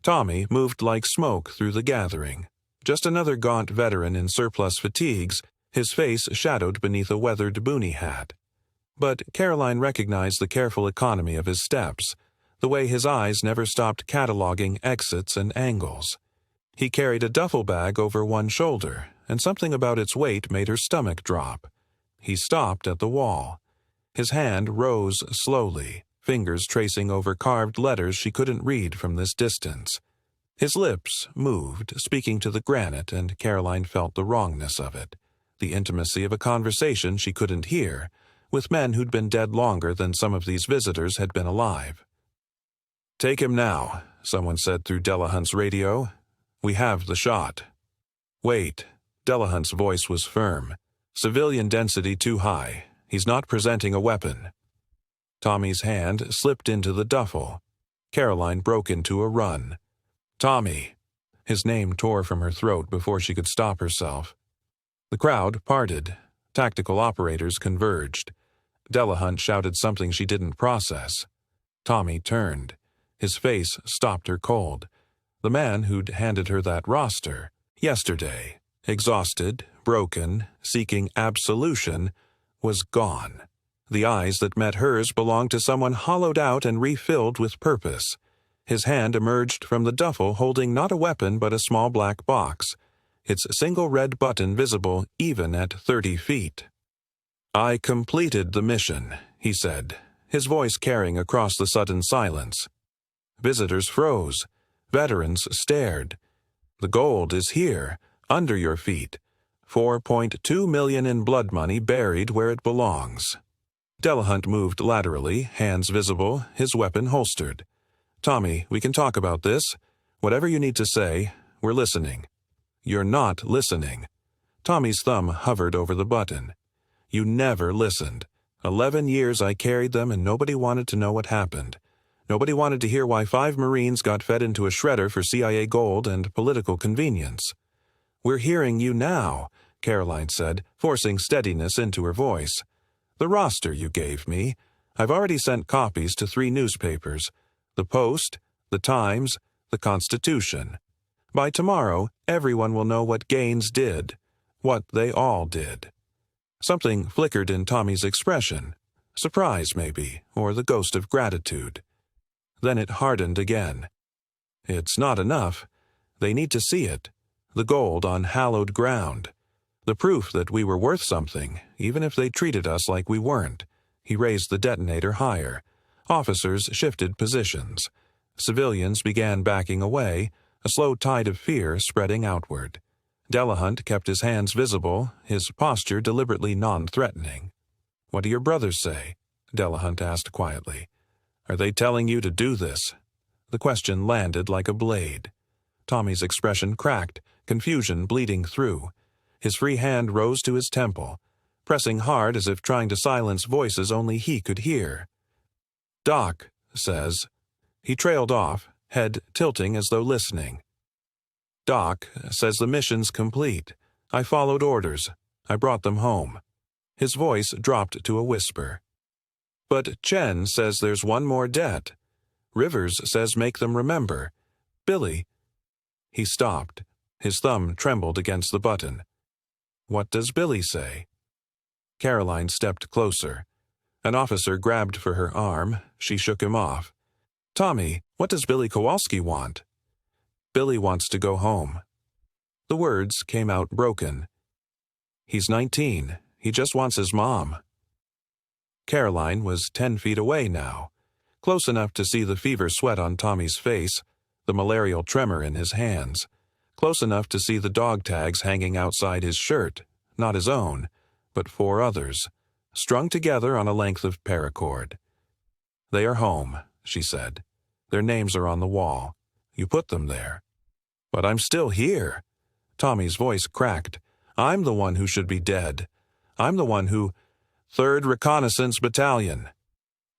Tommy moved like smoke through the gathering. Just another gaunt veteran in surplus fatigues, his face shadowed beneath a weathered boonie hat. But Caroline recognized the careful economy of his steps, the way his eyes never stopped cataloging exits and angles. He carried a duffel bag over one shoulder, and something about its weight made her stomach drop. He stopped at the wall. His hand rose slowly, fingers tracing over carved letters she couldn't read from this distance. His lips moved, speaking to the granite, and Caroline felt the wrongness of it, the intimacy of a conversation she couldn't hear, with men who'd been dead longer than some of these visitors had been alive. "Take him now," someone said through Delahunt's radio. "We have the shot." "Wait." Delahunt's voice was firm. "Civilian density too high. He's not presenting a weapon." Tommy's hand slipped into the duffel. Caroline broke into a run. "Tommy!" His name tore from her throat before she could stop herself. The crowd parted. Tactical operators converged. Delahunt shouted something she didn't process. Tommy turned. His face stopped her cold. The man who'd handed her that roster, yesterday, exhausted, broken, seeking absolution, was gone. The eyes that met hers belonged to someone hollowed out and refilled with purpose. His hand emerged from the duffel holding not a weapon but a small black box, its single red button visible even at 30 feet. "I completed the mission," he said, his voice carrying across the sudden silence. Visitors froze. Veterans stared. "The gold is here, under your feet. 4.2 million in blood money buried where it belongs." Delahunt moved laterally, hands visible, his weapon holstered. "Tommy, we can talk about this. Whatever you need to say, we're listening." "You're not listening." Tommy's thumb hovered over the button. "You never listened. 11 years I carried them and nobody wanted to know what happened. Nobody wanted to hear why 5 Marines got fed into a shredder for CIA gold and political convenience." "We're hearing you now," Caroline said, forcing steadiness into her voice. "The roster you gave me, I've already sent copies to 3 newspapers, the Post, the Times, the Constitution. By tomorrow, everyone will know what Gaines did, what they all did." Something flickered in Tommy's expression. Surprise, maybe, or the ghost of gratitude. Then it hardened again. It's not enough. They need to see it. The gold on hallowed ground. The proof that we were worth something, even if they treated us like we weren't. He raised the detonator higher. Officers shifted positions. Civilians began backing away, a slow tide of fear spreading outward. Delahunt kept his hands visible, his posture deliberately non-threatening. "What do your brothers say?" Delahunt asked quietly. "Are they telling you to do this?" The question landed like a blade. Tommy's expression cracked, confusion bleeding through. His free hand rose to his temple, pressing hard as if trying to silence voices only he could hear. "Doc says..." He trailed off, head tilting as though listening. "Doc says the mission's complete. I followed orders. I brought them home." His voice dropped to a whisper. "But Chen says there's one more debt. Rivers says make them remember. Billy..." He stopped. His thumb trembled against the button. "What does Billy say?" Caroline stepped closer. An officer grabbed for her arm. She shook him off. "Tommy, what does Billy Kowalski want?" "Billy wants to go home." The words came out broken. "He's 19. He just wants his mom." Caroline was 10 feet away now, close enough to see the fever sweat on Tommy's face, the malarial tremor in his hands, close enough to see the dog tags hanging outside his shirt, not his own, but 4 others, strung together on a length of paracord. "They are home," she said. "Their names are on the wall. You put them there." "But I'm still here." Tommy's voice cracked. "I'm the one who should be dead. I'm the one who... 3rd Reconnaissance Battalion."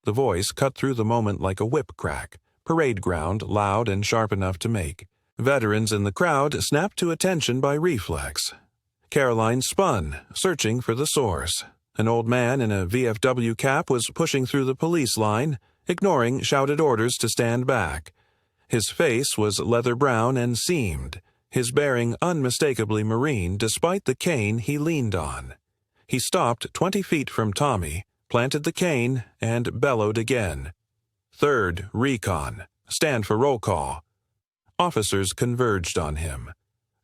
The voice cut through the moment like a whip crack, parade ground loud and sharp enough to make. Veterans in the crowd snapped to attention by reflex. Caroline spun, searching for the source. An old man in a VFW cap was pushing through the police line, ignoring shouted orders to stand back. His face was leather brown and seamed, his bearing unmistakably Marine despite the cane he leaned on. He stopped 20 feet from Tommy, planted the cane, and bellowed again. "3rd Recon. Stand for roll call." Officers converged on him.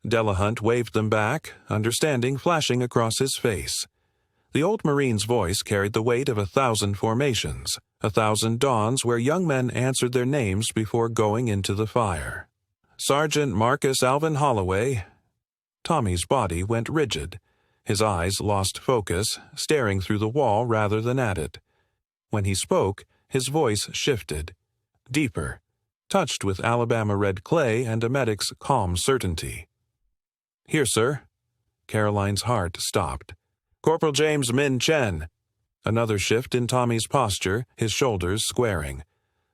Delahunt waved them back, understanding flashing across his face. The old Marine's voice carried the weight of 1,000 formations, 1,000 dawns where young men answered their names before going into the fire. "Sergeant Marcus Alvin Holloway." Tommy's body went rigid. His eyes lost focus, staring through the wall rather than at it. When he spoke, his voice shifted. Deeper, touched with Alabama red clay and a medic's calm certainty. "Here, sir." Caroline's heart stopped. "Corporal James Min Chen." Another shift in Tommy's posture, his shoulders squaring.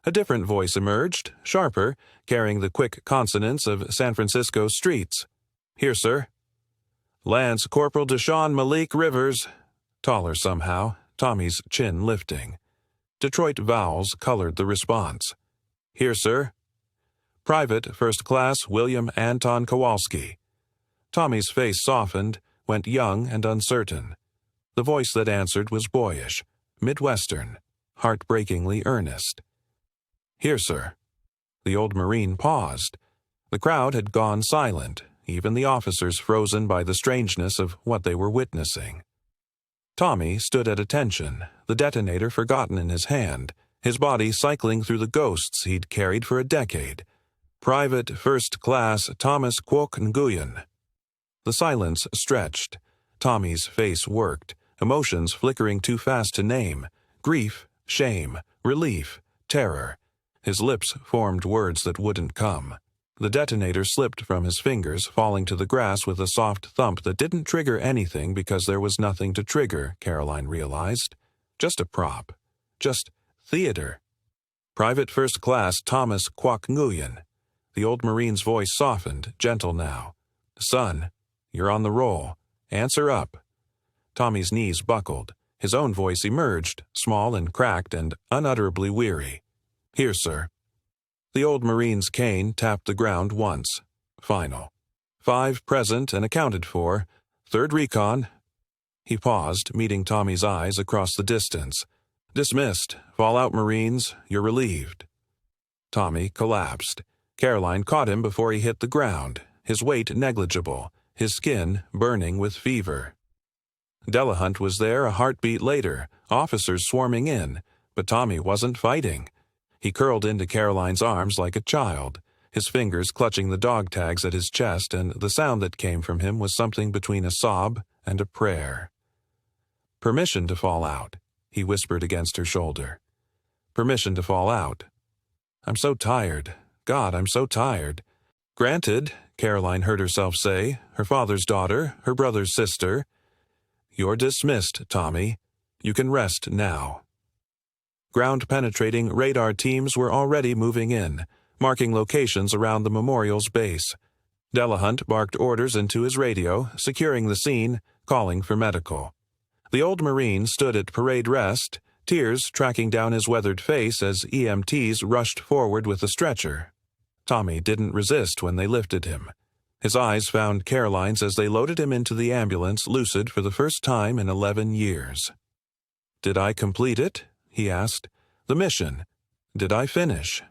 A different voice emerged, sharper, carrying the quick consonants of San Francisco streets. "Here, sir." "Lance Corporal Deshaun Malik Rivers." Taller somehow, Tommy's chin lifting. Detroit vowels colored the response. "Here, sir." "Private First Class William Anton Kowalski." Tommy's face softened, went young and uncertain. The voice that answered was boyish, Midwestern, heartbreakingly earnest. "Here, sir." The old Marine paused. The crowd had gone silent, even the officers frozen by the strangeness of what they were witnessing. Tommy stood at attention, the detonator forgotten in his hand, his body cycling through the ghosts he'd carried for a decade. "Private First Class Thomas Kwok Nguyen." The silence stretched. Tommy's face worked, emotions flickering too fast to name. Grief, shame, relief, terror. His lips formed words that wouldn't come. The detonator slipped from his fingers, falling to the grass with a soft thump that didn't trigger anything because there was nothing to trigger, Caroline realized. Just a prop. Just theater. "Private First Class Thomas Kwok Nguyen." The old Marine's voice softened, gentle now. "Son, you're on the roll. Answer up." Tommy's knees buckled. His own voice emerged, small and cracked and unutterably weary. "Here, sir." The old Marine's cane tapped the ground once. Final. 5 present and accounted for. 3rd Recon. He paused, meeting Tommy's eyes across the distance. Dismissed. Fallout Marines, you're relieved. Tommy collapsed. Caroline caught him before he hit the ground, his weight negligible, his skin burning with fever. Delahunt was there a heartbeat later, officers swarming in, but Tommy wasn't fighting. He curled into Caroline's arms like a child, his fingers clutching the dog tags at his chest, and the sound that came from him was something between a sob and a prayer. "Permission to fall out," he whispered against her shoulder. "Permission to fall out. I'm so tired. God, I'm so tired." "Granted," Caroline heard herself say, her father's daughter, her brother's sister. "You're dismissed, Tommy. You can rest now." Ground-penetrating radar teams were already moving in, marking locations around the memorial's base. Delahunt barked orders into his radio, securing the scene, calling for medical. The old Marine stood at parade rest, tears tracking down his weathered face as EMTs rushed forward with the stretcher. Tommy didn't resist when they lifted him. His eyes found Caroline's as they loaded him into the ambulance, lucid for the first time in 11 years. "Did I complete it?" he asked. "The mission. Did I finish?"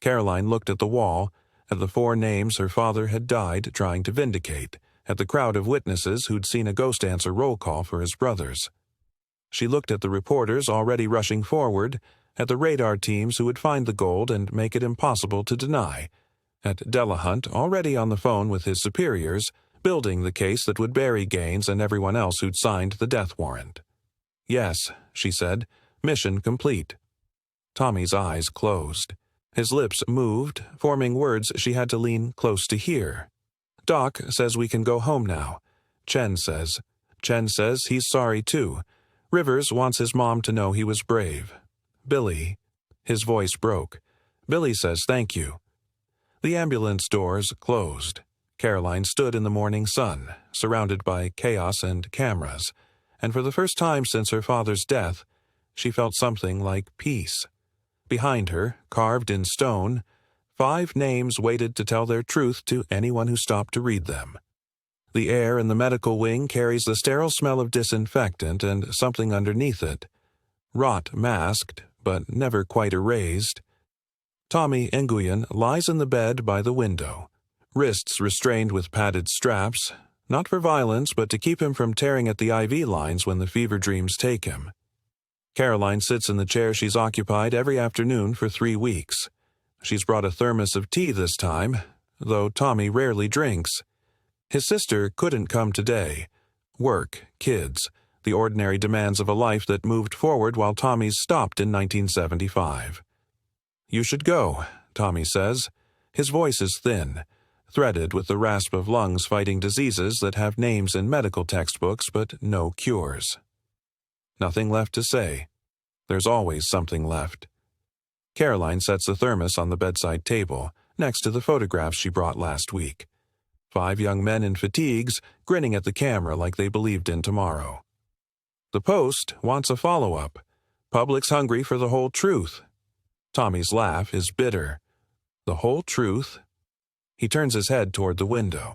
Caroline looked at the wall, at the 4 names her father had died trying to vindicate, at the crowd of witnesses who'd seen a ghost answer roll call for his brothers. She looked at the reporters already rushing forward, at the radar teams who would find the gold and make it impossible to deny, at Delahunt already on the phone with his superiors, building the case that would bury Gaines and everyone else who'd signed the death warrant. "Yes," she said, "mission complete." Tommy's eyes closed. His lips moved, forming words she had to lean close to hear. "Doc says we can go home now. Chen says. Chen says he's sorry too. Rivers wants his mom to know he was brave. Billy," his voice broke, "Billy says thank you." The ambulance doors closed. Caroline stood in the morning sun, surrounded by chaos and cameras, and for the first time since her father's death, she felt something like peace. Behind her, carved in stone, 5 names waited to tell their truth to anyone who stopped to read them. The air in the medical wing carries the sterile smell of disinfectant and something underneath it. Rot masked, but never quite erased. Tommy Nguyen lies in the bed by the window, wrists restrained with padded straps, not for violence but to keep him from tearing at the IV lines when the fever dreams take him. Caroline sits in the chair she's occupied every afternoon for 3 weeks. She's brought a thermos of tea this time, though Tommy rarely drinks. His sister couldn't come today. Work, kids, the ordinary demands of a life that moved forward while Tommy's stopped in 1975. "You should go," Tommy says. His voice is thin, threaded with the rasp of lungs fighting diseases that have names in medical textbooks but no cures. Nothing left to say. There's always something left. Caroline sets the thermos on the bedside table, next to the photographs she brought last week. 5 young men in fatigues, grinning at the camera like they believed in tomorrow. The Post wants a follow-up. Public's hungry for the whole truth. Tommy's laugh is bitter. The whole truth? He turns his head toward the window.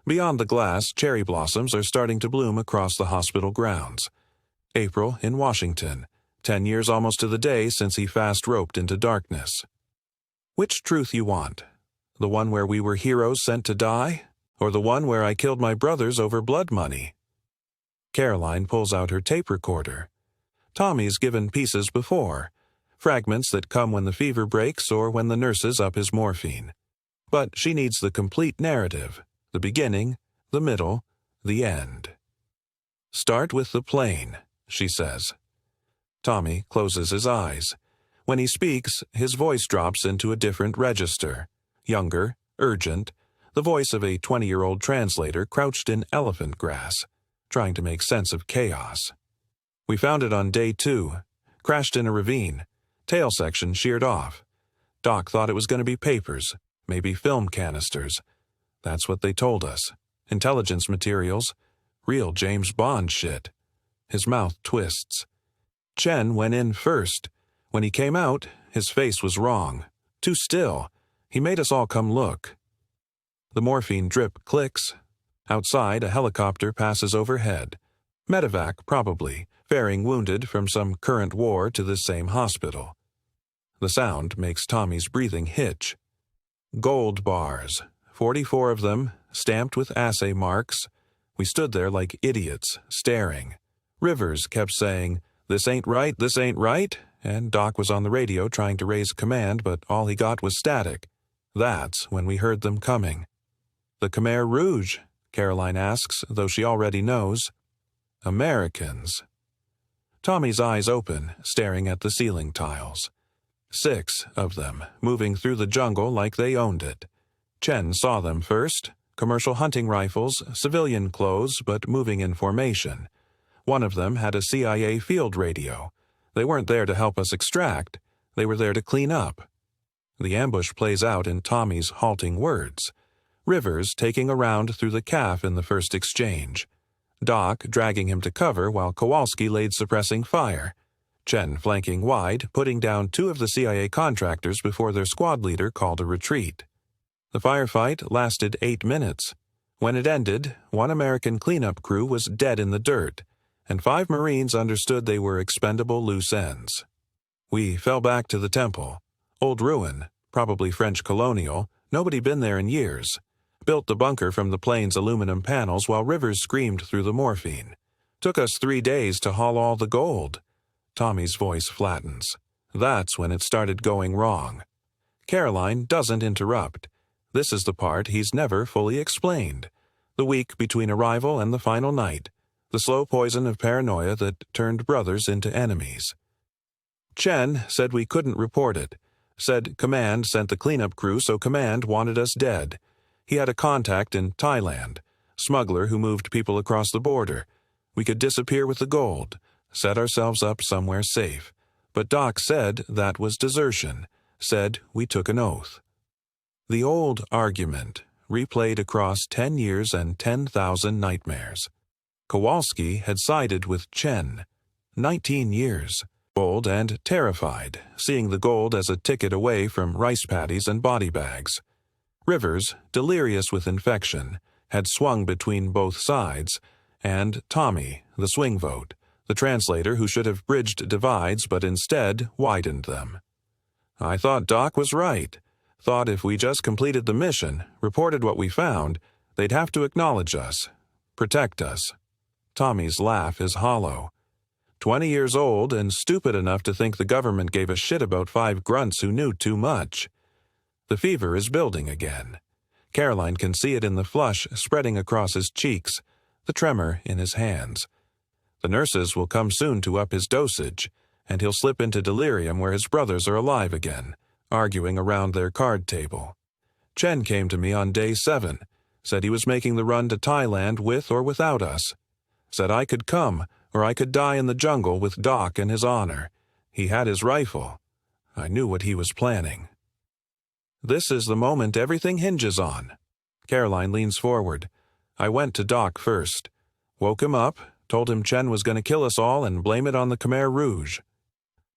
Beyond the glass, cherry blossoms are starting to bloom across the hospital grounds. April in Washington, 10 years almost to the day since he fast-roped into darkness. Which truth you want? The one where we were heroes sent to die? Or the one where I killed my brothers over blood money? Caroline pulls out her tape recorder. Tommy's given pieces before, fragments that come when the fever breaks or when the nurses up his morphine. But she needs the complete narrative, the beginning, the middle, the end. "Start with the plane," she says. Tommy closes his eyes. When he speaks, his voice drops into a different register. Younger, urgent, the voice of a 20-year-old translator crouched in elephant grass, trying to make sense of chaos. "We found it on day 2. Crashed in a ravine. Tail section sheared off. Doc thought it was going to be papers, maybe film canisters. That's what they told us. Intelligence materials. Real James Bond shit." His mouth twists. "Chen went in first. When he came out, his face was wrong. Too still. He made us all come look." The morphine drip clicks. Outside, a helicopter passes overhead. Medevac, probably, faring wounded from some current war to this same hospital. The sound makes Tommy's breathing hitch. Gold bars, 44 of them, stamped with assay marks. We stood there like idiots, staring. Rivers kept saying, "This ain't right, this ain't right," and Doc was on the radio trying to raise command, but all he got was static. That's when we heard them coming. "The Khmer Rouge?" Caroline asks, though she already knows. "Americans." Tommy's eyes open, staring at the ceiling tiles. 6 of them, moving through the jungle like they owned it. Chen saw them first. Commercial hunting rifles, civilian clothes, but moving in formation. One of them had a CIA field radio. They weren't there to help us extract. They were there to clean up. The ambush plays out in Tommy's halting words. Rivers taking a round through the calf in the first exchange. Doc dragging him to cover while Kowalski laid suppressing fire. Chen flanking wide, putting down 2 of the CIA contractors before their squad leader called a retreat. The firefight lasted 8 minutes. When it ended, 1 American cleanup crew was dead in the dirt, and 5 Marines understood they were expendable loose ends. We fell back to the temple. Old ruin, probably French colonial, nobody been there in years. Built the bunker from the plane's aluminum panels while Rivers screamed through the morphine. Took us 3 days to haul all the gold. Tommy's voice flattens. That's when it started going wrong. Caroline doesn't interrupt. This is the part he's never fully explained. The week between arrival and the final night. The slow poison of paranoia that turned brothers into enemies. Chen said we couldn't report it. Said Command sent the cleanup crew, so Command wanted us dead. He had a contact in Thailand, smuggler who moved people across the border. We could disappear with the gold, set ourselves up somewhere safe. But Doc said that was desertion, said we took an oath. The old argument, replayed across 10 years and 10,000 nightmares. Kowalski had sided with Chen. 19 years. Bold and terrified, seeing the gold as a ticket away from rice paddies and body bags. Rivers, delirious with infection, had swung between both sides, and Tommy, the swing vote, the translator who should have bridged divides but instead widened them. I thought Doc was right. Thought if we just completed the mission, reported what we found, they'd have to acknowledge us, protect us. Tommy's laugh is hollow. 20 years old and stupid enough to think the government gave a shit about 5 grunts who knew too much. The fever is building again. Caroline can see it in the flush spreading across his cheeks, the tremor in his hands. The nurses will come soon to up his dosage, and he'll slip into delirium where his brothers are alive again, arguing around their card table. Chen came to me on day 7, said he was making the run to Thailand with or without us. Said I could come, or I could die in the jungle with Doc and his honor. He had his rifle. I knew what he was planning. This is the moment everything hinges on. Caroline leans forward. I went to Doc first. Woke him up, told him Chen was going to kill us all and blame it on the Khmer Rouge.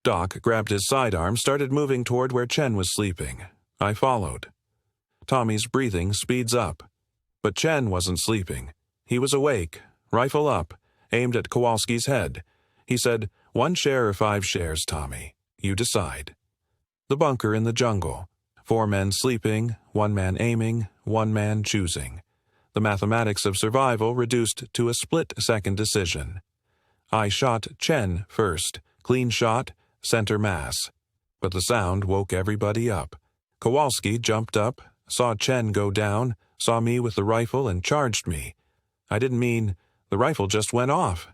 Doc grabbed his sidearm, started moving toward where Chen was sleeping. I followed. Tommy's breathing speeds up. But Chen wasn't sleeping. He was awake, rifle up, aimed at Kowalski's head. He said, 1 share or 5 shares, Tommy. You decide. The bunker in the jungle. 4 men sleeping, 1 man aiming, 1 man choosing. The mathematics of survival reduced to a split-second decision. I shot Chen first, clean shot, center mass. But the sound woke everybody up. Kowalski jumped up, saw Chen go down, saw me with the rifle and charged me. I didn't mean, the rifle just went off.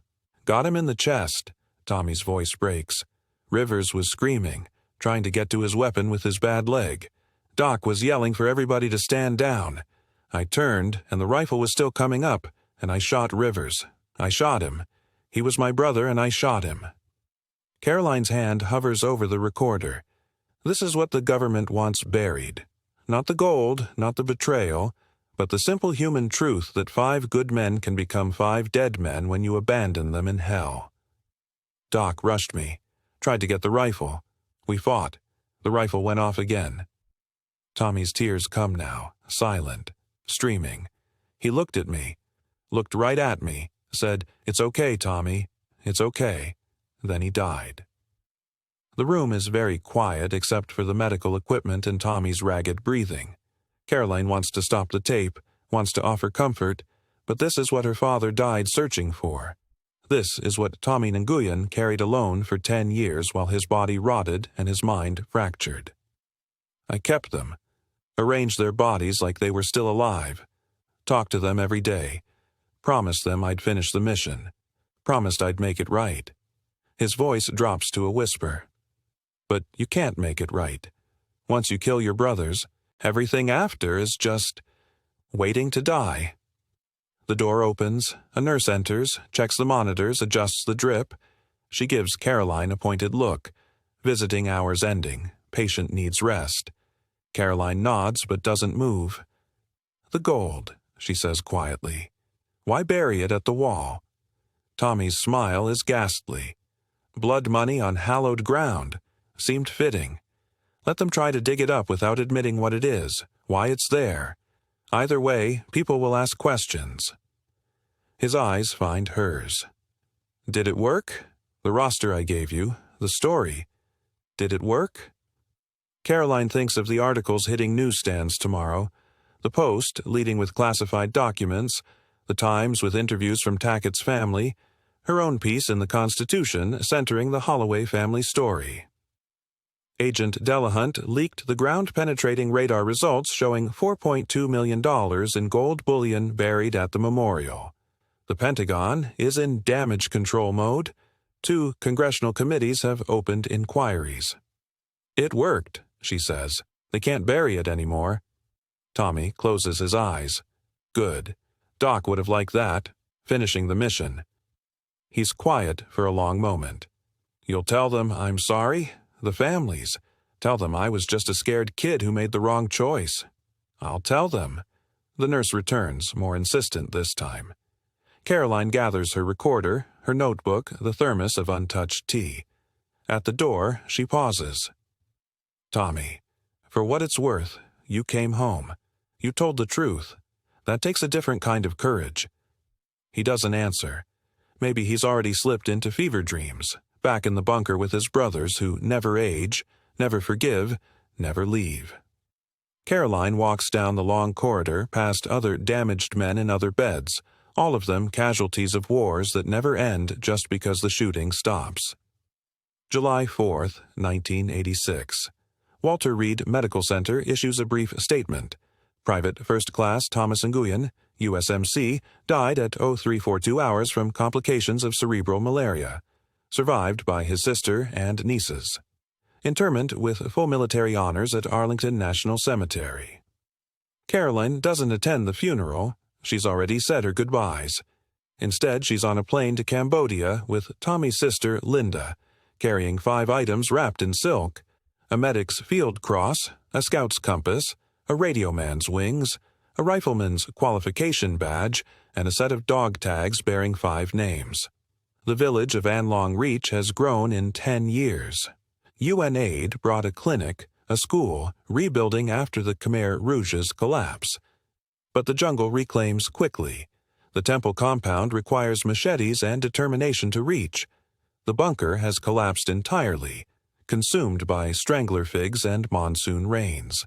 Got him in the chest. Tommy's voice breaks. Rivers was screaming, trying to get to his weapon with his bad leg. Doc was yelling for everybody to stand down. I turned, and the rifle was still coming up, and I shot Rivers. I shot him. He was my brother, and I shot him. Caroline's hand hovers over the recorder. This is what the government wants buried. Not the gold, not the betrayal, but the simple human truth that 5 good men can become 5 dead men when you abandon them in hell. Doc rushed me. Tried to get the rifle. We fought. The rifle went off again. Tommy's tears come now, silent, streaming. He looked at me. Looked right at me, said, "It's okay, Tommy. It's okay." Then he died. The room is very quiet except for the medical equipment and Tommy's ragged breathing. Caroline wants to stop the tape, wants to offer comfort, but this is what her father died searching for. This is what Tommy Nguyen carried alone for 10 years while his body rotted and his mind fractured. I kept them, arranged their bodies like they were still alive, talked to them every day, promised them I'd finish the mission, promised I'd make it right. His voice drops to a whisper. But you can't make it right. Once you kill your brothers, everything after is just waiting to die. The door opens, a nurse enters, checks the monitors, adjusts the drip. She gives Caroline a pointed look. Visiting hours ending. Patient needs rest. Caroline nods but doesn't move. "The gold," she says quietly. "Why bury it at the wall?" Tommy's smile is ghastly. Blood money on hallowed ground. Seemed fitting. Let them try to dig it up without admitting what it is, why it's there. Either way, people will ask questions. His eyes find hers. "Did it work? The roster I gave you, the story. Did it work?" Caroline thinks of the articles hitting newsstands tomorrow, the Post leading with classified documents, the Times with interviews from Tackett's family, her own piece in the Constitution centering the Holloway family story. Agent Delahunt leaked the ground-penetrating radar results showing $4.2 million in gold bullion buried at the memorial. The Pentagon is in damage control mode. 2 congressional committees have opened inquiries. "It worked," she says. "They can't bury it anymore." Tommy closes his eyes. Good. Doc would have liked that, finishing the mission. He's quiet for a long moment. "You'll tell them I'm sorry? The families. Tell them I was just a scared kid who made the wrong choice." "I'll tell them." The nurse returns, more insistent this time. Caroline gathers her recorder, her notebook, the thermos of untouched tea. At the door, she pauses. "Tommy, for what it's worth, you came home. You told the truth. That takes a different kind of courage." He doesn't answer. Maybe he's already slipped into fever dreams, back in the bunker with his brothers who never age, never forgive, never leave. Caroline walks down the long corridor past other damaged men in other beds, all of them casualties of wars that never end just because the shooting stops. July 4th, 1986. Walter Reed Medical Center issues a brief statement. Private First Class Thomas Nguyen, USMC, died at 0342 hours from complications of cerebral malaria. Survived by his sister and nieces. Interment with full military honors at Arlington National Cemetery. Caroline doesn't attend the funeral. She's already said her goodbyes. Instead, she's on a plane to Cambodia with Tommy's sister, Linda, carrying 5 items wrapped in silk, a medic's field cross, a scout's compass, a radioman's wings, a rifleman's qualification badge, and a set of dog tags bearing 5 names. The village of An Long Reach has grown in 10 years. UNAID brought a clinic, a school, rebuilding after the Khmer Rouge's collapse. But the jungle reclaims quickly. The temple compound requires machetes and determination to reach. The bunker has collapsed entirely, consumed by strangler figs and monsoon rains.